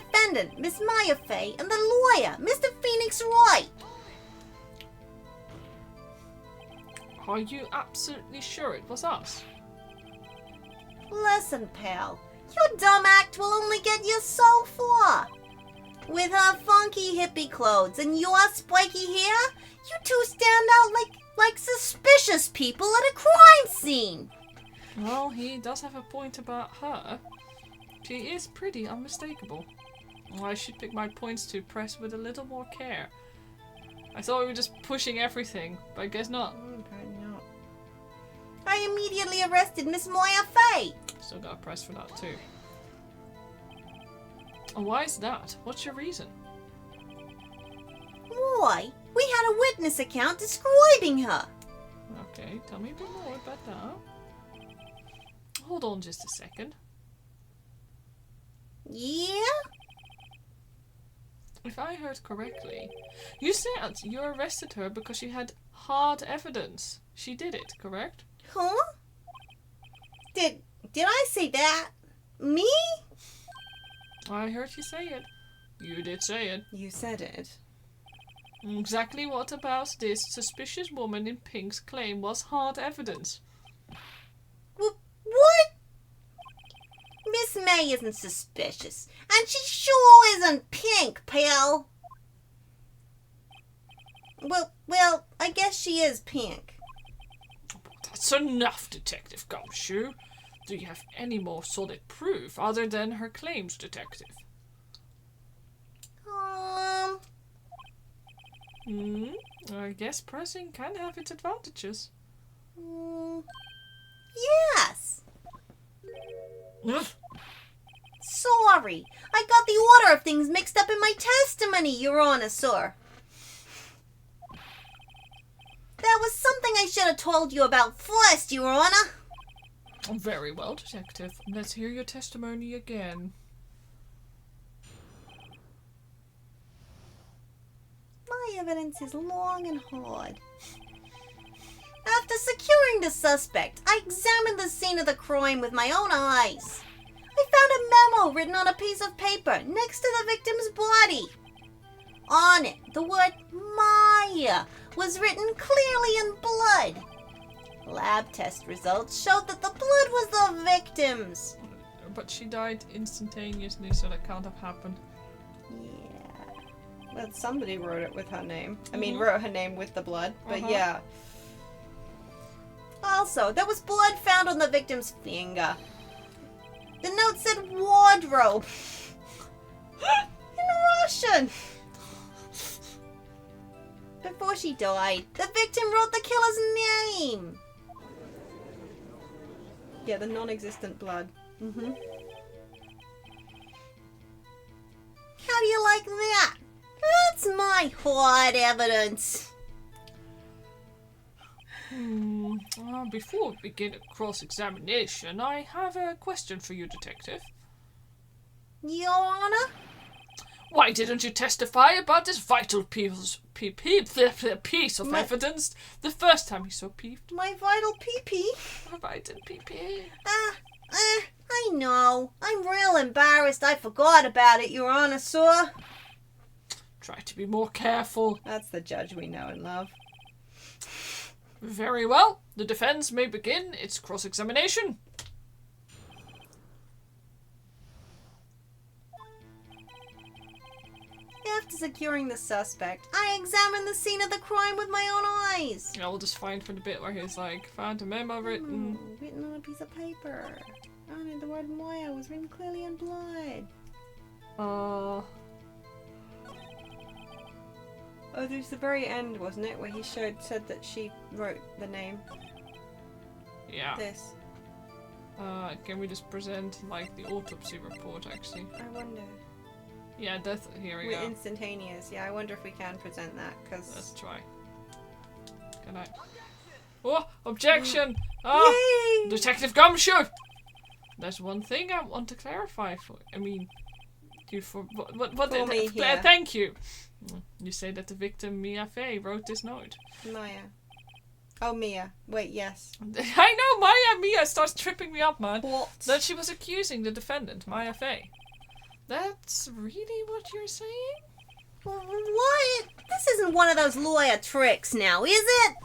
Miss Maya Fey and the lawyer, Mr. Phoenix Wright. Are you absolutely sure it was us? Listen, pal, your dumb act will only get you so far. With her funky hippie clothes and your spiky hair, you two stand out like suspicious people at a crime scene. Well, he does have a point about her. She is pretty unmistakable. Well, I should pick my points to press with a little more care. I thought we were just pushing everything, but I guess not. Apparently not. I immediately arrested Miss Moya Fey. Still got a press for that too. And why is that? What's your reason? Why? We had a witness account describing her. Okay, tell me a bit more about that. Hold on just a second. Yeah? If I heard correctly, you said you arrested her because she had hard evidence. She did it, correct? Huh? Did I say that? Me? I heard you say it. You did say it. You said it. Exactly what about this suspicious woman in pink's claim was hard evidence? What? Miss May isn't suspicious, and she sure isn't pink, pal. Well, I guess she is pink. That's enough, Detective Gumshoe. Do you have any more solid proof other than her claims, Detective? I guess pressing can have its advantages. Yes. Sorry, I got the order of things mixed up in my testimony, Your Honor, sir. That was something I should have told you about first, Your Honor. Very well, Detective. Let's hear your testimony again. My evidence is long and hard. After securing the suspect, I examined the scene of the crime with my own eyes. I found a memo written on a piece of paper next to the victim's body. On it, the word Maya was written clearly in blood. Lab test results showed that the blood was the victim's. But she died instantaneously, so that can't have happened. Yeah. Well, somebody wrote it with her name. I mean, wrote her name with the blood, but yeah. Also, there was blood found on the victim's finger. The note said wardrobe. In Russian. Before she died, the victim wrote the killer's name. Yeah, the non-existent blood. How do you like that? That's my hard evidence. Before we begin a cross-examination, I have a question for you, Detective. Your Honor? Why didn't you testify about this vital piece of evidence the first time you so peeved? My vital pee-pee? My vital pee-pee. I know. I'm real embarrassed I forgot about it, Your Honor, sir. Try to be more careful. That's the judge we know and love. Very well. The defense may begin its cross-examination. After securing the suspect, I examined the scene of the crime with my own eyes. I'll just find for the bit where he's like, found a memo written. Written on a piece of paper. On it, the word Moya was written clearly in blood. Oh, there's the very end, wasn't it? Where he said that she wrote the name. Yeah. This. Can we just present, like, the autopsy report, actually? I wonder. Yeah, death. Here we We're go. instantaneous. Yeah, I wonder if we can present that, because... Let's try. Can I? Oh, objection! Oh, Detective Gumshoe! There's one thing I want to clarify for. I mean, you for what? For me, yeah. Thank you. You say that the victim Mia Fey wrote this note. Maya. Oh, Mia. Wait, yes. I know Mia starts tripping me up, man. What? That she was accusing the defendant, Maya Fey. That's really what you're saying? What? This isn't one of those lawyer tricks now, is it?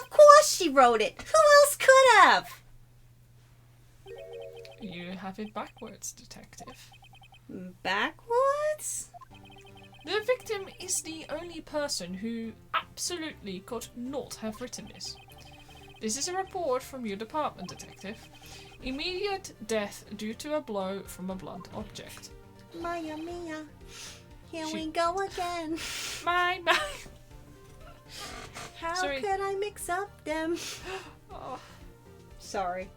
Of course she wrote it. Who else could have? You have it backwards, detective. Backwards? The victim is the only person who absolutely could not have written this. This is a report from your department, detective. Immediate death due to a blow from a blunt object. Maya mia. Here we go again. My. How Sorry. could I mix up them? Oh. Sorry.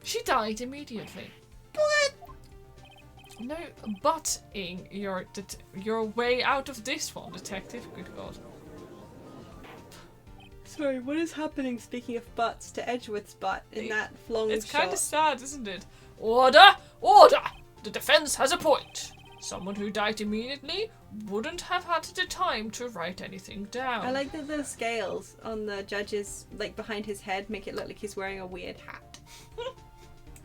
She died immediately. What? No butting your way out of this one, detective. Good God. Sorry, what is happening, speaking of butts, to Edgeworth's butt in that long It's shot? kind of sad, isn't it? Order! Order! The defense has a point. Someone who died immediately wouldn't have had the time to write anything down. I like that the scales on the judge's, like, behind his head make it look like he's wearing a weird hat.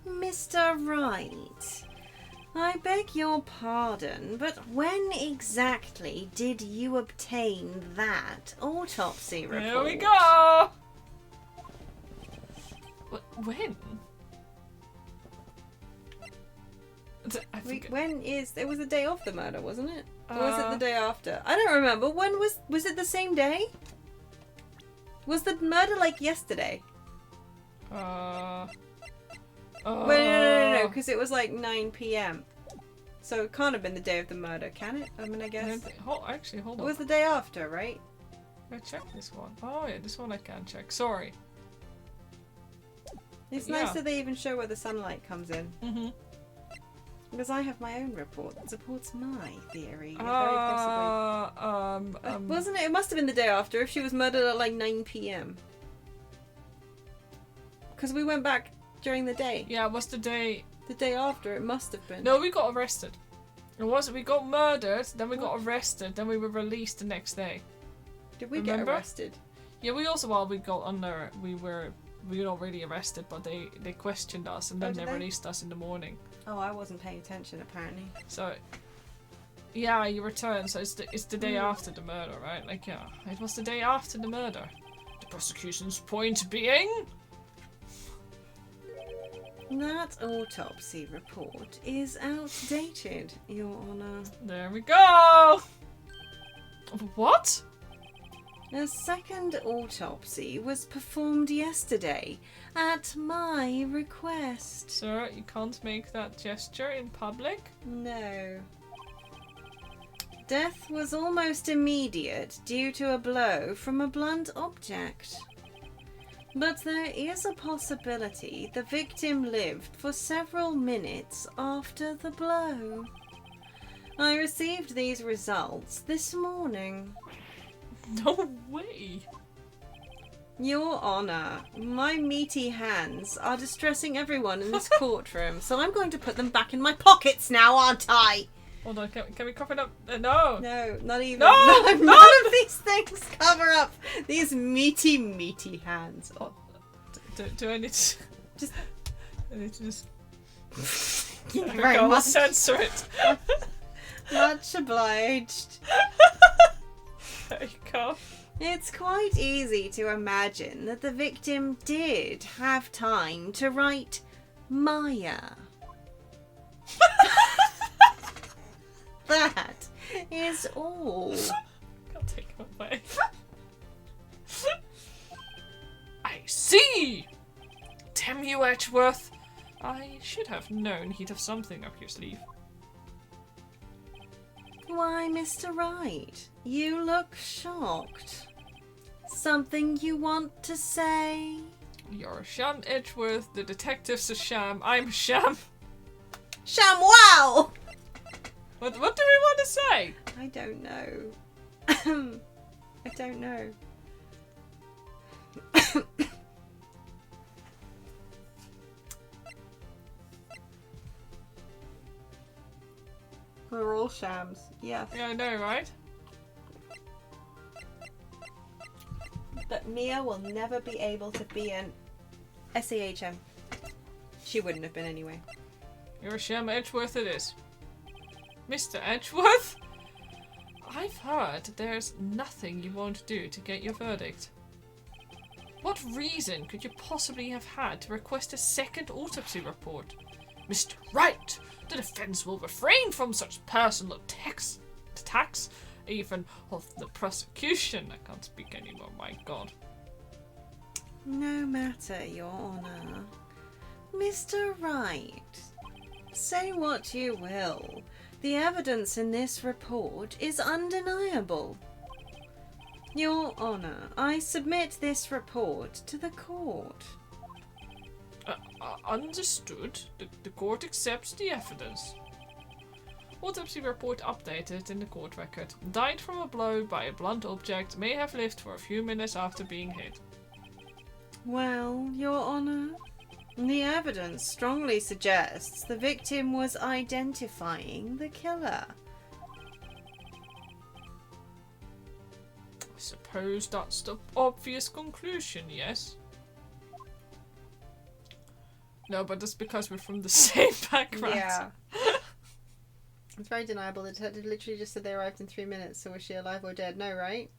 Mr. Wright, I beg your pardon, but when exactly did you obtain that autopsy report? Here we go! When? I think It was the day of the murder, wasn't it? Or was it the day after? I don't remember. When was it the same day? Was the murder like yesterday? no, No, because it was like 9 p.m. So it can't have been the day of the murder, can it? I mean, I guess. Actually, hold It on. was the day after, right? I check this one. Oh yeah, this one I can check. Sorry. It's Yeah. nice that they even show where the sunlight comes in. Mm-hmm. Because I have my own report that supports my theory. Very possibly. Wasn't it? It must have been the day after if she was murdered at like 9 p.m. Because we went back during the day. Yeah, it was the day. The day after, it must have been. No, we got arrested. We got murdered, then we got arrested, then we were released the next day. Did we Remember? get arrested? Yeah, we also we got under. We were not really arrested, but they questioned us and then did they they? released us in the morning. Oh, I wasn't paying attention apparently. So, yeah, you returned. So it's the day after the murder, right? Like, yeah, it was the day after the murder. The prosecution's point being. That autopsy report is outdated, Your Honour. There we go. What? A second autopsy was performed yesterday at my request. Sir, you can't make that gesture in public. No. Death was almost immediate due to a blow from a blunt object. But there is a possibility the victim lived for several minutes after the blow. I received these results this morning. No way. Your Honour, my meaty hands are distressing everyone in this courtroom, so I'm going to put them back in my pockets now, aren't I? Hold on, can we cover it up? No. No, not even. No! None of these things cover up these meaty hands. Oh, Do I need to... Just- I need to just... Thank you There we very go, I'll much. censor it. Much obliged. There you go. It's quite easy to imagine that the victim did have time to write Maya. That is all. Can't take him away. I see! Damn you, Edgeworth. I should have known he'd have something up your sleeve. Why, Mr. Wright, you look shocked. Something you want to say? You're a sham, Edgeworth. The detective's a sham. I'm a sham. Sham wow! What do we want to say? I don't know. I don't know. We're all shams. Yes. Yeah, I know, right? But Mia will never be able to be an SAHM. She wouldn't have been anyway. Irisham Edgeworth it is. Mr. Edgeworth? I've heard there's nothing you won't do to get your verdict. What reason could you possibly have had to request a second autopsy report? Mr. Wright, the defense will refrain from such personal attacks, even of the prosecution. I can't speak anymore, my god. No matter, Your Honour. Mr. Wright, say what you will. The evidence in this report is undeniable. Your Honour, I submit this report to the court. Understood. The court accepts the evidence. Autopsy report updated in the court record. Died from a blow by a blunt object. May have lived for a few minutes after being hit. Well, Your Honour, the evidence strongly suggests the victim was identifying the killer. I suppose that's the obvious conclusion, yes? No, but that's because we're from the same background. Yeah. It's very deniable. The detective literally just said they arrived in 3 minutes, so was she alive or dead? No, right?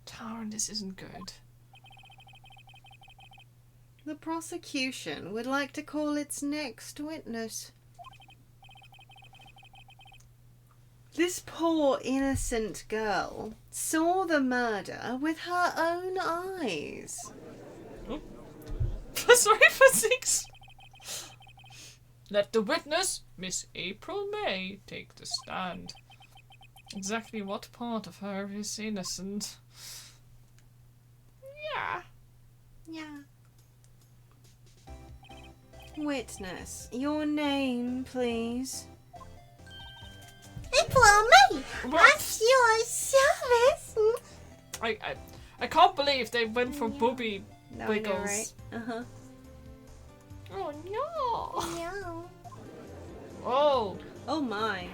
Taryn, this isn't good. The prosecution would like to call its next witness. This poor innocent girl saw the murder with her own eyes. Oh. Sorry for 6. Let the witness, Miss April May, take the stand. Exactly what part of her is innocent? Yeah. Yeah. Witness, your name, please. April May, at your service. I can't believe they went for booby wiggles. I know, right? Uh-huh. Oh no. No. Oh. Oh my.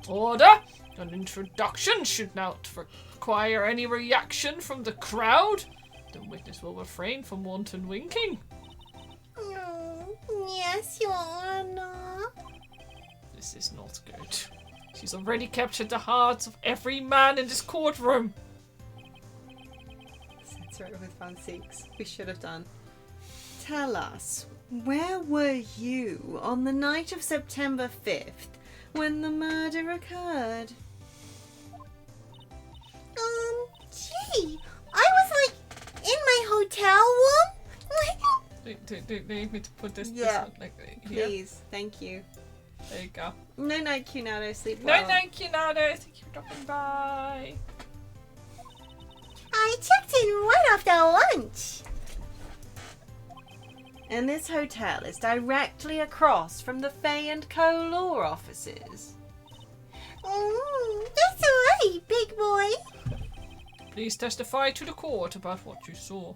Order! An introduction should not require any reaction from the crowd. The witness will refrain from wanton winking. Yes, Your Honor. This is not good. She's already captured the hearts of every man in this courtroom. That's right, with fan 6. We should have done. Tell us, where were you on the night of September 5th when the murder occurred? Gee, I was like in my hotel room. Do you need me to put this? Yeah. This one, like, here? Please, thank you. There you go. No, Cunado, sleep No, well. thank you, Nado. Thank you for dropping by. I checked in right after lunch. And this hotel is directly across from the Fay & Co. law offices. That's right, big boy. Please testify to the court about what you saw.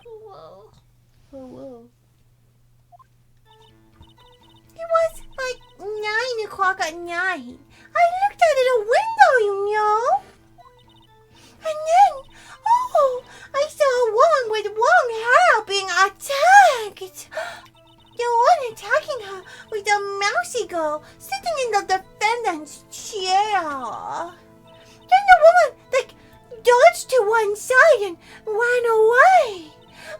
Whoa. Oh, It was like 9 o'clock at night. I looked out of the window, you know. And then, I saw a woman with long hair being attacked. The one attacking her was a mousy girl sitting in the defendant's chair. Then the woman, dodged to one side and ran away.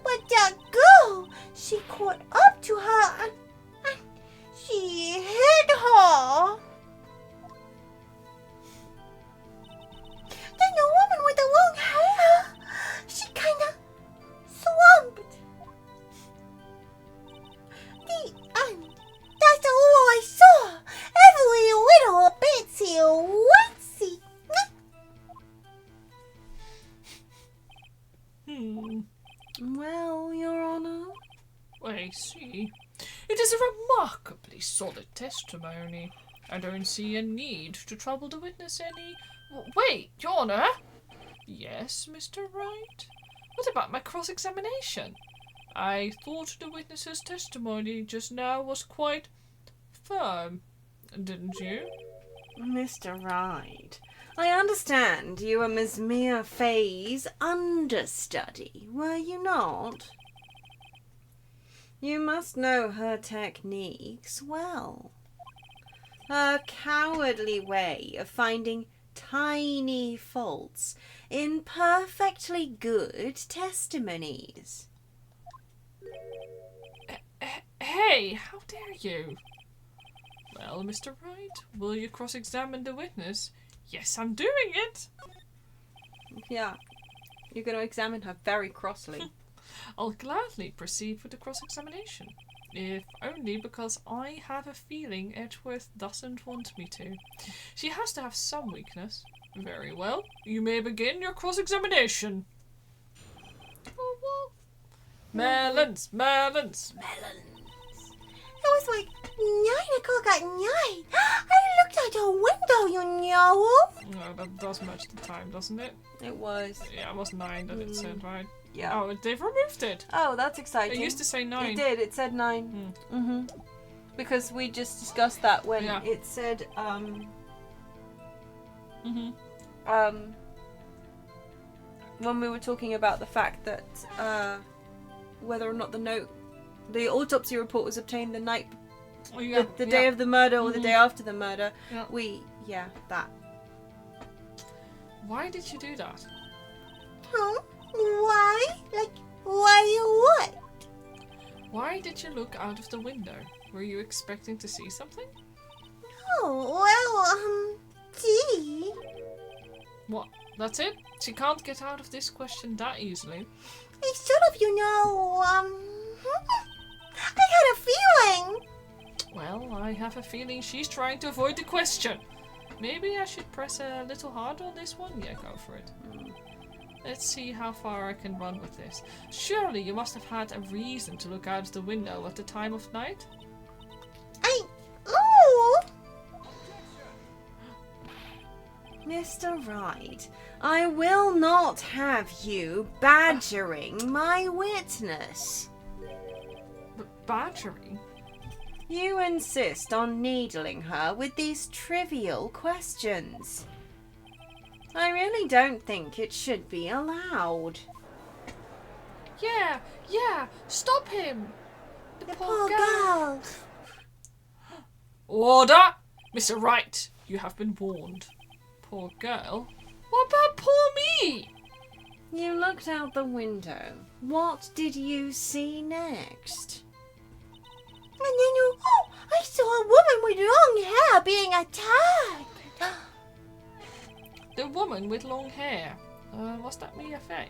But that girl, she caught up to her and she hit her. Then the woman with the long hair, she kinda slumped. The end. That's all I saw. Every little bitsy witsy. Well, Your Honour. I see. It is a remarkably solid testimony. I don't see a need to trouble the witness any. Wait, Your Honour? Yes, Mr. Wright? What about my cross-examination? I thought the witness's testimony just now was quite firm, didn't you? Mr. Wright, I understand you were Miss Mia Fay's understudy, were you not? You must know her techniques well. Her cowardly way of finding tiny faults in perfectly good testimonies. Hey, how dare you? Well, Mr. Wright, will you cross-examine the witness? Yes, I'm doing it. Yeah, you're going to examine her very crossly. I'll gladly proceed with the cross-examination, if only because I have a feeling Edgeworth doesn't want me to. She has to have some weakness. Very well, you may begin your cross-examination. Melons, melons. It was like 9 o'clock at night. I looked out the window, you know. Oh, that does match the time, doesn't it? It was. Yeah, it was 9 that it said, right? Yeah. Oh, they've removed it. Oh, that's exciting. It used to say 9. It did. It said 9. Because we just discussed that when it said when we were talking about the fact that whether or not the autopsy report was obtained the night, the day of the murder or the day after the murder. Yeah. That. Why did you do that? Huh? Why? Like, why what? Why did you look out of the window? Were you expecting to see something? Oh, well, gee. What? That's it? She can't get out of this question that easily. It's sort of, I had a feeling. Well, I have a feeling she's trying to avoid the question. Maybe I should press a little harder on this one? Yeah, go for it. Let's see how far I can run with this. Surely you must have had a reason to look out of the window at the time of night? Mr. Wright, I will not have you badgering my witness. Badgering? You insist on needling her with these trivial questions. I really don't think it should be allowed. Yeah, stop him! The poor girl. Order! Mr. Wright, you have been warned. Poor girl? What about poor me? You looked out the window. What did you see next? And then I saw a woman with long hair being attacked. The woman with long hair. Was that Mia Fey?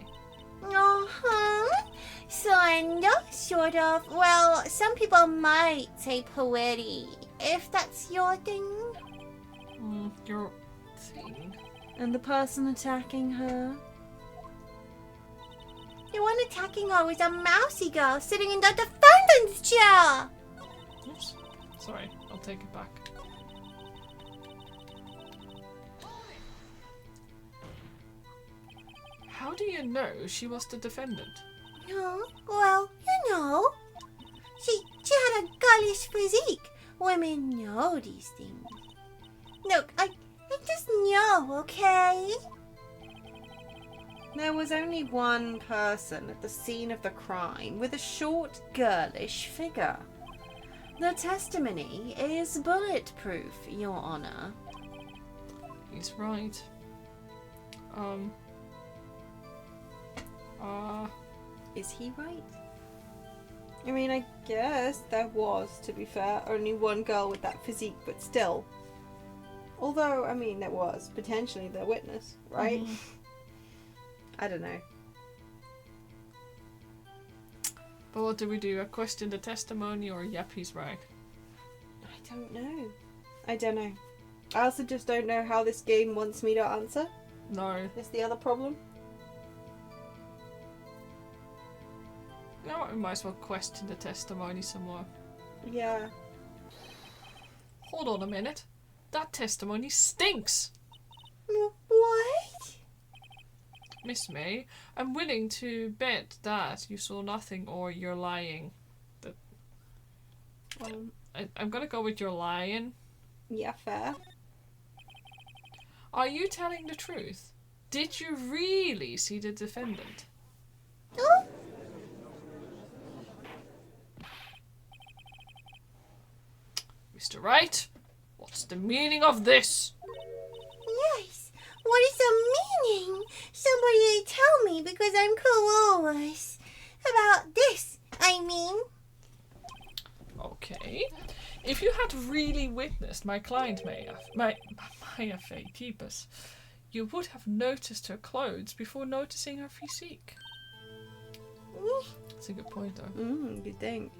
Kinda, sort of. Well, some people might say poetic, if that's your thing. Your thing? And the person attacking her? The one attacking her was a mousy girl sitting in the defendant's chair. Oops. Sorry, I'll take it back. How do you know she was the defendant? Well, she had a girlish physique. Women know these things. Look, I just know, okay? There was only one person at the scene of the crime with a short, girlish figure. The testimony is bulletproof, Your Honor. He's right. Is he right? I mean, I guess there was, to be fair, only one girl with that physique, but still. Although, I mean, there was potentially the witness, right? I don't know. But what do we do? I question the testimony or yep, he's right? I don't know. I also just don't know how this game wants me to answer. No. That's the other problem. You know what? We might as well question the testimony some more. Yeah. Hold on a minute. That testimony stinks! What? Miss May, I'm willing to bet that you saw nothing or you're lying. I'm gonna go with you're lying. Yeah, fair. Are you telling the truth? Did you really see the defendant? Mr. Wright, what's the meaning of this? Yes, what is the meaning? Somebody tell me because I'm clueless. About this, I mean. Okay. If you had really witnessed my client Maya Phoebus, you would have noticed her clothes before noticing her physique. That's a good point, though. You think?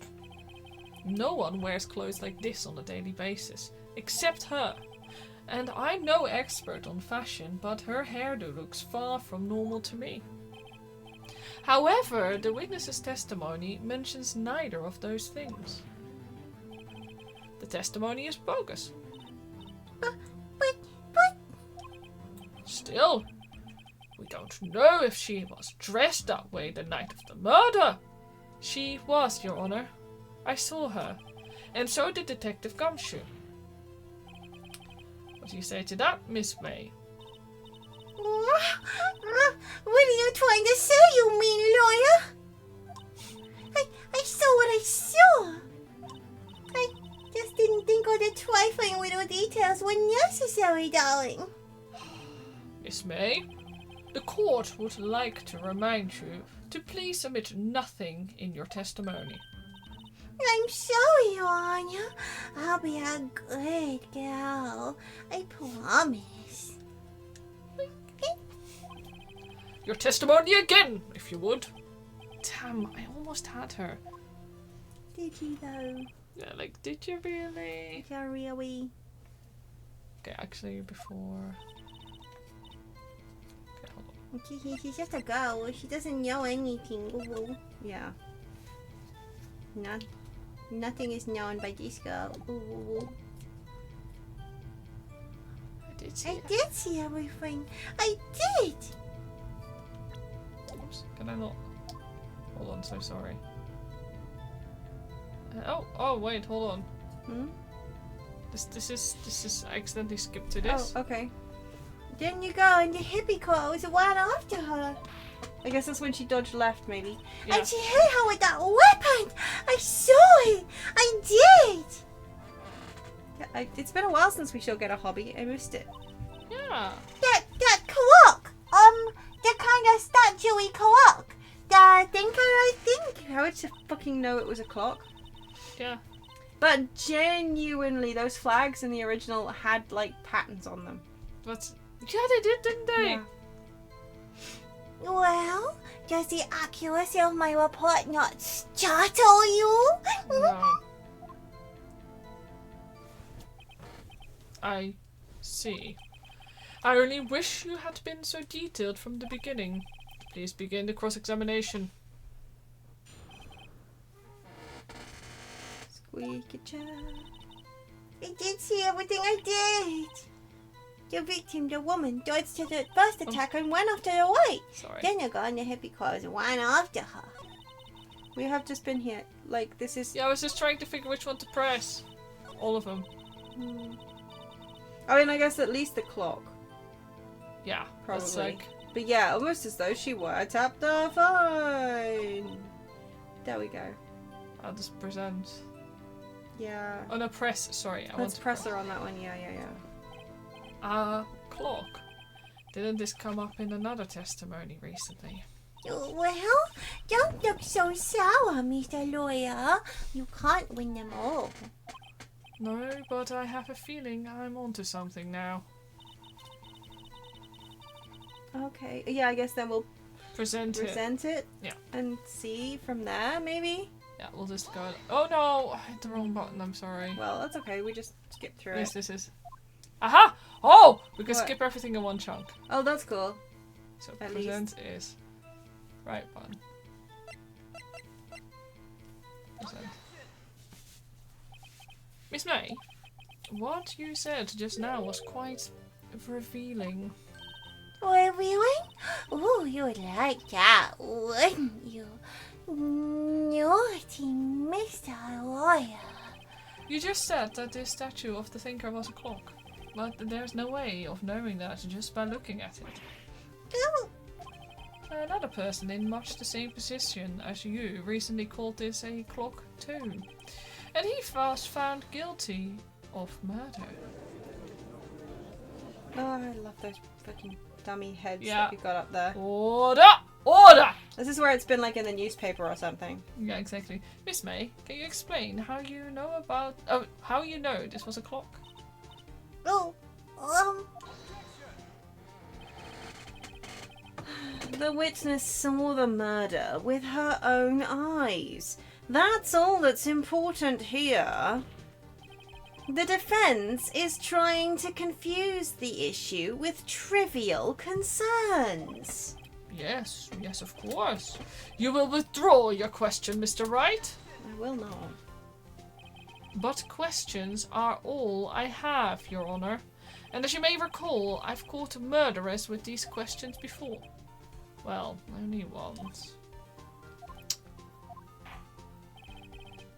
No one wears clothes like this on a daily basis, except her. And I'm no expert on fashion, but her hairdo looks far from normal to me. However, the witness's testimony mentions neither of those things. The testimony is bogus. But... Still, we don't know if she was dressed that way the night of the murder. She was, Your Honor. I saw her, and so did Detective Gumshoe. What do you say to that, Miss May? What are you trying to say, you mean lawyer? I saw what I saw. I just didn't think all the trifling little details were necessary, darling. Miss May, the court would like to remind you to please omit nothing in your testimony. I'm sorry, Your Honor. I'll be a good girl. I promise. Your testimony again, if you would. Damn, I almost had her. Did you though? Yeah, like, did you really? Yeah, really. Okay, actually, before... Okay, hold on. She's just a girl. She doesn't know anything. Ooh. Yeah. Nothing is known by this girl. Ooh. I did see everything. I did. Oops, can I not? Hold on, so sorry. Oh, wait, hold on. This is. I accidentally skipped to this. Oh, okay. Didn't you go in the hippie clothes and ran after her? I guess that's when she dodged left, maybe. Yeah. And she hit her with that weapon! I saw it! I did! Yeah, it's been a while since we shall get a hobby. I missed it. Yeah. That clock! The kind of statue-y clock! The thinker, I think? How would you fucking know it was a clock? Yeah. But genuinely, those flags in the original had, like, patterns on them. But... Yeah, they did, didn't they? Yeah. Well, does the accuracy of my report not startle you? No. I see. I only wish you had been so detailed from the beginning. Please begin the cross-examination. Squeaky chair. I did see everything. I did. The victim, the woman, dodged to the first attack and went off to the right. Sorry. Then the guy in the hippie clothes ran after her. We have just been here. Like, this is... Yeah, I was just trying to figure which one to press. All of them. I mean, I guess at least the clock. Yeah, Probably. that's like... But yeah, almost as though she were tapped the phone. There we go. I'll just present. Yeah. Oh no, press. Sorry, I want Let's to press her on that one. Yeah. Clock. Didn't this come up in another testimony recently? Well, don't look so sour, Mr. Lawyer. You can't win them all. No, but I have a feeling I'm onto something now. Okay. Yeah, I guess then we'll Present it. Yeah. And see from there, maybe? Yeah, we'll just go... Oh no! I hit the wrong button, I'm sorry. Well, that's okay. We just skip through Yes, it. this is... Aha! Oh! We can What? skip everything in one chunk. Oh, that's cool. So At present is... Right button. Present. Miss May, what you said just now was quite revealing. Revealing? Oh, you would like that, wouldn't you? Naughty Mr. Lawyer. You just said that this statue of the thinker was a clock. But there's no way of knowing that just by looking at it. Oh, Another person in much the same position as you recently called this a clock too. And he was found guilty of murder. Oh, I love those fucking dummy heads that you got up there. Order! Order! This is where it's been like in the newspaper or something. Yeah, exactly. Miss May, can you explain how you know about... Oh, how you know this was a clock? Oh, The witness saw the murder with her own eyes. That's all that's important here. The defense is trying to confuse the issue with trivial concerns. Yes, yes, of course. You will withdraw your question, Mr. Wright? I will not. But questions are all I have, Your Honor. And as you may recall, I've caught murderers with these questions before. Well, only once.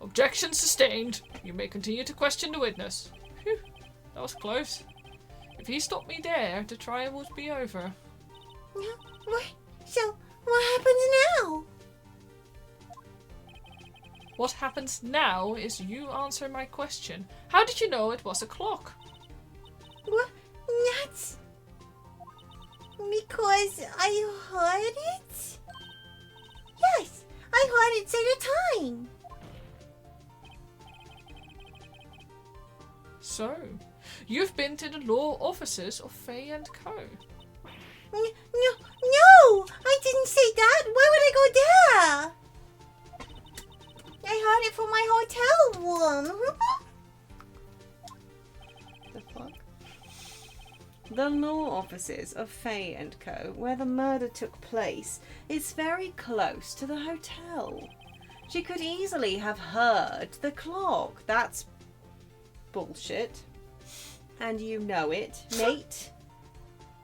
Objection sustained. You may continue to question the witness. Phew, that was close. If he stopped me there, the trial would be over. so what happens now? What happens now is you answer my question. How did you know it was a clock? What? Nuts? Because I heard it? Yes, I heard it say the time. So, you've been to the law offices of Fay and Co. No, I didn't say that. Why would I go there? I heard it from my hotel room. The fuck? The law offices of Fay and Co., where the murder took place, is very close to the hotel. She could easily have heard the clock. That's bullshit. And you know it, Nate.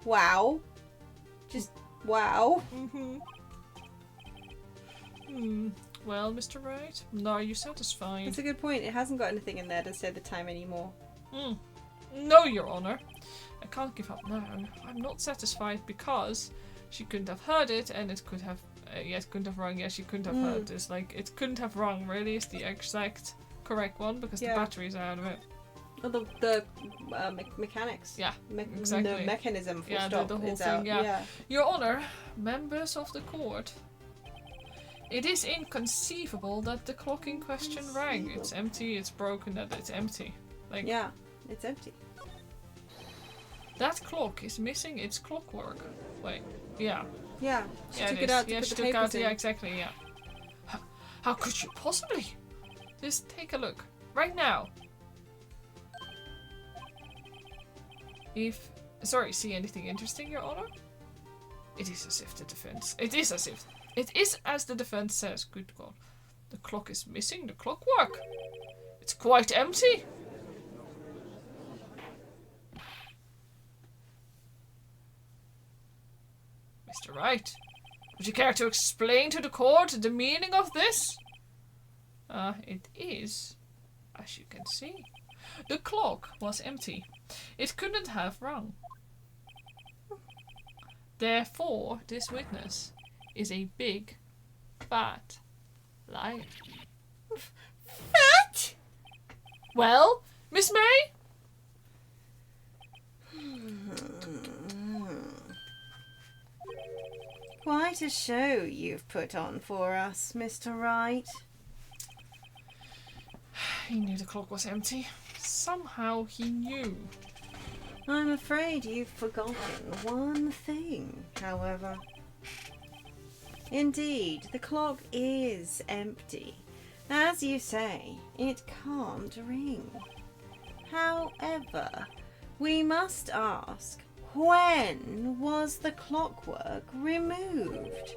Wow. Just wow. Well, Mr. Wright, are you satisfied? That's a good point. It hasn't got anything in there to say the time anymore. No, Your Honor. I can't give up now. I'm not satisfied because she couldn't have heard it and it could have... yes, couldn't have rung. Yes, she couldn't have heard this. Like, it couldn't have rung, really, is the exact correct one because the batteries are out of it. Oh, the mechanics. Yeah, exactly. The mechanism for stop the whole is thing, out. yeah. Your Honor, members of the court, it is inconceivable that the clock in question rang. It's empty, it's broken, that it's empty. Like, yeah, it's empty. That clock is missing its clockwork. Wait, yeah. Yeah, she took it it out is. to put she the took papers out, in. yeah, exactly, yeah. How could you possibly? Just take a look. Right now. See anything interesting, Your Honor? It is as if the defense... It is as the defense says, good God. The clock is missing the clockwork. It's quite empty. Mr. Wright, would you care to explain to the court the meaning of this? It is, as you can see. The clock was empty. It couldn't have rung. Therefore, this witness is a big, fat liar. Fat? Well, Miss May? Quite a show you've put on for us, Mr. Wright. He knew the clock was empty. Somehow he knew. I'm afraid you've forgotten one thing, however. Indeed, the clock is empty. As you say, it can't ring. However, we must ask, when was the clockwork removed?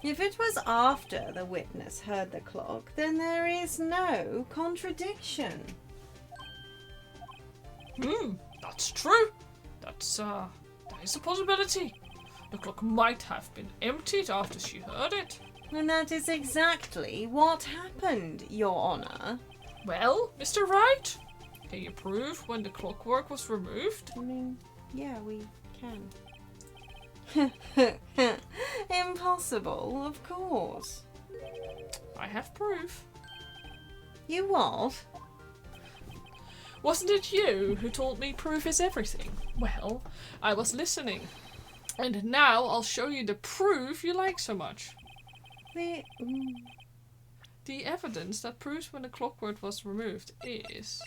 If it was after the witness heard the clock, then there is no contradiction. That's true. That is a possibility. The clock might have been emptied after she heard it. And that is exactly what happened, Your Honor. Well, Mr. Wright, can you prove when the clockwork was removed? I mean, yeah, we can. Impossible, of course. I have proof. You what? Wasn't it you who told me proof is everything? Well, I was listening. And now I'll show you the proof you like so much. The evidence that proves when the clockwork was removed is...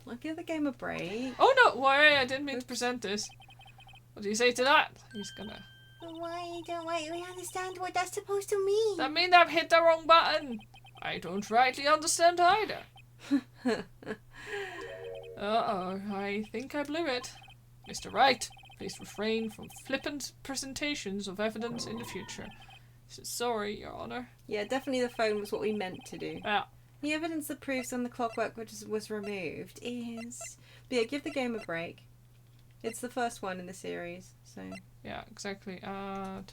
I'll give the game a break. Oh no, why? I didn't mean to present this. What do you say to that? He's gonna... Why don't we understand what that's supposed to mean? That means I've hit the wrong button. I don't rightly understand either. Uh-oh, I think I blew it. Mr. Wright, please refrain from flippant presentations of evidence in the future. Sorry, Your Honour. Yeah, definitely the phone was what we meant to do. Yeah. The evidence that proves when the clockwork was removed is... But yeah, give the game a break. It's the first one in the series, so... Yeah, exactly. What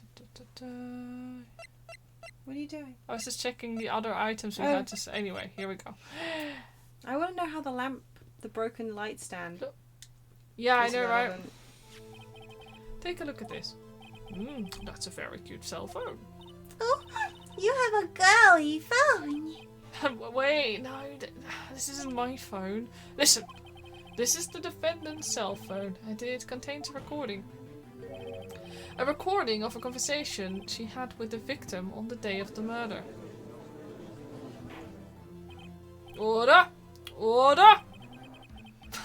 are you doing? I was just checking the other items we had to say. Anyway, here we go. I want to know how the broken light stand... Yeah, I know, right? Take a look at this. That's a very cute cell phone. Oh, you have a girly phone. Wait, no, this isn't my phone. Listen, this is the defendant's cell phone, and it contains a recording. A recording of a conversation she had with the victim on the day of the murder. Order! Order!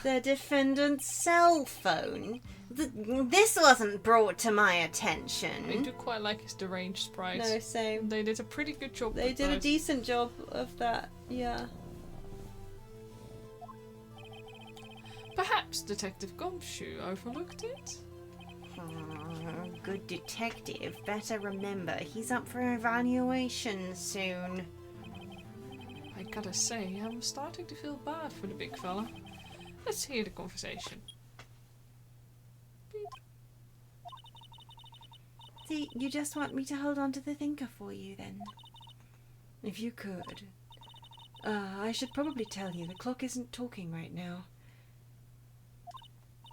The defendant's cell phone? This wasn't brought to my attention. I do quite like his deranged sprite. No, same. They did a pretty good job. They did a decent job of that, yeah. Perhaps Detective Gumshoe overlooked it? Good detective. Better remember, he's up for evaluation soon. I gotta say, I'm starting to feel bad for the big fella. Let's hear the conversation. See, you just want me to hold on to the thinker for you, then? If you could. I should probably tell you, the clock isn't talking right now.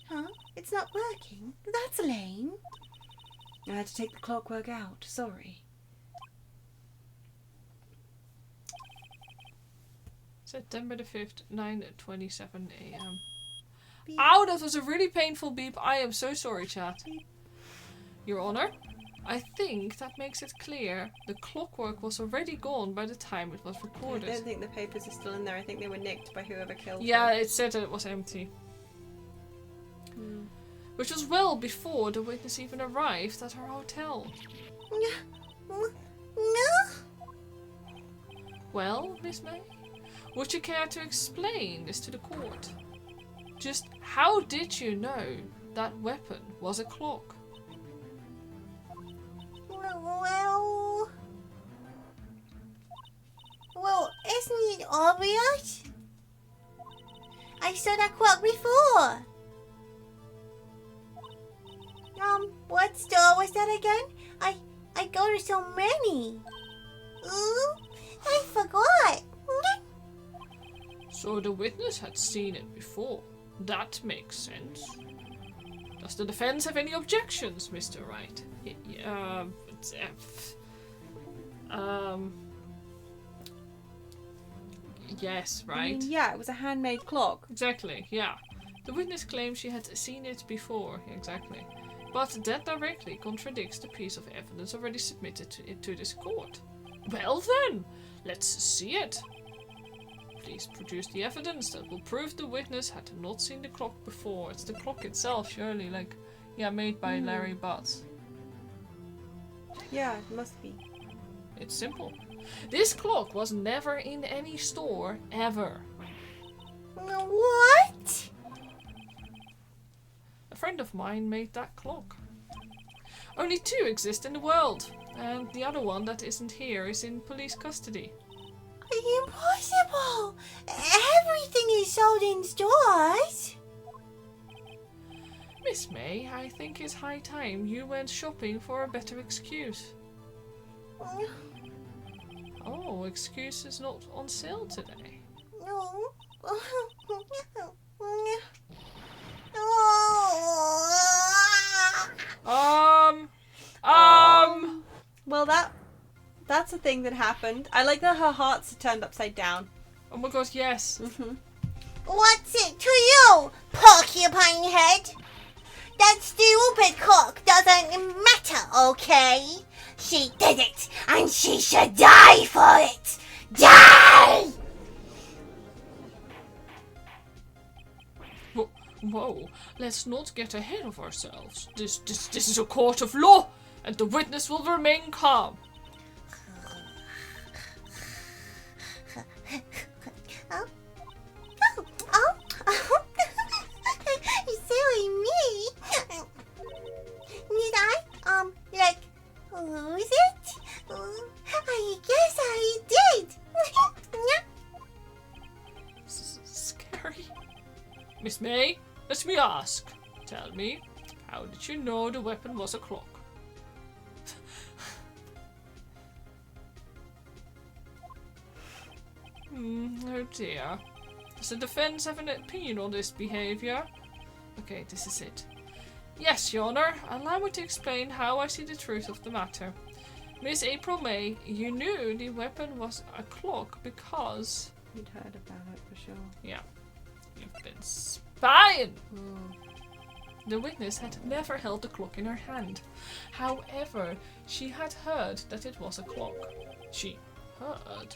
Huh? It's not working? That's lame. I had to take the clockwork out, sorry. September the 5th, 9:27 a.m. Ow, that was a really painful beep. I am so sorry, chat. Your Honor, I think that makes it clear the clockwork was already gone by the time it was recorded. I don't think the papers are still in there. I think they were nicked by whoever killed them. Yeah, it said that it was empty. Which was well before the witness even arrived at her hotel. No? Well, Miss May, would you care to explain this to the court? Just how did you know that weapon was a clock? Well, isn't it obvious? I saw that clock before. What store was that again? I go to so many. Ooh, I forgot. So the witness had seen it before. That makes sense. Does the defense have any objections, Mr. Wright? Yes, right? I mean, yeah, it was a handmade clock. Exactly, yeah. The witness claims she had seen it before, exactly. But that directly contradicts the piece of evidence already submitted to this court. Well then, let's see it. Please produce the evidence that will prove the witness had not seen the clock before. It's the clock itself, surely, like, yeah, made by Larry Butts. Yeah, it must be. It's simple. This clock was never in any store, ever. What? A friend of mine made that clock. Only 2 exist in the world, and the other one that isn't here is in police custody. Impossible! Everything is sold in stores. Miss May, I think it's high time you went shopping for a better excuse. Oh, excuse is not on sale today. No. Well, that's a thing that happened. I like that her hearts are turned upside down. Oh my god, yes. What's it to you, porcupine head? That stupid clock doesn't matter, okay? She did it, and she should die for it! Die! Whoa, let's not get ahead of ourselves. This is a court of law, and the witness will remain calm. Silly me. Did I, lose it? I guess I did. Scary. Miss May, let me ask. Tell me, how did you know the weapon was a clock? Oh dear. Does the defense have an opinion on this behavior? Okay, this is it. Yes, Your Honor. Allow me to explain how I see the truth of the matter. Miss April May, you knew the weapon was a clock because... You'd heard about it for sure. Yeah. You've been spying! The witness had never held the clock in her hand. However, she had heard that it was a clock. She heard?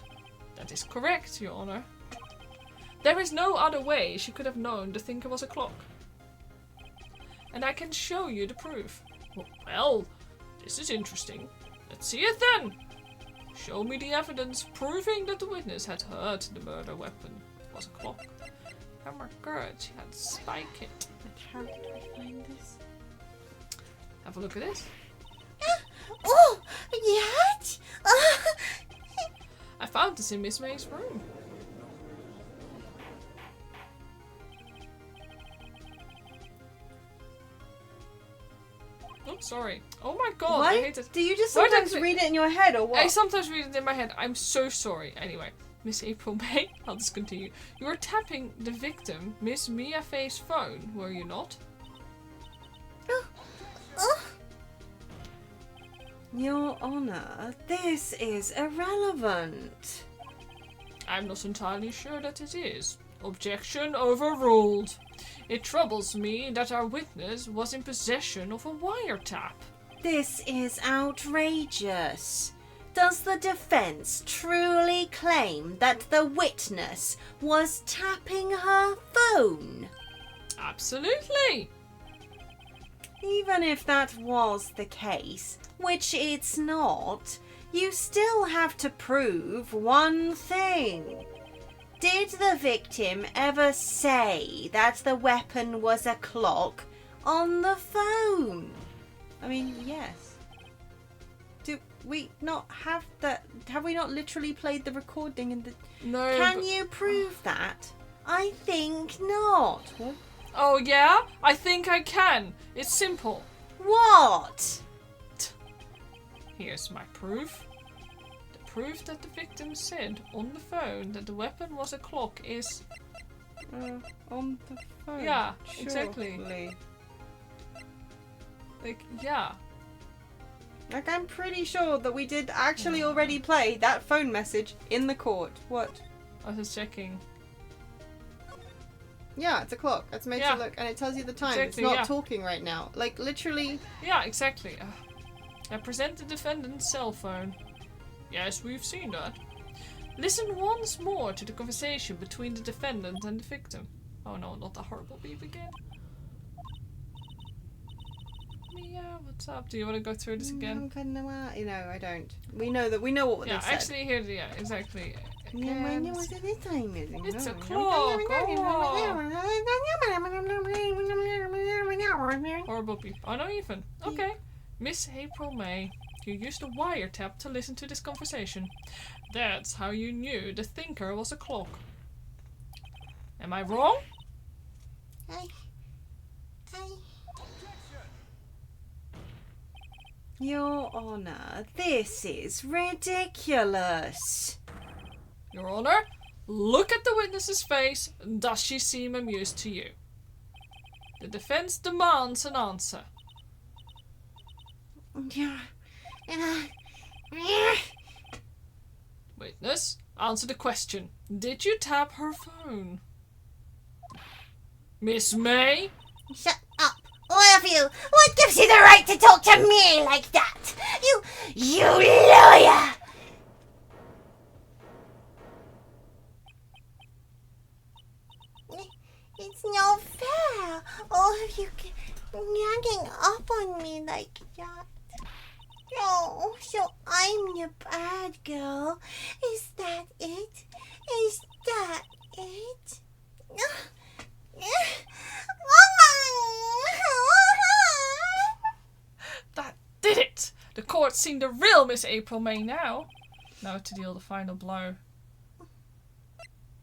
That is correct, Your Honor. There is no other way she could have known the thinker was a clock. And I can show you the proof. Well, this is interesting. Let's see it then. Show me the evidence proving that the witness had heard the murder weapon was a clock. Oh my god, she had spike it. How did I find this? Have a look at this. Oh, yet? I found this in Miss May's room. Oh, sorry. Oh my god, Why? I hate it. Do you just sometimes read it in your head or what? I sometimes read it in my head. I'm so sorry. Anyway, Miss April May, I'll just continue. You were tapping the victim, Miss Mia Faye's phone, were you not? Your Honor, this is irrelevant. I'm not entirely sure that it is. Objection overruled. It troubles me that our witness was in possession of a wiretap. This is outrageous. Does the defense truly claim that the witness was tapping her phone? Absolutely. Even if that was the case, which it's not, you still have to prove one thing. Did the victim ever say that the weapon was a clock on the phone? I mean, yes. Do we not have that? Have we not literally played the recording in the... No. Can you prove that? I think not. What? Oh yeah? I think I can. It's simple. What? Here's my proof. The proof that the victim said on the phone that the weapon was a clock is... On the phone? Yeah, exactly. Surely. Like, yeah. Like, I'm pretty sure that we did actually already play that phone message in the court. What? I was just checking. Yeah, it's a clock. It's made to look, and it tells you the time. Exactly, it's not talking right now. Like, literally... Yeah, exactly. I present the defendant's cell phone. Yes, we've seen that. Listen once more to the conversation between the defendant and the victim. Oh no, not the horrible beep again. Mia, what's up? Do you want to go through this again? You know, I don't. We know what Yeah, they said. Actually, here, yeah, exactly. It's a clock. Horrible beep. Oh no, Ethan. Okay. Miss April May, you used a wiretap to listen to this conversation. That's how you knew the thinker was a clock. Am I wrong? Your Honor, this is ridiculous. Your Honor, look at the witness's face. Does she seem amused to you? The defense demands an answer. Witness, answer the question. Did you tap her phone? Miss May? Shut up, all of you. What gives you the right to talk to me like that? You lawyer! It's no fair. All of you ganging up on me like that. Oh, so I'm the bad girl. Is that it? Is that it? That did it! The court's seen the real Miss April May now. Now to deal the final blow.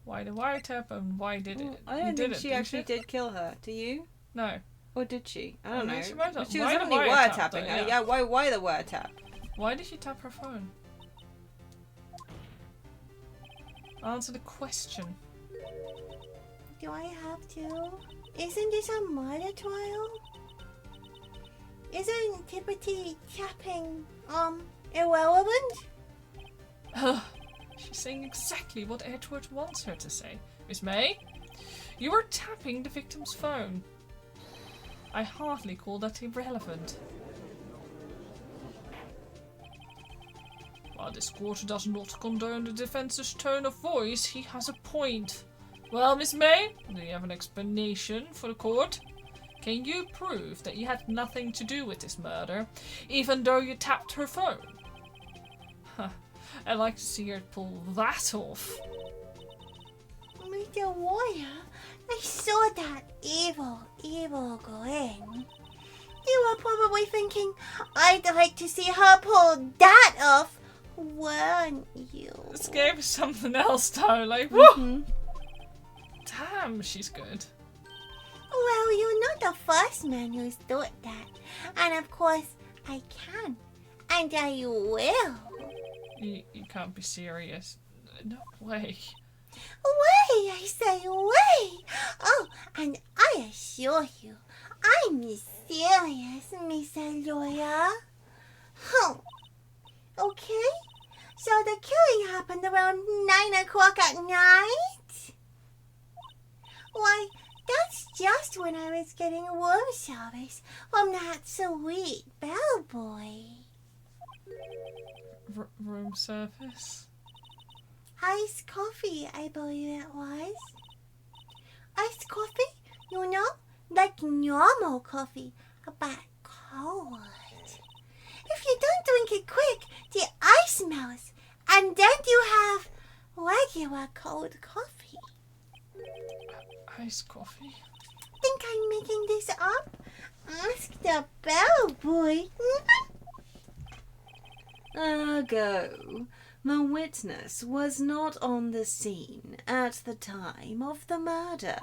Why the wiretap and why did it? I don't think she actually did kill her. Do you? No. Or did she? I don't know. She was only wiretapping her. Yeah, why the wiretap? Why did she tap her phone? Answer the question. Do I have to? Isn't this a murder trial? Isn't Tippity tapping, irrelevant? She's saying exactly what Edward wants her to say. Miss May, you are tapping the victim's phone. I hardly call that irrelevant. While this court does not condone the defense's tone of voice, he has a point. Well, Miss May, do you have an explanation for the court? Can you prove that you had nothing to do with this murder, even though you tapped her phone? Huh. I'd like to see her pull that off. Mr. Warrior, I saw that evil grin. You were probably thinking, I'd like to see her pull that off, weren't you? This game is something else, though. Like, whoa! Damn, she's good. Well, you're not the first man who's thought that. And of course, I can. And I will. You can't be serious. No way. Way, I say way. Oh, and I assure you, I'm serious, Mr. Lawyer. Okay? So the killing happened around 9 o'clock at night? Why, that's just when I was getting room service from that sweet bellboy. Room service? Iced coffee, I believe it was. Iced coffee? You know, like normal coffee, but cold. If you don't drink it quick, the ice melts, and then you have regular cold coffee. Iced coffee? Think I'm making this up? Ask the bellboy. Ergo, the witness was not on the scene at the time of the murder.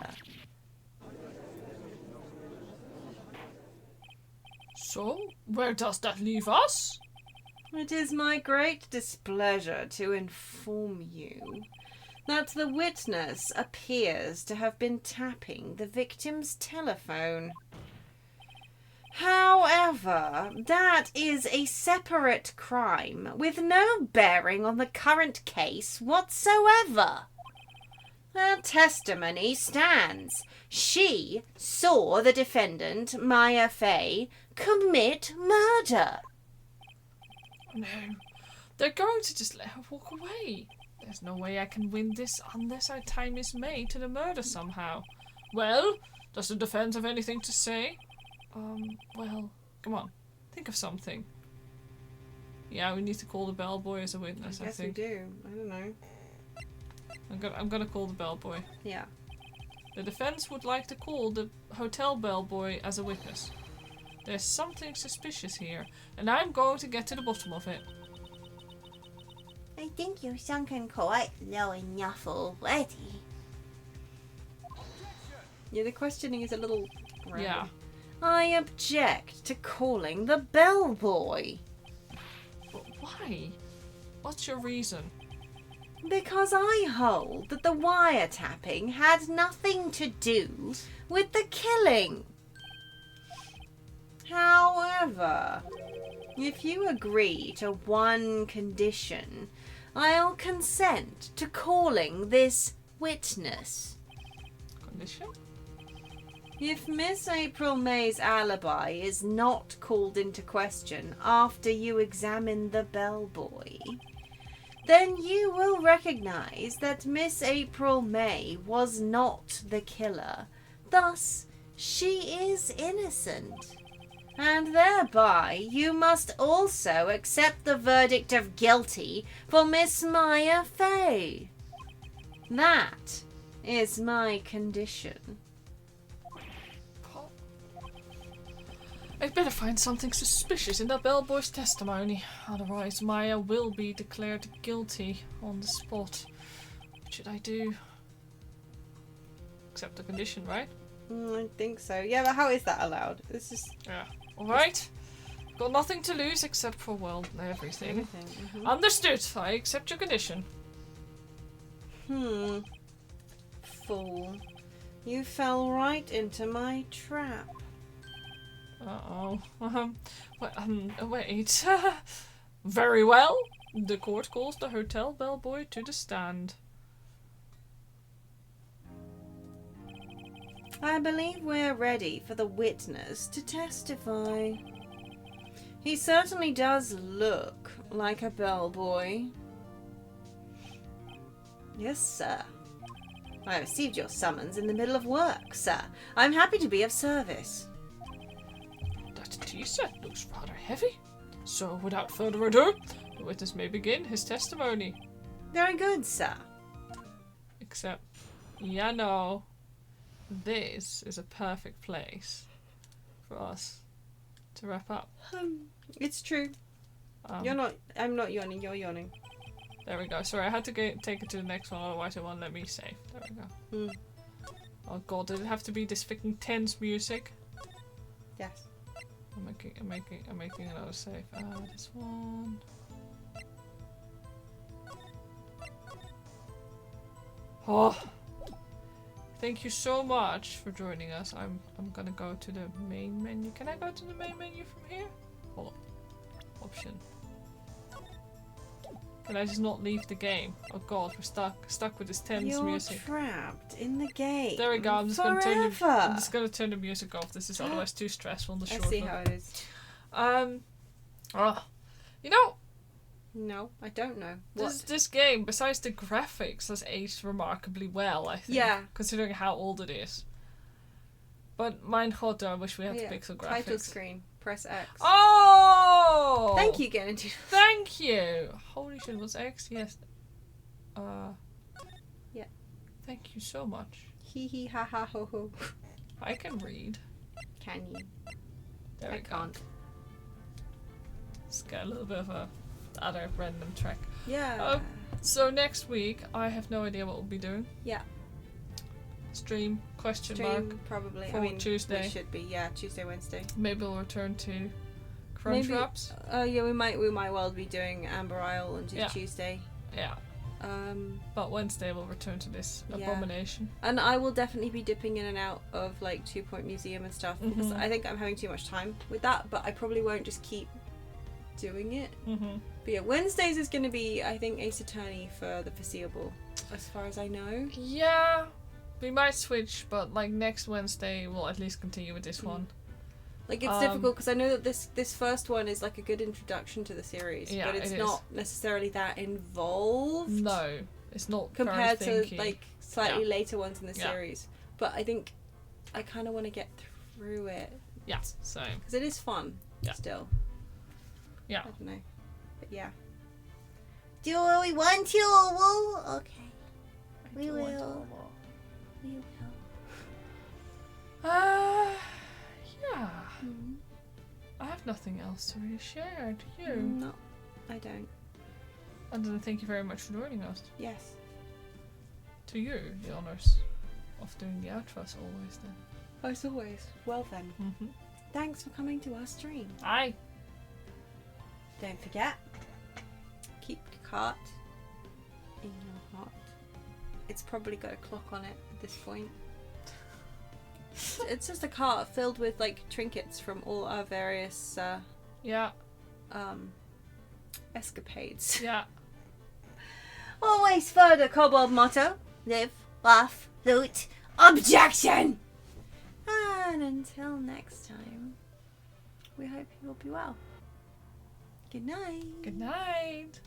So, where does that leave us? It is my great displeasure to inform you that the witness appears to have been tapping the victim's telephone. However, that is a separate crime with no bearing on the current case whatsoever. Her testimony stands. She saw the defendant, Maya Fay, commit murder. No, they're going to just let her walk away. There's no way I can win this unless I tie Miss May to the murder somehow. Well, does the defense have anything to say? Well, come on. Think of something. Yeah, we need to call the bellboy as a witness, I think. I guess we do. I don't know. I'm gonna call the bellboy. Yeah. The defense would like to call the hotel bellboy as a witness. There's something suspicious here, and I'm going to get to the bottom of it. I think you've sunken quite low enough already. Yeah, the questioning is a little random. Yeah. I object to calling the bellboy. But why? What's your reason? Because I hold that the wiretapping had nothing to do with the killing. However, if you agree to one condition, I'll consent to calling this witness. Condition? If Miss April May's alibi is not called into question after you examine the bellboy, then you will recognize that Miss April May was not the killer. Thus, she is innocent. And thereby, you must also accept the verdict of guilty for Miss Maya Fey. That is my condition. I'd better find something suspicious in the bellboy's testimony, otherwise Maya will be declared guilty on the spot. What should I do? Accept the condition, right? I think so. Yeah, but how is that allowed? This is... Yeah. Alright. Got nothing to lose except for, well, everything. Mm-hmm. Understood. I accept your condition. Fool. You fell right into my trap. Uh-oh. Wait. Very well. The court calls the hotel bellboy to the stand. I believe we're ready for the witness to testify. He certainly does look like a bellboy. Yes, sir. I received your summons in the middle of work, sir. I'm happy to be of service. That tea set looks rather heavy. So, without further ado, the witness may begin his testimony. Very good, sir. Except, yeah, no. This is a perfect place for us to wrap up. It's true. I'm not yawning, you're yawning. There we go. Sorry, I had to take it to the next one, otherwise it won't let me save. There we go. Oh god, did it have to be this freaking tense music? Yes. I'm making another save. This one. Oh, thank you so much for joining us. I'm gonna go to the main menu. Can I go to the main menu from here? Hold on. Option. Can I just not leave the game? Oh god, we're stuck with this tense music. You're trapped in the game. There we go. I'm just gonna turn the music off. This is otherwise too stressful in the short I see how it is. You know, no, I don't know. This game, besides the graphics, has aged remarkably well, I think. Yeah. Considering how old it is. But mein God, I wish we had the pixel graphics. Title screen. Press X. Oh! Thank you, Genity. Thank you! Holy shit, was X? Yes. Yeah. Thank you so much. Hee hee ha ha ho ho. I can read. Can you? There we go. I can't. Let's get a little bit of a other random track. Yeah. So next week, I have no idea what we'll be doing. Yeah. Stream, question mark. Probably. For Tuesday. It should be, yeah, Tuesday, Wednesday. Maybe we'll return to Crunch Wraps. Yeah, we might well be doing Amber Isle on Tuesday. Yeah. But Wednesday we'll return to this abomination. And I will definitely be dipping in and out of like 2 Point Museum and stuff because I think I'm having too much time with that, but I probably won't just keep doing it. But yeah, Wednesdays is going to be, I think, Ace Attorney for the foreseeable, as far as I know. Yeah, we might switch, but like next Wednesday we'll at least continue with this one. Like it's difficult because I know that this first one is like a good introduction to the series, but it's not necessarily that involved. No, it's not compared to like slightly later ones in the series. But I think I kind of want to get through it. Yeah, same. Because it is fun still. Yeah. I don't know, but yeah. Do we want to or will? Okay. We will. We will. Yeah. I have nothing else to really share. Do you? No, I don't. Other than thank you very much for joining us. Yes. To you, the honours of doing the outro as always then. As always. Well then. Thanks for coming to our stream. Aye. Don't forget, keep your cart in your heart. It's probably got a clock on it at this point. It's just a cart filled with like trinkets from all our various escapades. Yeah. Always follow the kobold motto: live, laugh, loot, objection. And until next time, we hope you will be well. Good night. Good night.